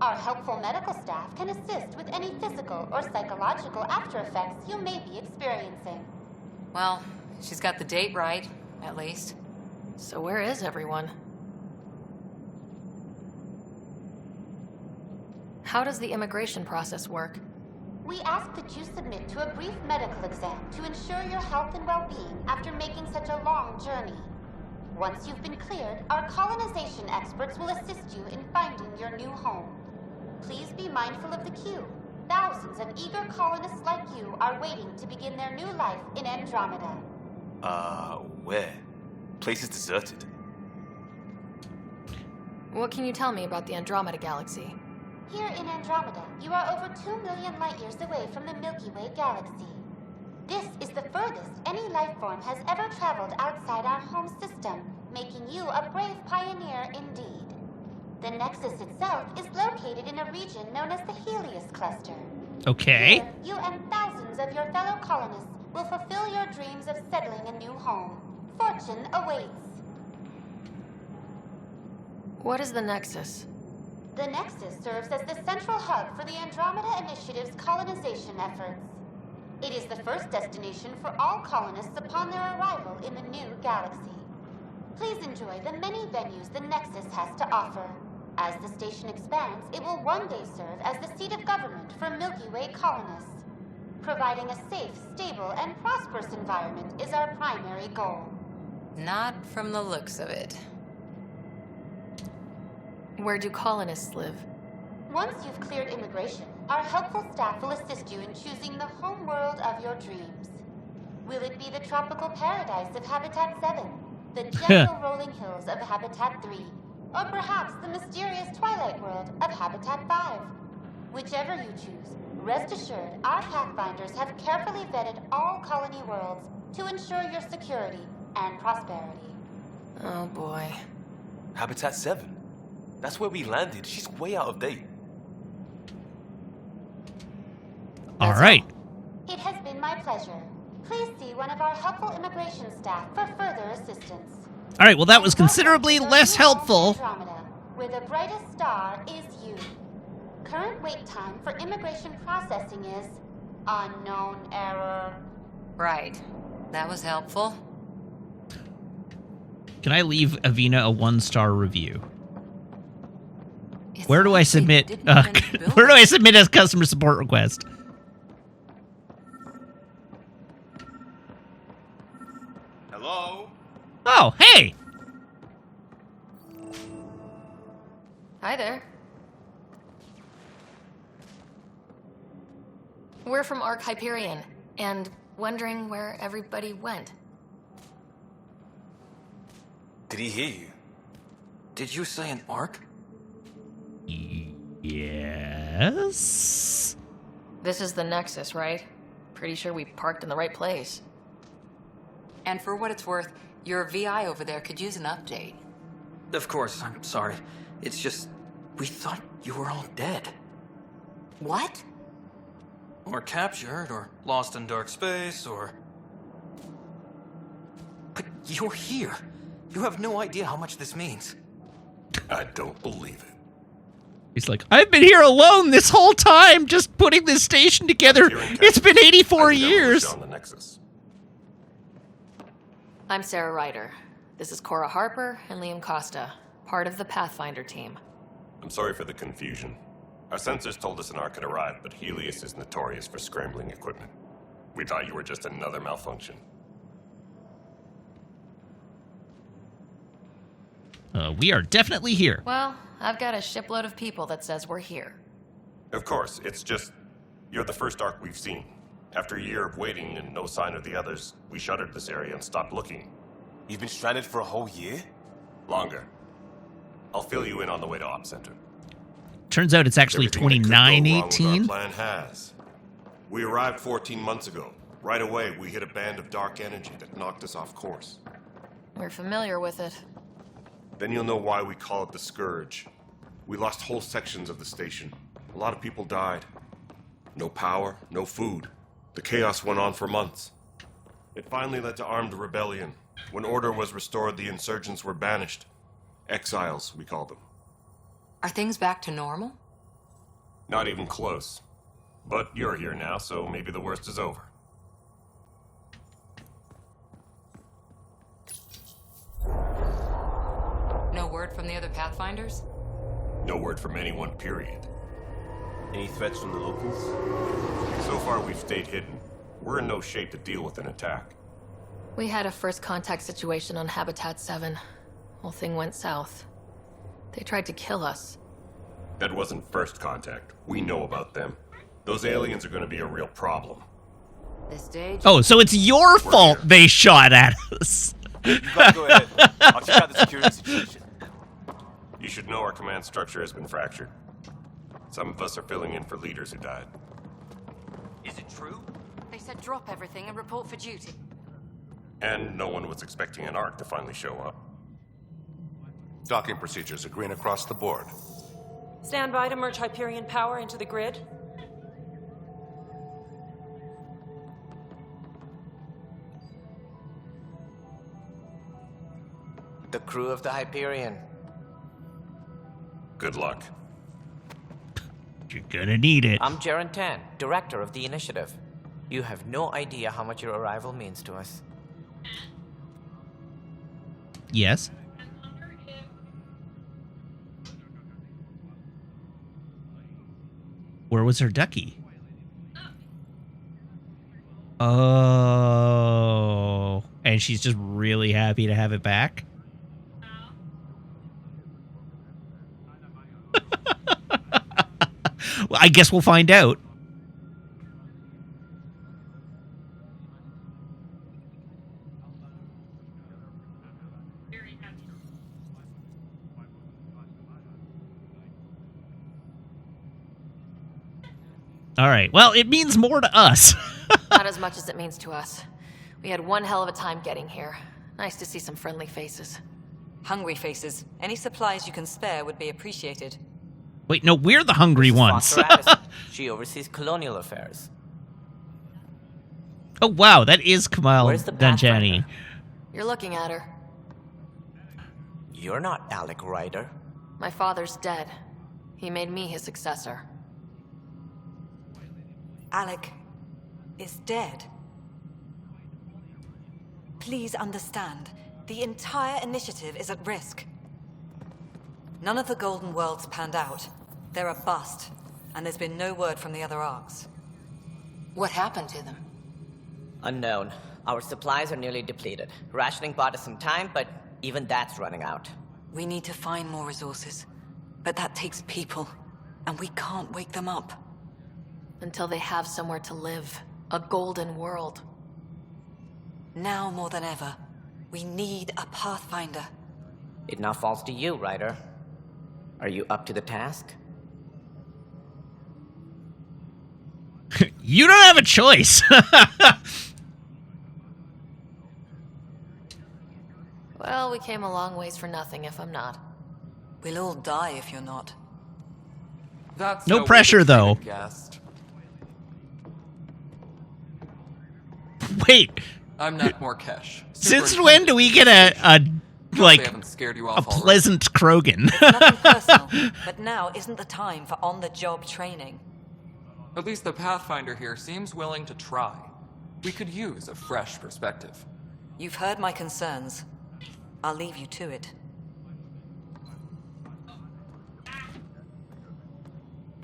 Our helpful medical staff can assist with any physical or psychological after effects you may be experiencing. Well, she's got the date right, at least. So where is everyone? How does the immigration process work? We ask that you submit to a brief medical exam to ensure your health and well-being after making such a long journey. Once you've been cleared, our colonization experts will assist you in finding your new home. Please be mindful of the queue. Thousands of eager colonists like you are waiting to begin their new life in Andromeda. Where? Place is deserted. What can you tell me about the Andromeda galaxy? Here in Andromeda, you are over 2 million light-years away from the Milky Way galaxy. This is the furthest any life form has ever traveled outside our home system, making you a brave pioneer indeed. The Nexus itself is located in a region known as the Helios Cluster. Okay. Here, you and thousands of your fellow colonists will fulfill your dreams of settling a new home. Fortune awaits. What is the Nexus? The Nexus serves as the central hub for the Andromeda Initiative's colonization efforts. It is the first destination for all colonists upon their arrival in the new galaxy. Please enjoy the many venues the Nexus has to offer. As the station expands, it will one day serve as the seat of government for Milky Way colonists. Providing a safe, stable, and prosperous environment is our primary goal. Not from the looks of it. Where do colonists live? Once you've cleared immigration, our helpful staff will assist you in choosing the home world of your dreams. Will it be the tropical paradise of Habitat 7, the gentle rolling hills of Habitat 3, or perhaps the mysterious twilight world of Habitat 5? Whichever you choose, rest assured our Pathfinders have carefully vetted all colony worlds to ensure your security and prosperity. Oh boy. Habitat 7? That's where we landed. She's way out of date. All right. It has been my pleasure. Please see one of our helpful immigration staff for further assistance. All right, well, that was considerably less helpful. Andromeda, where the brightest star is you. Current wait time for immigration processing is unknown error. Right. That was helpful. Can I leave Avina a 1-star review? Where do I submit? Where do I submit as customer support request? Hello? Oh, hey! Hi there. We're from Ark Hyperion, and wondering where everybody went. Did he hear you? Did you say an arc? Yes? This is the Nexus, right? Pretty sure we parked in the right place. And for what it's worth, your VI over there could use an update. Of course, I'm sorry. It's just, we thought you were all dead. What? Or captured, or lost in dark space, or... But you're here. You have no idea how much this means. I don't believe it. He's like, I've been here alone this whole time, just putting this station together. It's been 84 years. On the Nexus. I'm Sarah Ryder. This is Cora Harper and Liam Costa, part of the Pathfinder team. I'm sorry for the confusion. Our sensors told us an arc had arrived, but Helios is notorious for scrambling equipment. We thought you were just another malfunction. We are definitely here. Well, I've got a shipload of people that says we're here. Of course, it's just, you're the first arc we've seen. After a year of waiting and no sign of the others, we shuttered this area and stopped looking. You've been stranded for a whole year? Longer. I'll fill you in on the way to Op Center. Turns out it's actually Everything that could go wrong with 2918. our plan has. We arrived 14 months ago. Right away, we hit a band of dark energy that knocked us off course. We're familiar with it. Then you'll know why we call it the Scourge. We lost whole sections of the station. A lot of people died. No power, no food. The chaos went on for months. It finally led to armed rebellion. When order was restored, the insurgents were banished. Exiles, we call them. Are things back to normal? Not even close. But you're here now, so maybe the worst is over. No word from the other Pathfinders? No word from anyone, period. Any threats from the locals? So far, we've stayed hidden. We're in no shape to deal with an attack. We had a first contact situation on Habitat 7. Whole thing went south. They tried to kill us. That wasn't first contact. We know about them. Those aliens are going to be a real problem. This stage? Oh, so it's your fault they shot at us. You gotta go ahead. I'll check out the security situation. You should know our command structure has been fractured. Some of us are filling in for leaders who died. Is it true? They said drop everything and report for duty. And no one was expecting an arc to finally show up. Docking procedures are green across the board. Stand by to merge Hyperion power into the grid. The crew of the Hyperion. Good luck. You're gonna need it. I'm Jaren Tan, director of the initiative. You have no idea how much your arrival means to us. Yes. Where was her ducky? Oh. And she's just really happy to have it back? Well, I guess we'll find out. All right. Well, it means more to us. Not as much as it means to us. We had one hell of a time getting here. Nice to see some friendly faces. Hungry faces. Any supplies you can spare would be appreciated. Wait, no, we're the hungry ones. She oversees colonial affairs. Oh, wow, that is Kamal Where's the Danjani. You're looking at her. You're not Alec Ryder. My father's dead. He made me his successor. Alec is dead. Please understand, the entire initiative is at risk. None of the Golden Worlds panned out. They're a bust, and there's been no word from the other arcs. What happened to them? Unknown. Our supplies are nearly depleted. Rationing bought us some time, but even that's running out. We need to find more resources, but that takes people, and we can't wake them up. Until they have somewhere to live. A golden world. Now more than ever, we need a Pathfinder. It now falls to you, Ryder. Are you up to the task? You don't have a choice. Well, we came a long ways for nothing if I'm not. We'll all die if you're not. That's no pressure, though. Wait. I'm not Morkesh. Since when do we get a pleasant Krogan? Nothing personal, but now isn't the time for on-the-job training. At least the Pathfinder here seems willing to try. We could use a fresh perspective. You've heard my concerns. I'll leave you to it.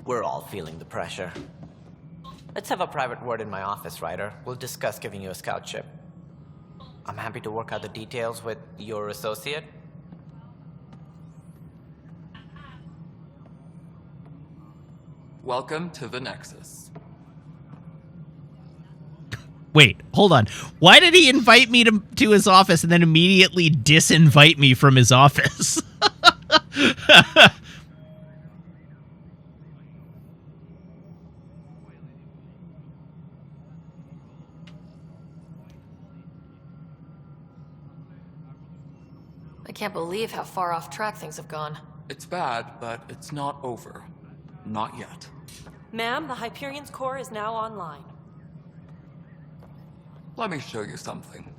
We're all feeling the pressure. Let's have a private word in my office, Ryder. We'll discuss giving you a scout ship. I'm happy to work out the details with your associate. Welcome to the Nexus. Wait, hold on. Why did he invite me to his office and then immediately disinvite me from his office? I can't believe how far off track things have gone. It's bad, but it's not over. Not yet. Ma'am, the Hyperion's core is now online. Let me show you something.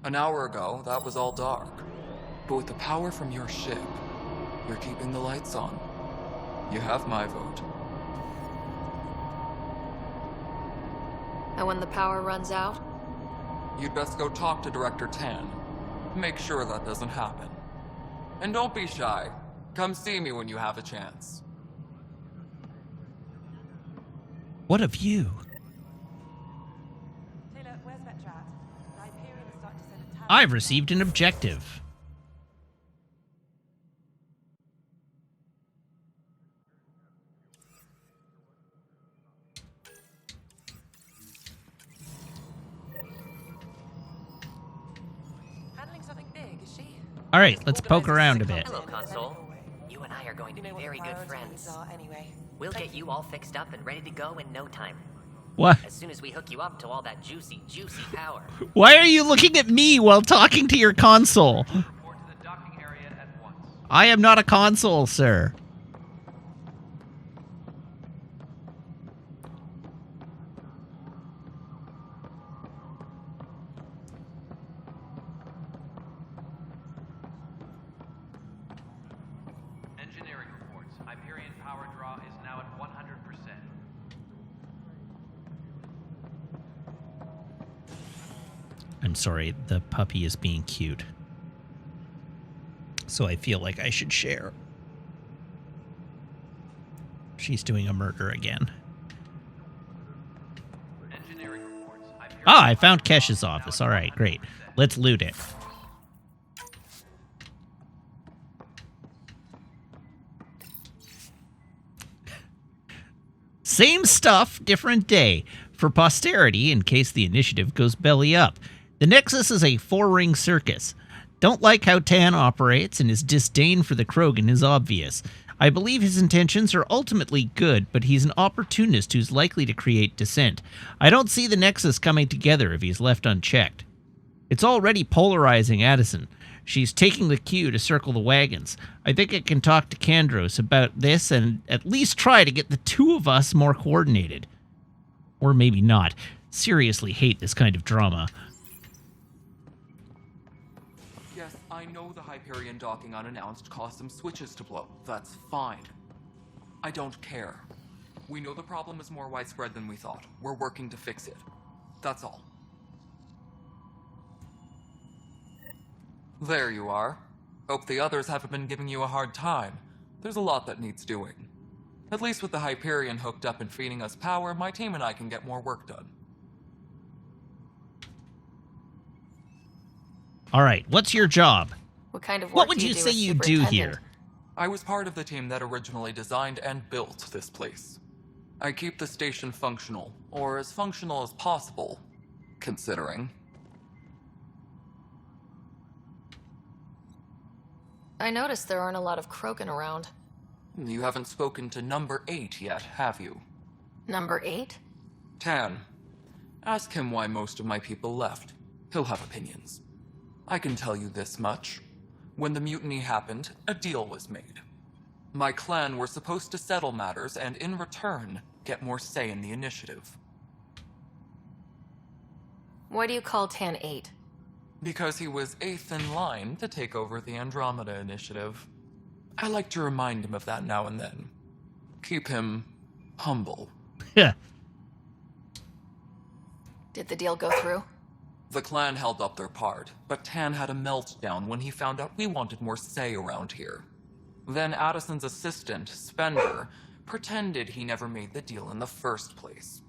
An hour ago, that was all dark. But with the power from your ship, you're keeping the lights on. You have my vote. And when the power runs out? You'd best go talk to Director Tan. Make sure that doesn't happen. And don't be shy. Come see me when you have a chance. What of you? Taylor, where's Metro at? The Hyperion is starting to send a tower. I've received an objective. Handling something big, is she? All right, let's poke around a bit. Hello, Console. You and I are going to be very good friends. Anyway. We'll get you all fixed up and ready to go in no time. What? As soon as we hook you up to all that juicy, juicy power. Why are you looking at me while talking to your console? I am not a console, sir. Engineering reports. Hyperion power draw is now at 100%. I'm sorry, the puppy is being cute. So I feel like I should share. She's doing a murder again. Ah, I found Kesh's office. All right, great. Let's loot it. Same stuff, different day. For posterity, in case the initiative goes belly up. The Nexus is a four-ring circus. Don't like how Tan operates, and his disdain for the Krogan is obvious. I believe his intentions are ultimately good, but he's an opportunist who's likely to create dissent. I don't see the Nexus coming together if he's left unchecked. It's already polarizing Addison. She's taking the cue to circle the wagons. I think I can talk to Kandros about this and at least try to get the two of us more coordinated. Or maybe not. Seriously hate this kind of drama. I know the Hyperion docking unannounced caused some switches to blow. That's fine. I don't care. We know the problem is more widespread than we thought. We're working to fix it. That's all. There you are. Hope the others haven't been giving you a hard time. There's a lot that needs doing. At least with the Hyperion hooked up and feeding us power, my team and I can get more work done. All right, what's your job? What kind of work What would do you do say as you do here? superintendent? I was part of the team that originally designed and built this place. I keep the station functional, or as functional as possible, considering. I noticed there aren't a lot of Krogan around. You haven't spoken to number 8 yet, have you? Number 8? Tan. Ask him why most of my people left. He'll have opinions. I can tell you this much. When the mutiny happened, a deal was made. My clan were supposed to settle matters and, in return, get more say in the initiative. Why do you call Tan 8? Because he was 8th in line to take over the Andromeda initiative. I like to remind him of that now and then. Keep him humble. Yeah. Did the deal go through? The clan held up their part, but Tan had a meltdown when he found out we wanted more say around here. Then Addison's assistant, Spender, pretended he never made the deal in the first place.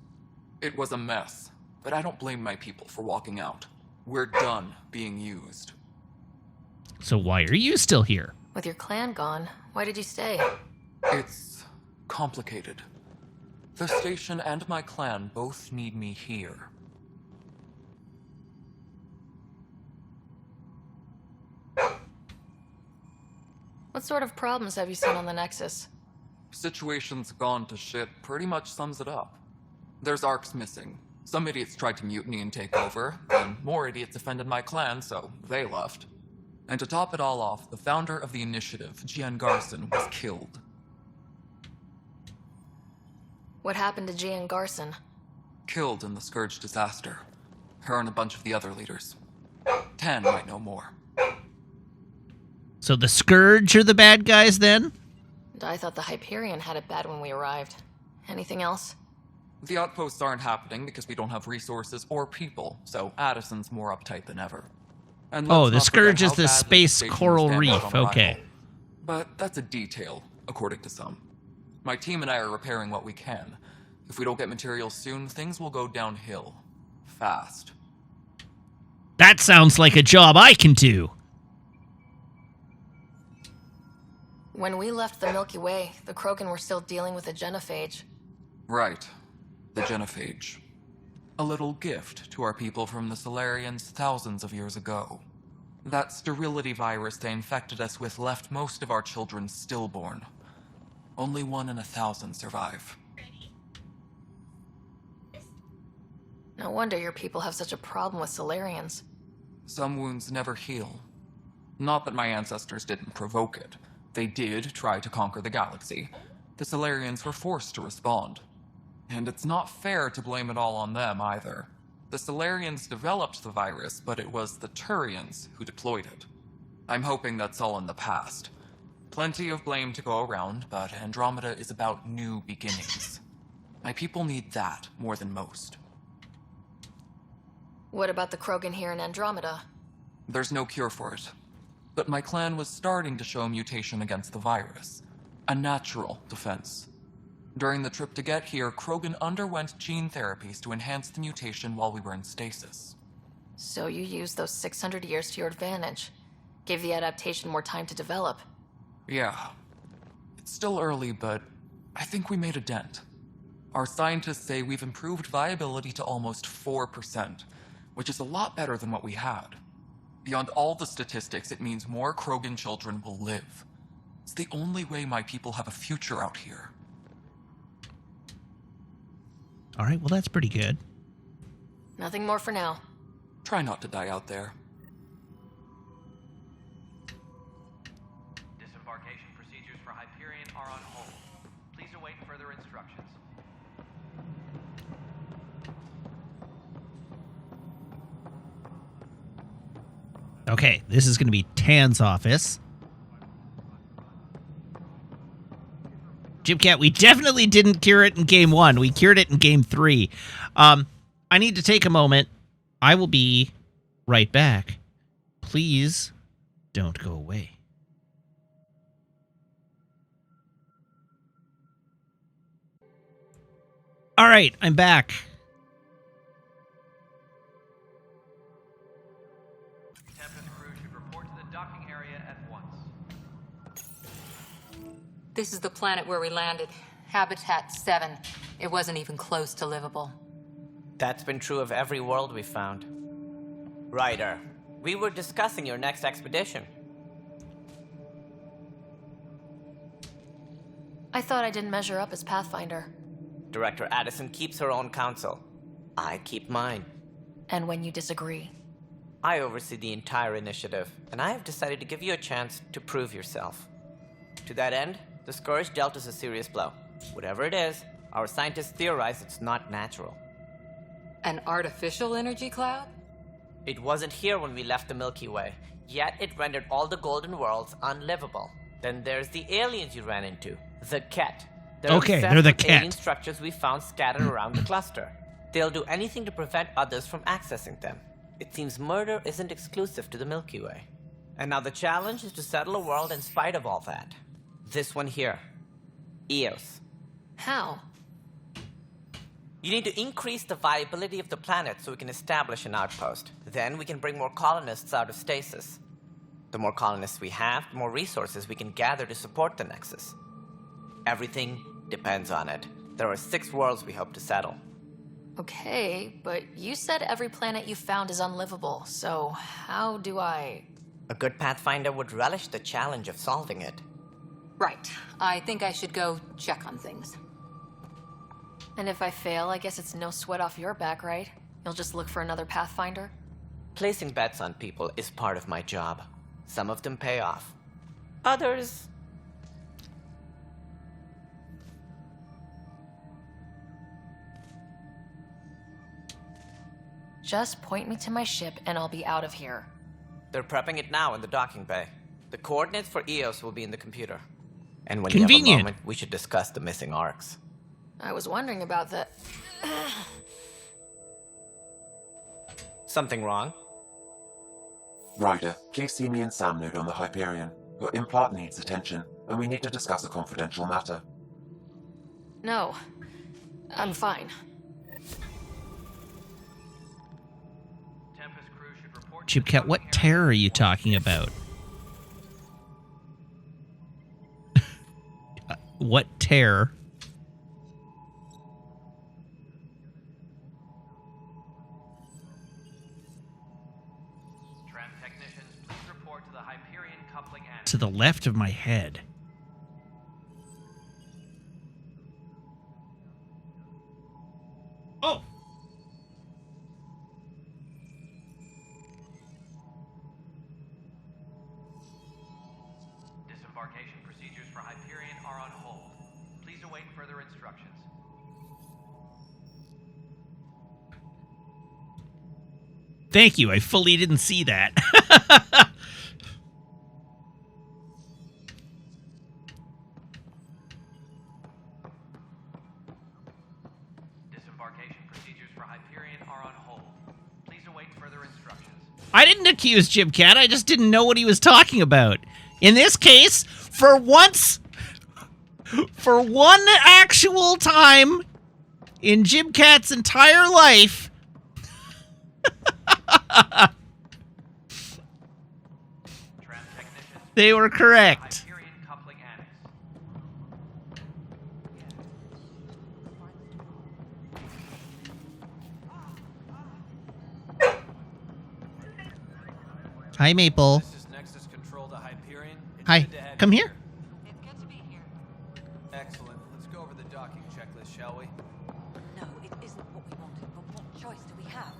It was a mess, but I don't blame my people for walking out. We're done being used. So why are you still here? With your clan gone, why did you stay? It's complicated. The station and my clan both need me here. What sort of problems have you seen on the Nexus? Situation's gone to shit pretty much sums it up. There's arcs missing. Some idiots tried to mutiny and take over, then more idiots offended my clan, so they left. And to top it all off, the founder of the initiative, Gian Garson, was killed. What happened to Gian Garson? Killed in the Scourge disaster. Her and a bunch of the other leaders. Tan might know more. So the Scourge are the bad guys then? And I thought the Hyperion had it bad when we arrived. Anything else? The outposts aren't happening because we don't have resources or people, so Addison's more uptight than ever. And Oh, let's the not Scourge forget is how the badly space station was coral damaged reef, on arrival. okay. But that's a detail, according to some. My team and I are repairing what we can. If we don't get materials soon, things will go downhill. Fast. That sounds like a job I can do. When we left the Milky Way, the Krogan were still dealing with the genophage. Right. The genophage. A little gift to our people from the Solarians thousands of years ago. That sterility virus they infected us with left most of our children stillborn. Only 1 in 1,000 survive. No wonder your people have such a problem with Solarians. Some wounds never heal. Not that my ancestors didn't provoke it. They did try to conquer the galaxy. The Solarians were forced to respond. And it's not fair to blame it all on them, either. The Solarians developed the virus, but it was the Turians who deployed it. I'm hoping that's all in the past. Plenty of blame to go around, but Andromeda is about new beginnings. My people need that more than most. What about the Krogan here in Andromeda? There's no cure for it. But my clan was starting to show a mutation against the virus. A natural defense. During the trip to get here, Krogan underwent gene therapies to enhance the mutation while we were in stasis. So you used those 600 years to your advantage. Gave the adaptation more time to develop. Yeah. It's still early, but I think we made a dent. Our scientists say we've improved viability to almost 4%, which is a lot better than what we had. Beyond all the statistics, it means more Krogan children will live. It's the only way my people have a future out here. All right, well, that's pretty good. Nothing more for now. Try not to die out there. Disembarkation procedures for Hyperion are on hold. Please await further instructions. Okay, this is going to be Tan's office. Jibcat, we definitely didn't cure it in game 1. We cured it in game 3. I need to take a moment. I will be right back. Please don't go away. All right, I'm back. Tempest crew should report to the docking area at once. This is the planet where we landed. Habitat 7. It wasn't even close to livable. That's been true of every world we found. Ryder, we were discussing your next expedition. I thought I didn't measure up as Pathfinder. Director Addison keeps her own counsel. I keep mine. And when you disagree? I oversee the entire initiative, and I have decided to give you a chance to prove yourself. To that end, the Scourge dealt us a serious blow. Whatever it is, our scientists theorize it's not natural. An artificial energy cloud? It wasn't here when we left the Milky Way, yet it rendered all the golden worlds unlivable. Then there's the aliens you ran into, the Ket. Okay, they're the Ket. Alien structures we found scattered around the cluster. They'll do anything to prevent others from accessing them. It seems murder isn't exclusive to the Milky Way. And now the challenge is to settle a world in spite of all that. This one here. Eos. How? You need to increase the viability of the planet so we can establish an outpost. Then we can bring more colonists out of stasis. The more colonists we have, the more resources we can gather to support the Nexus. Everything depends on it. There are 6 worlds we hope to settle. Okay, but you said every planet you found is unlivable, so how do I... A good Pathfinder would relish the challenge of solving it. Right. I think I should go check on things. And if I fail, I guess it's no sweat off your back, right? You'll just look for another Pathfinder? Placing bets on people is part of my job. Some of them pay off. Others... Just point me to my ship and I'll be out of here. They're prepping it now in the docking bay. The coordinates for Eos will be in the computer. And when Convenient. you have a moment, we should discuss the missing arcs. I was wondering about that. Something wrong? Ryder, please see me and Sam node on the Hyperion. Your implant needs attention, and we need to discuss a confidential matter. No. I'm fine. Tempest crew should report. Jibcat, what terror are you talking about? What terror? Tram technicians, please report to the Hyperion coupling annex. To the left of my head. Oh! Disembarkation procedures for Hyperion are on hold. Please await further instructions. Thank you, I fully didn't see that. Disembarkation procedures for Hyperion are on hold. Please await further instructions. I didn't accuse Jibcat, I just didn't know what he was talking about. In this case, for once, for one actual time in Jibcat's entire life, they were correct. Hyperion coupling annex. Hi, Maple. This is Nexus Control to Hyperion. It's Hi, good to have come you here. It's good to be here. Excellent. Let's go over the docking checklist, shall we? No, it isn't what we wanted, but what choice do we have?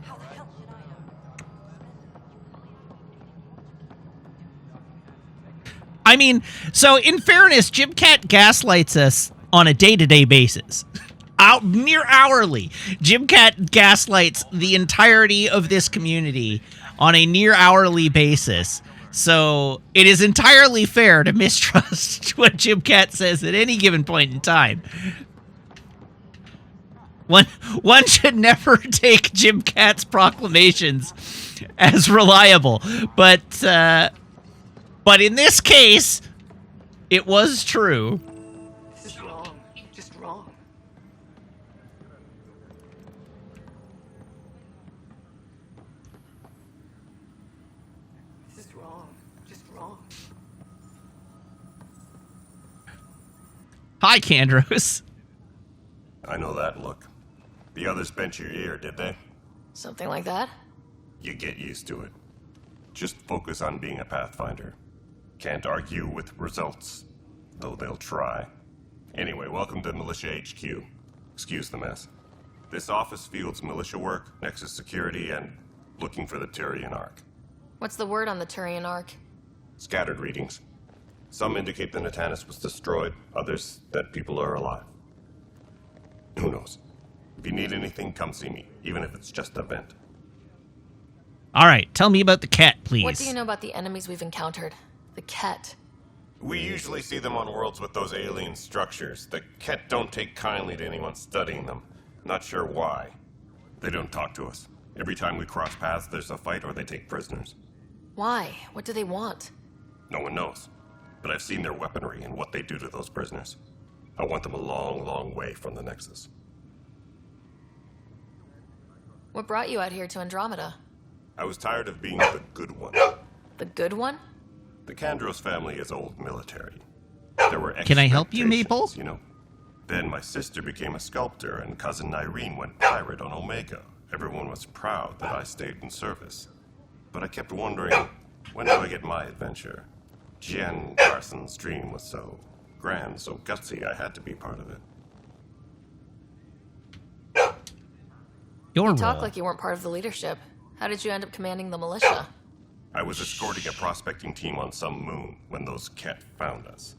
How the hell should I know? I mean, so in fairness, Jibcat gaslights us on a day-to-day basis. near hourly. Jim Cat gaslights the entirety of this community on a near hourly basis. So it is entirely fair to mistrust what Jim Cat says at any given point in time. One should never take Jim Cat's proclamations as reliable, but in this case, it was true. This is wrong. Just wrong. This is wrong. Just wrong. Hi, Kandros. I know that look. The others bent your ear, did they? Something like that? You get used to it. Just focus on being a Pathfinder. Can't argue with results, though they'll try. Anyway, welcome to Militia HQ. Excuse the mess. This office fields militia work, Nexus security, and looking for the Turian Ark. What's the word on the Turian Ark? Scattered readings. Some indicate the Natanus was destroyed, others that people are alive. Who knows? If you need anything, come see me, even if it's just a vent. All right, tell me about the cat, please. What do you know about the enemies we've encountered? The Ket. We usually see them on worlds with those alien structures. The Ket don't take kindly to anyone studying them. Not sure why. They don't talk to us. Every time we cross paths, there's a fight or they take prisoners. Why? What do they want? No one knows. But I've seen their weaponry and what they do to those prisoners. I want them a long, long way from the Nexus. What brought you out here to Andromeda? I was tired of being the good one. The good one? The Kandros family is old military. There were Can I help you, Maple? You know. Then my sister became a sculptor, and cousin Irene went pirate on Omega. Everyone was proud that I stayed in service. But I kept wondering, when do I get my adventure? Jen Carson's dream was so grand, so gutsy, I had to be part of it. Your You talk role. like you weren't part of the leadership. How did you end up commanding the militia? I was escorting a prospecting team on some moon when those Ket found us.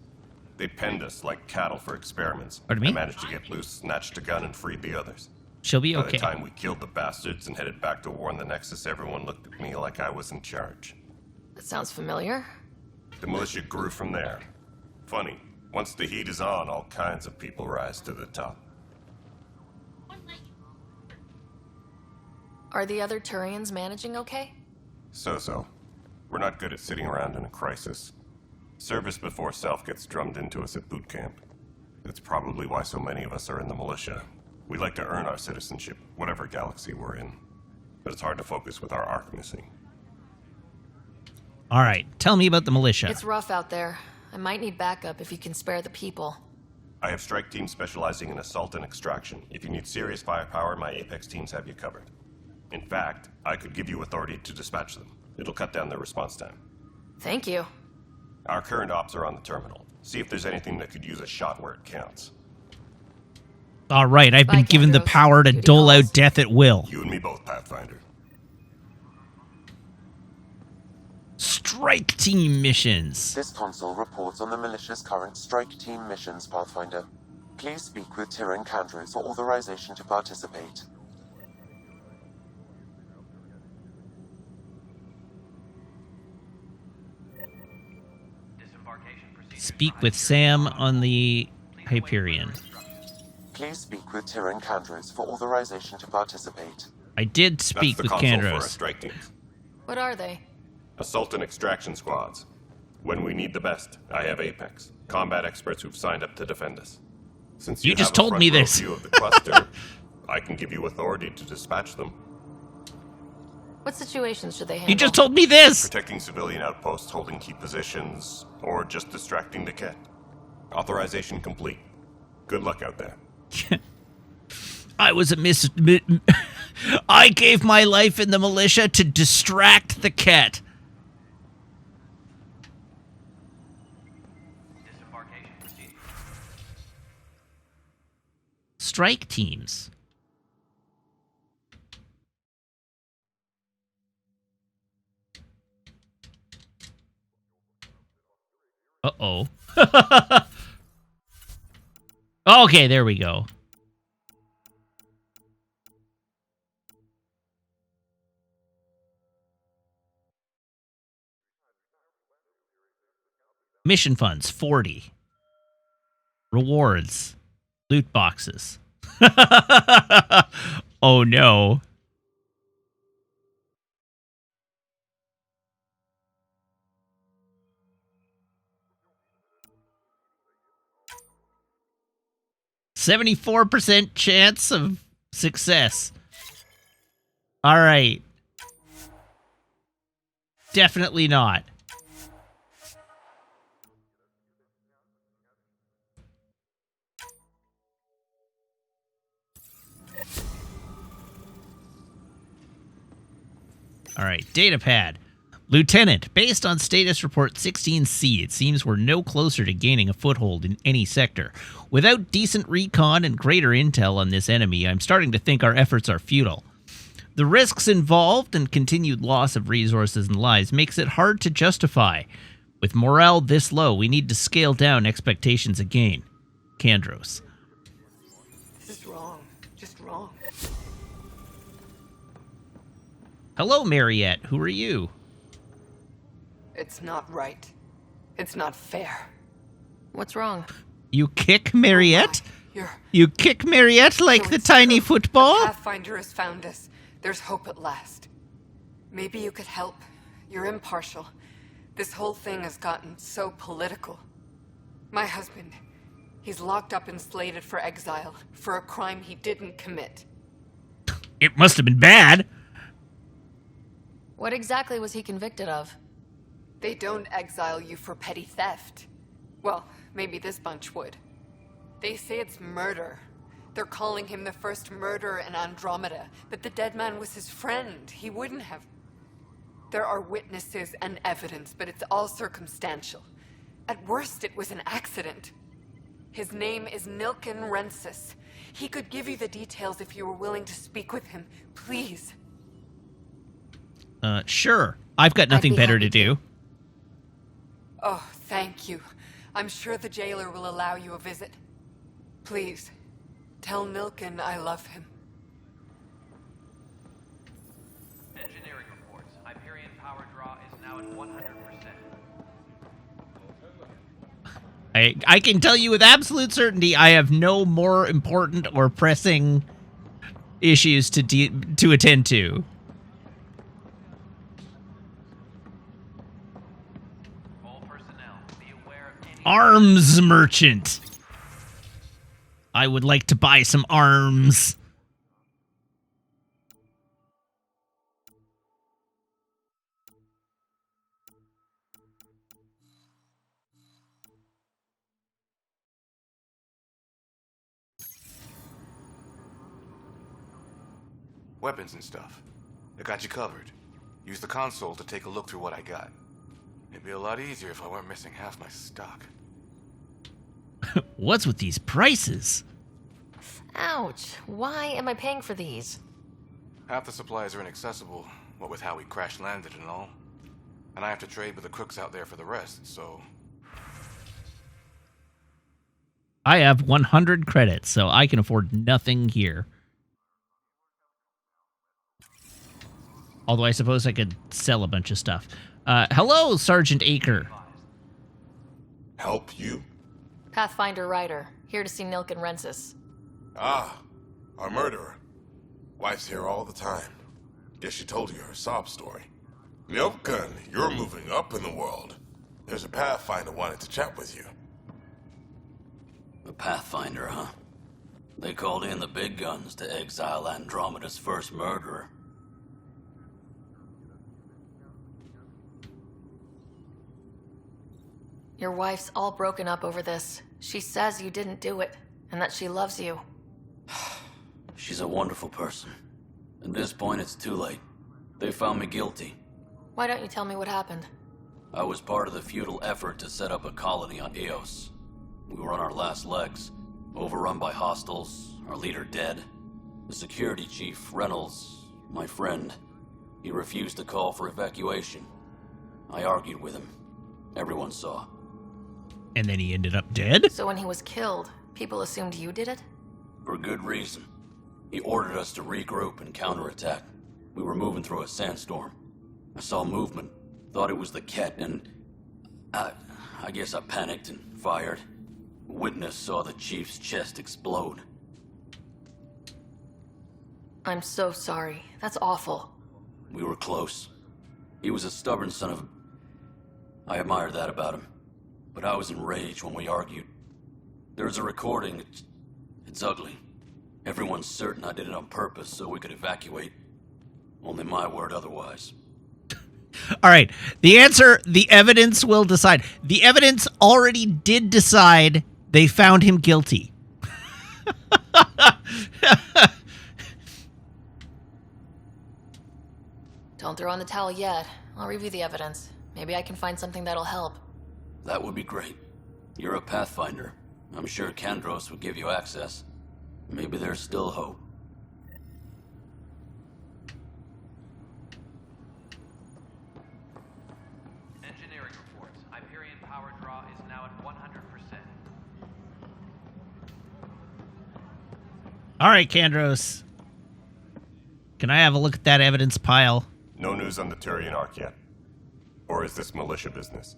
They penned us like cattle for experiments. Pardon me? I managed to get loose, snatched a gun, and freed the others. She'll be By okay. the time we killed the bastards and headed back to war in the Nexus, everyone looked at me like I was in charge. That sounds familiar. The militia grew from there. Funny, once the heat is on, all kinds of people rise to the top. Are the other Turians managing okay? So. We're not good at sitting around in a crisis. Service before self gets drummed into us at boot camp. That's probably why so many of us are in the militia. We like to earn our citizenship, whatever galaxy we're in. But it's hard to focus with our arc missing. All right, tell me about the militia. It's rough out there. I might need backup if you can spare the people. I have strike teams specializing in assault and extraction. If you need serious firepower, my Apex teams have you covered. In fact, I could give you authority to dispatch them. It'll cut down their response time. Thank you. Our current ops are on the terminal. See if there's anything that could use a shot where it counts. All right, I've been given the power to dole out death at will. You and me both, Pathfinder. Strike team missions. This console reports on the militia's current strike team missions, Pathfinder. Please speak with Tyrion Kandros for authorization to participate. Speak with Sam on the Hyperion. Please speak with Tyrion Kandros for authorization to participate. I did speak with That's the console for our Kandros. strike teams. What are they? Assault and extraction squads. When we need the best, I have Apex. Combat experts who've signed up to defend us. Since You you just have a told me front row this. view of the cluster, I can give you authority to dispatch them. What situations should they handle? You just told me this! Protecting civilian outposts, holding key positions, or just distracting the Ket. Authorization complete. Good luck out there. I was I gave my life in the militia to distract the Ket. Strike teams. Uh-oh. Okay, there we go. Mission funds, 40. Rewards. Loot boxes. Oh no. %74% chance of success. All right. Definitely not. All right, data pad. Lieutenant, based on status report 16C, it seems we're no closer to gaining a foothold in any sector. Without decent recon and greater intel on this enemy, I'm starting to think our efforts are futile. The risks involved and continued loss of resources and lives makes it hard to justify. With morale this low, we need to scale down expectations again. Kandros. This is wrong. Just wrong. Hello, Mariette. Who are you? It's not right. It's not fair. What's wrong? You kick Mariette? You're... You kick Mariette like the tiny football? The Pathfinder has found us. There's hope at last. Maybe you could help. You're impartial. This whole thing has gotten so political. My husband, he's locked up and slated for exile for a crime he didn't commit. It must have been bad. What exactly was he convicted of? They don't exile you for petty theft. Well, maybe this bunch would. They say it's murder. They're calling him the first murderer in Andromeda, but the dead man was his friend. He wouldn't have... There are witnesses and evidence, but it's all circumstantial. At worst, it was an accident. His name is Nilken Rensis. He could give you the details if you were willing to speak with him. Please. Sure. I've got nothing better to do. Oh, thank you. I'm sure the jailer will allow you a visit. Please, tell Nilken I love him. Engineering reports. Hyperion power draw is now at 100%. I can tell you with absolute certainty I have no more important or pressing issues to attend to. Arms merchant. I would like to buy some arms. Weapons and stuff. I got you covered. Use the console to take a look through what I got. It'd be a lot easier if I weren't missing half my stock. What's with these prices? Ouch. Why am I paying for these? Half the supplies are inaccessible, what with how we crash-landed and all. And I have to trade with the crooks out there for the rest, so... I have 100 credits, so I can afford nothing here. Although I suppose I could sell a bunch of stuff. Hello, Sergeant Aker. Help you? Pathfinder Ryder, here to see Nilken Rensis. Ah, our murderer. Wife's here all the time. Guess she told you her sob story. Nilken, you're moving up in the world. There's a Pathfinder wanted to chat with you. The Pathfinder, huh? They called in the big guns to exile Andromeda's first murderer. Your wife's all broken up over this. She says you didn't do it, and that she loves you. She's a wonderful person. At this point, it's too late. They found me guilty. Why don't you tell me what happened? I was part of the futile effort to set up a colony on Eos. We were on our last legs, overrun by hostiles, our leader dead. The security chief, Reynolds, my friend, he refused to call for evacuation. I argued with him. Everyone saw. And then he ended up dead? So when he was killed, people assumed you did it? For good reason. He ordered us to regroup and counterattack. We were moving through a sandstorm. I saw movement, thought it was the Ket, and I I guess I panicked and fired. Witness saw the chief's chest explode. I'm so sorry. That's awful. We were close. He was a stubborn son of a... I admired that about him. But I was enraged when we argued. There's a recording. It's ugly. Everyone's certain I did it on purpose so we could evacuate. Only my word otherwise. All right. The answer, the evidence will decide. The evidence already did decide they found him guilty. Don't throw in the towel yet. I'll review the evidence. Maybe I can find something that'll help. That would be great. You're a Pathfinder. I'm sure Kandros would give you access. Maybe there's still hope. Engineering reports. Hyperion power draw is now at 100%. All right, Kandros. Can I have a look at that evidence pile? No news on the Turian Ark yet. Or is this militia business?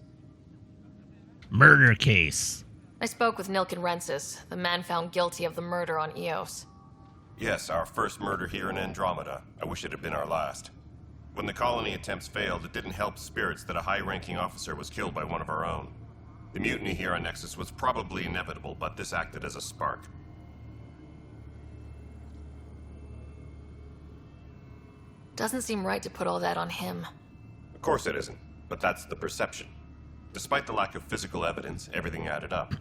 Murder case. I spoke with Nilken Rensis, the man found guilty of the murder on Eos. Yes, our first murder here in Andromeda. I wish it had been our last. When the colony attempts failed, it didn't help spirits that a high-ranking officer was killed by one of our own. The mutiny here on Nexus was probably inevitable, but this acted as a spark. Doesn't seem right to put all that on him. Of course it isn't, but that's the perception. Despite the lack of physical evidence, everything added up.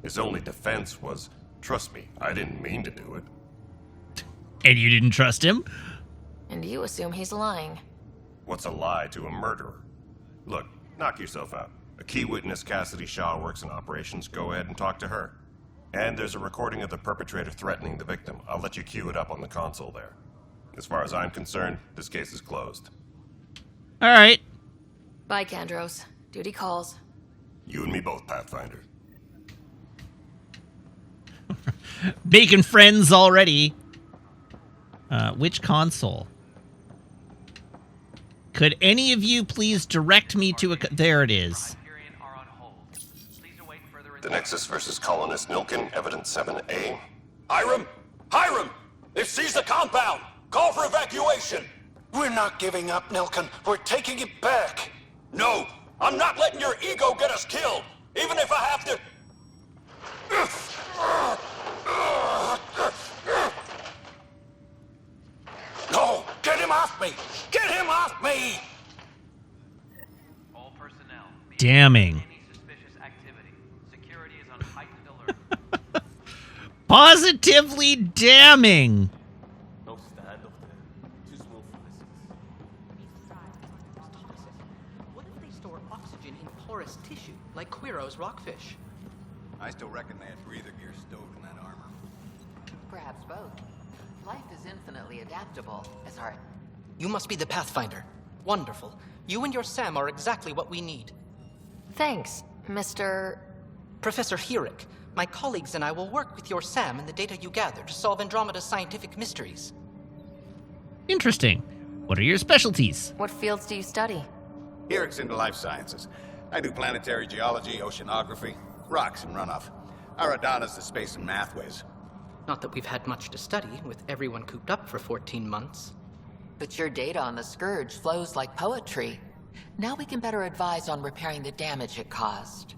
His only defense was, trust me, I didn't mean to do it. And you didn't trust him? And you assume he's lying. What's a lie to a murderer? Look, knock yourself out. A key witness, Cassidy Shaw, works in operations. Go ahead and talk to her. And there's a recording of the perpetrator threatening the victim. I'll let you cue it up on the console there. As far as I'm concerned, this case is closed. All right. Bye, Kandros. Duty calls. You and me both, Pathfinder. Making friends already. Which console? Could any of you please direct me to a... There it is. The Nexus versus Colonist Nilken, Evidence 7A. Hiram! Hiram! They've seized the compound! Call for evacuation! We're not giving up, Nilken. We're taking it back. No! I'm not letting your ego get us killed! Even if I have to... No! Get him off me! Get him off me! All personnel. Damning. Any suspicious activity. Security is on heightened alert. Positively damning. What if they store oxygen in porous tissue, like Quiro's rockfish? I still reckon they had breather gear stowed in that armor. Perhaps both. Life is infinitely adaptable. Sorry. You must be the Pathfinder. Wonderful. You and your Sam are exactly what we need. Thanks, Mr... Professor Herrick. My colleagues and I will work with your Sam and the data you gather to solve Andromeda's scientific mysteries. Interesting. What are your specialties? What fields do you study? Herrick's into life sciences. I do planetary geology, oceanography, rocks and runoff. Aradana's the space and math whiz. Not that we've had much to study, with everyone cooped up for 14 months. But your data on the Scourge flows like poetry. Now we can better advise on repairing the damage it caused.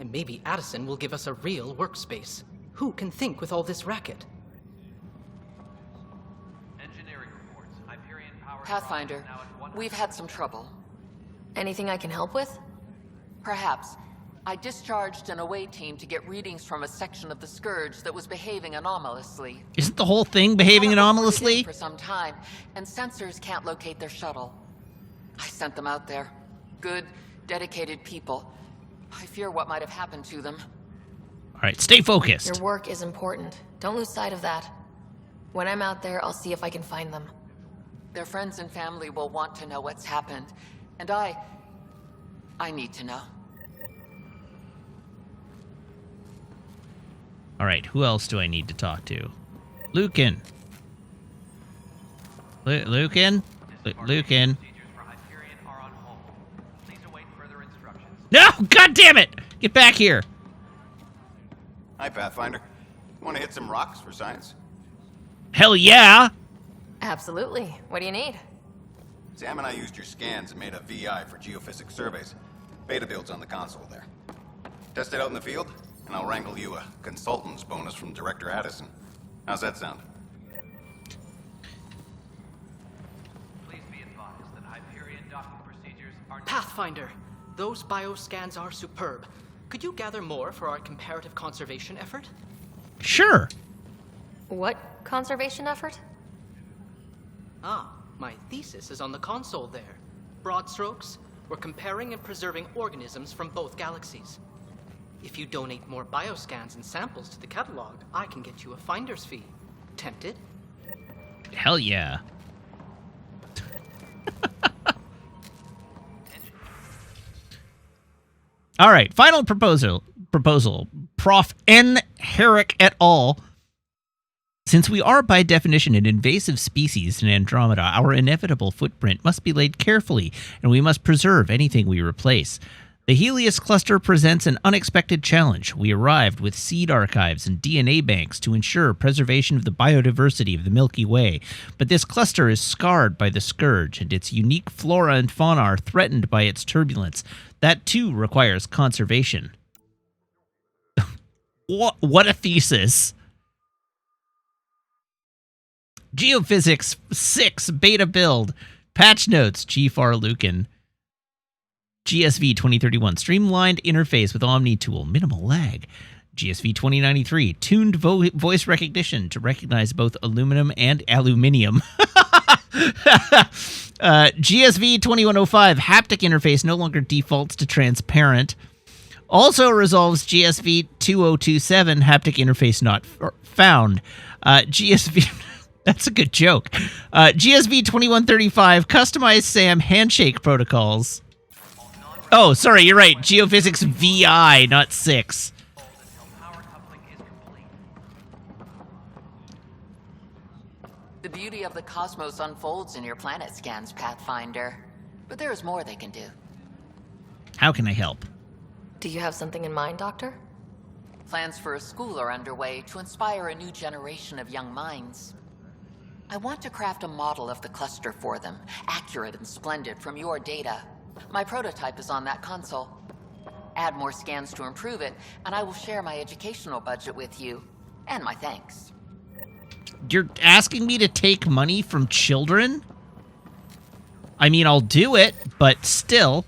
And maybe Addison will give us a real workspace. Who can think with all this racket? Engineering reports. Hyperion power Pathfinder, we've had some trouble. Anything I can help with? Perhaps. I discharged an away team to get readings from a section of the Scourge that was behaving anomalously. Isn't the whole thing behaving anomalously? For some time, and sensors can't locate their shuttle. I sent them out there. Good, dedicated people. I fear what might have happened to them. All right, stay focused. Your work is important. Don't lose sight of that. When I'm out there, I'll see if I can find them. Their friends and family will want to know what's happened. And I need to know. All right, who else do I need to talk to? Lucan. Lucan? Lucan. No, God damn it! Get back here. Hi, Pathfinder. Want to hit some rocks for science? Hell yeah! Absolutely. What do you need? Sam and I used your scans and made a VI for geophysics surveys. Beta builds on the console there. Test it out in the field, and I'll wrangle you a consultant's bonus from Director Addison. How's that sound? Please be advised that Hyperion docking procedures are Pathfinder, those bioscans are superb. Could you gather more for our comparative conservation effort? Sure. What conservation effort? Ah, my thesis is on the console there. Broad strokes, we're comparing and preserving organisms from both galaxies. If you donate more bioscans and samples to the catalog, I can get you a finder's fee. Tempted? Hell yeah. All right, final proposal. Prof. N. Herrick et al. Since we are by definition an invasive species in Andromeda, our inevitable footprint must be laid carefully, and we must preserve anything we replace. The Helios cluster presents an unexpected challenge. We arrived with seed archives and DNA banks to ensure preservation of the biodiversity of the Milky Way, but this cluster is scarred by the Scourge, and its unique flora and fauna are threatened by its turbulence. That, too, requires conservation. What a thesis! Geophysics 6 beta build. Patch notes, G4 Lucan. GSV 2031, streamlined interface with Omni tool, minimal lag. GSV 2093, tuned voice recognition to recognize both aluminum and aluminium. GSV 2105, haptic interface no longer defaults to transparent. Also resolves GSV 2027, haptic interface not found. GSV... That's a good joke. GSV 2135, customized SAM handshake protocols. Oh, sorry, you're right. Geophysics VI, not 6. The beauty of the cosmos unfolds in your planet scans, Pathfinder. But there is more they can do. How can I help? Do you have something in mind, Doctor? Plans for a school are underway to inspire a new generation of young minds. I want to craft a model of the cluster for them, accurate and splendid from your data. My prototype is on that console. Add more scans to improve it, and I will share my educational budget with you, and my thanks. You're asking me to take money from children? I mean, I'll do it, but still.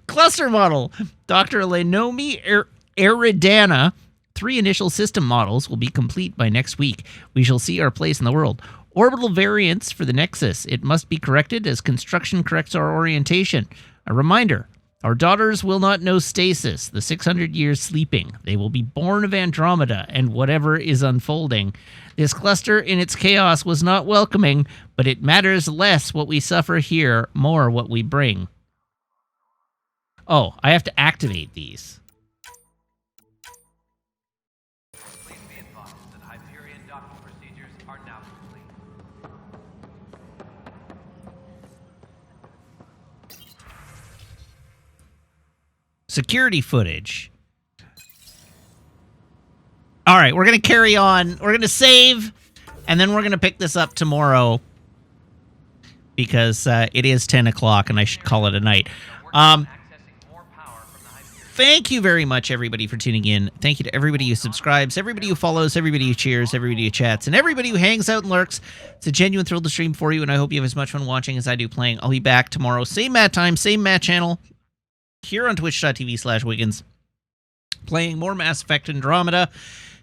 Cluster model. Dr. Lenomi Eridana. 3 initial system models will be complete by next week. We shall see our place in the world. Orbital variance for the Nexus. It must be corrected as construction corrects our orientation. A reminder, our daughters will not know stasis, the 600 years sleeping. They will be born of Andromeda and whatever is unfolding. This cluster in its chaos was not welcoming, but it matters less what we suffer here, more what we bring. Oh, I have to activate these. Please be advised that Hyperion docking procedures are now complete. Security footage. All right, we're going to carry on. We're going to save, and then we're going to pick this up tomorrow because it is 10 o'clock, and I should call it a night. Thank you very much, everybody, for tuning in. Thank you to everybody who subscribes, everybody who follows, everybody who cheers, everybody who chats, and everybody who hangs out and lurks. It's a genuine thrill to stream for you, and I hope you have as much fun watching as I do playing. I'll be back tomorrow. Same mat time, same mat channel, here on twitch.tv/Wiggins, playing more Mass Effect Andromeda,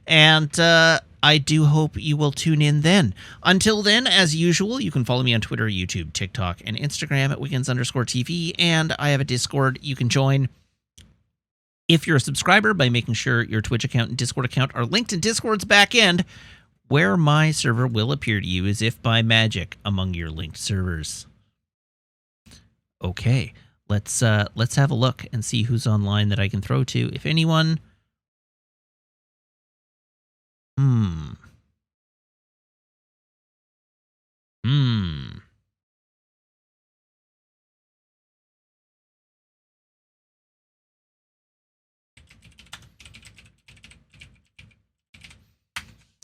and I do hope you will tune in then. Until then, as usual, you can follow me on Twitter, YouTube, TikTok, and Instagram at Wiggins_TV, and I have a Discord you can join if you're a subscriber by making sure your Twitch account and Discord account are linked in Discord's back end, where my server will appear to you as if by magic among your linked servers. Okay, let's have a look and see who's online that I can throw to, if anyone.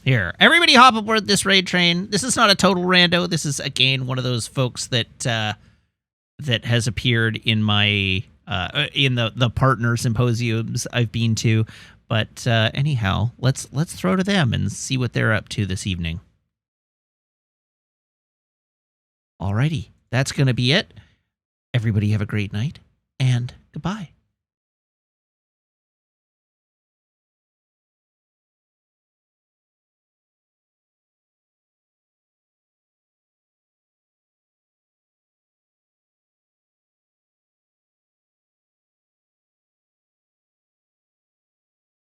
Here, everybody hop aboard this raid train. This is not a total rando. This is, again, one of those folks that that has appeared in my in the partner symposiums I've been to. But anyhow, let's throw to them and see what they're up to this evening. Alrighty, that's going to be it. Everybody have a great night, and goodbye.